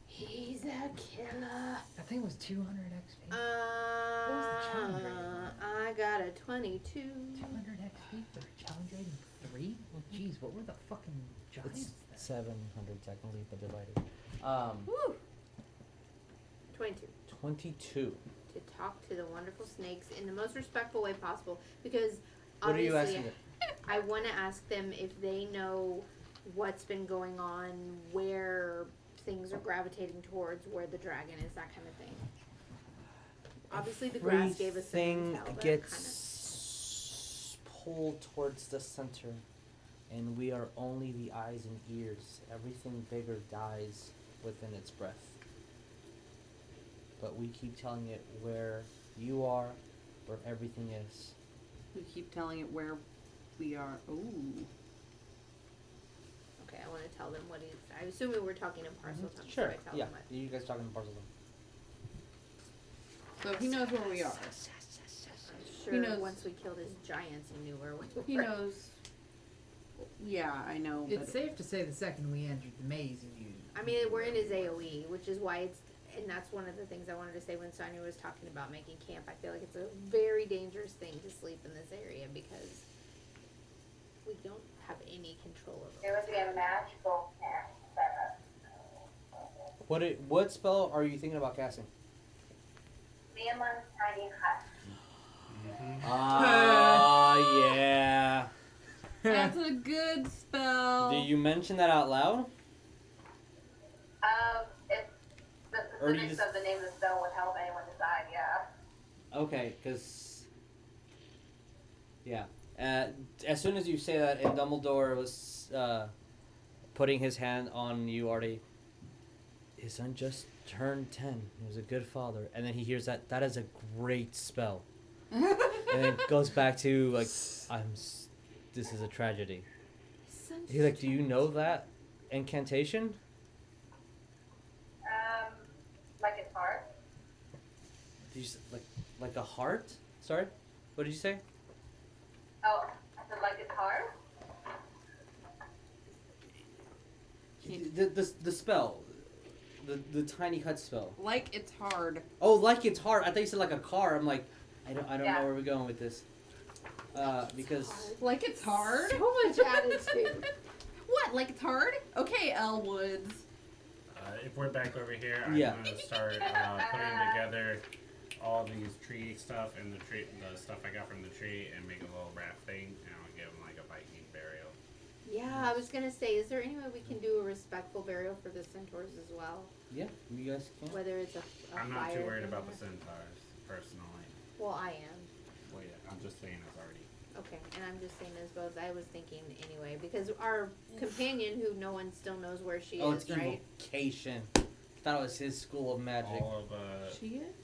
He's a killer. I think it was 200 XP. Uh, was the challenge rating on I got a 22. 200 XP. What were the fucking giants? It's then? 700 technically, but divided. Woo! 22. 22. To talk to the wonderful snakes in the most respectful way possible, because What are you obviously asking? I want to ask them if they know what's been going on, where things are gravitating towards, where the dragon is, that kind of thing. Obviously, the grass gave us some Everything intel, but gets pulled towards the center, and we are only the eyes and ears. Everything bigger dies within its breath. But we keep telling it where you are, where everything is. We keep telling it where we are. Ooh. Okay, I want to tell them what he's. I assume we were talking in parcel tongue. Sure. So I tell Yeah. them what. You guys talking in parcel So he knows where we are. I'm sure He knows- once we killed his giants, he knew where we were. He knows. Yeah, I know. It's But safe to say the second we entered the maze and you. I mean, we're in his AOE, which is why it's. And that's one of the things I wanted to say when Sonya was talking about making camp. I feel like it's a very dangerous thing to sleep in this area because we don't have any control over There it. would be a magical camp set up. What spell are you thinking about casting? Neon's tiny hut. Ah, yeah. that's a good spell. Do you mention that out loud? If the Or do you specifics just- of the name of the spell would help anyone decide, yeah. Okay, because yeah, as soon as you say that, and Dumbledore was putting his hand on you, already. His son just turned 10. He was a good father, and then he hears that that is a great spell, and then it goes back to like, this is a tragedy. He's like, do you know that incantation? Like it's hard. Did you like a heart? Sorry, what did you say? Oh, I said like it's hard. The spell, the tiny hut spell. Like it's hard. Oh, like it's hard. I thought you said like a car. I'm like, I don't Yeah. know where we're going with this. Because Like it's hard. So much attitude. What? Like it's hard? Okay, Elwoods. If we're back over here, I'm Yeah. gonna start putting together all these tree stuff and the stuff I got from the tree and make a little raft thing, and I'll give them like a Viking burial. Yeah, I was gonna say, is there any way we can do a respectful burial for the centaurs as well? yeah, you guys can. Whether it's a I'm not too fire worried thing about or- the centaurs personally. Well, I am. Well, yeah, I'm just saying it's already. Okay, and I'm just saying as well as I was thinking anyway, because our companion, who no one still knows where she Oh, is, it's right? evocation. Thought it was his school of magic. All of She is?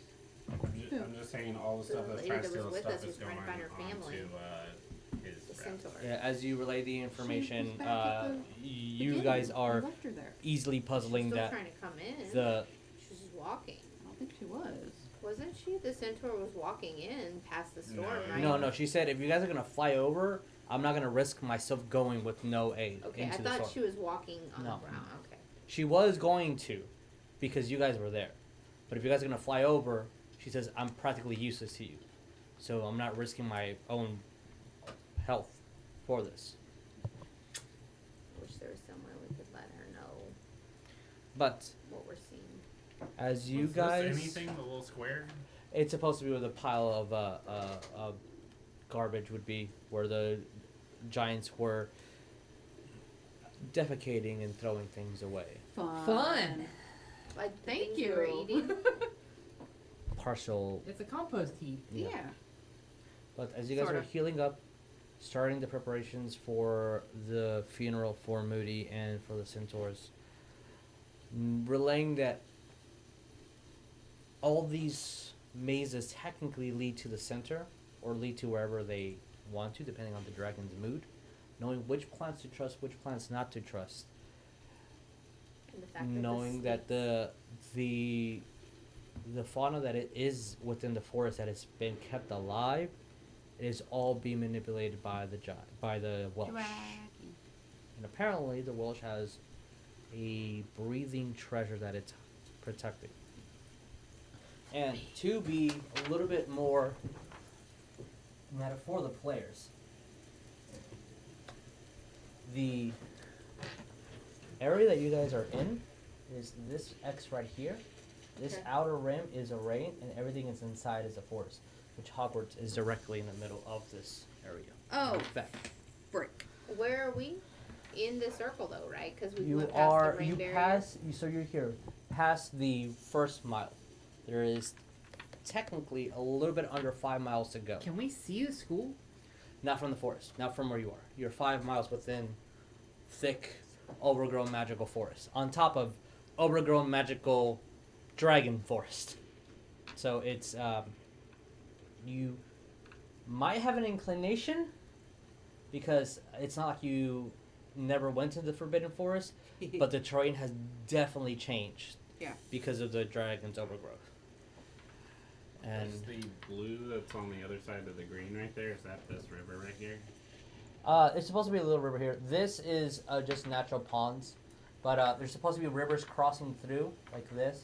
I'm just saying all the stuff The that's lady trying to that steal was with stuff us is was trying going to find her on family. to his The raft. centaur. Yeah, as you relay the information, She was back at the you beginning. guys We are left her there. easily She's puzzling still that trying to come in. the She's just walking. I don't think she was. Wasn't she? The centaur was walking in past the storm, No. right? no, she said if you guys are gonna fly over, I'm not gonna risk myself going with no aid Okay, I into the thought storm. she was walking on No. the ground. Okay. She was going to, because you guys were there. But if you guys are gonna fly over, she says I'm practically useless to you, so I'm not risking my own health for this. Wish there was somewhere we could let her know But what we're seeing. as you What's guys, this, anything? The little square? it's supposed to be where the pile of garbage would be, where the giants were defecating and throwing things away. Fun. Like the Thank things we were you. eating. Partial. It's a compost heap. Yeah. But as you guys Sorta. are healing up, starting the preparations for the funeral for Moody and for the centaurs, relaying that all these mazes technically lead to the center or lead to wherever they want to, depending on the dragon's mood, knowing which plants to trust, which plants not to trust, And the fact knowing that the fauna that it is within the forest that has been kept alive is all being manipulated by the Welsh. And apparently the Welsh has a breathing treasure that it's protecting. And to be a little bit more meta for the players, the area that you guys are in is this X right here. This Okay. outer rim is a rain, and everything is inside is a forest, which Hogwarts is directly in the middle of this area. Oh, In fact, frick. Where are we? In the circle, though, right? Because we you went past are the ring you barrier. pass. So you're here, past the first mile. There is technically a little bit under 5 miles to go. Can we see the school? Not from the forest, not from where you are. You're 5 miles within thick, overgrown magical forest, on top of overgrown magical dragon forest. So it's you might have an inclination, because it's not like you never went to the Forbidden Forest, but the terrain has definitely changed. Yeah. Because of the dragon's overgrowth. And Is the blue that's on the other side of the green right there, is that this river right here? it's supposed to be a little river here. This is just natural ponds, but there's supposed to be rivers crossing through like this,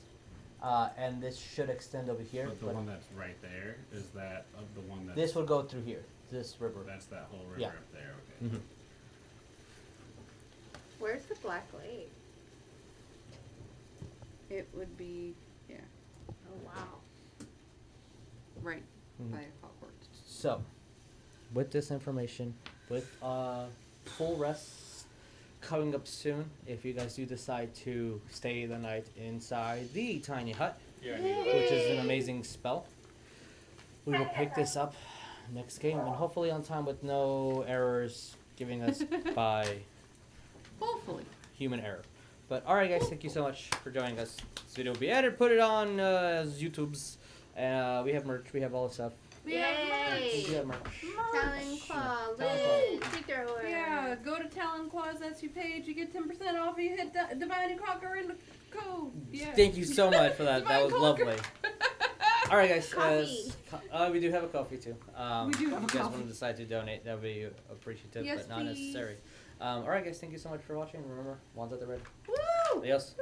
and this should extend over here. But the one that's right there, is that of the one that's... This would go through here. This river. That's that whole river Yeah. up there, okay. Mhm. Where's the Black Lake? It would be, yeah, Oh, wow. right Mhm. by Hogwarts. So, with this information, with full rest coming up soon, if you guys do decide to stay the night inside the tiny hut, Yeah, which is an amazing spell, we will pick this up next game, and hopefully on time with no errors giving us by Hopefully. human error. But alright guys, thank you so much for joining us. This video will be edited, put it on as YouTube's. We have merch, we have all the stuff. We have Yay! We have merch. Talon Claw, Talon Liz, Flamethrower. Yeah, go to Talon Claw's SU page. You get 10% off. You hit Divine and Conquer in the code. Yeah. Thank you so much for that. That was Divine Conquer. lovely. Alright guys, Coffee. we do have a coffee too. We do have if a you guys coffee. want to decide to donate, that would be appreciative, Yes, but not please. necessary. Alright guys, thank you so much for watching. Remember, wands at the red. Woo! Adios.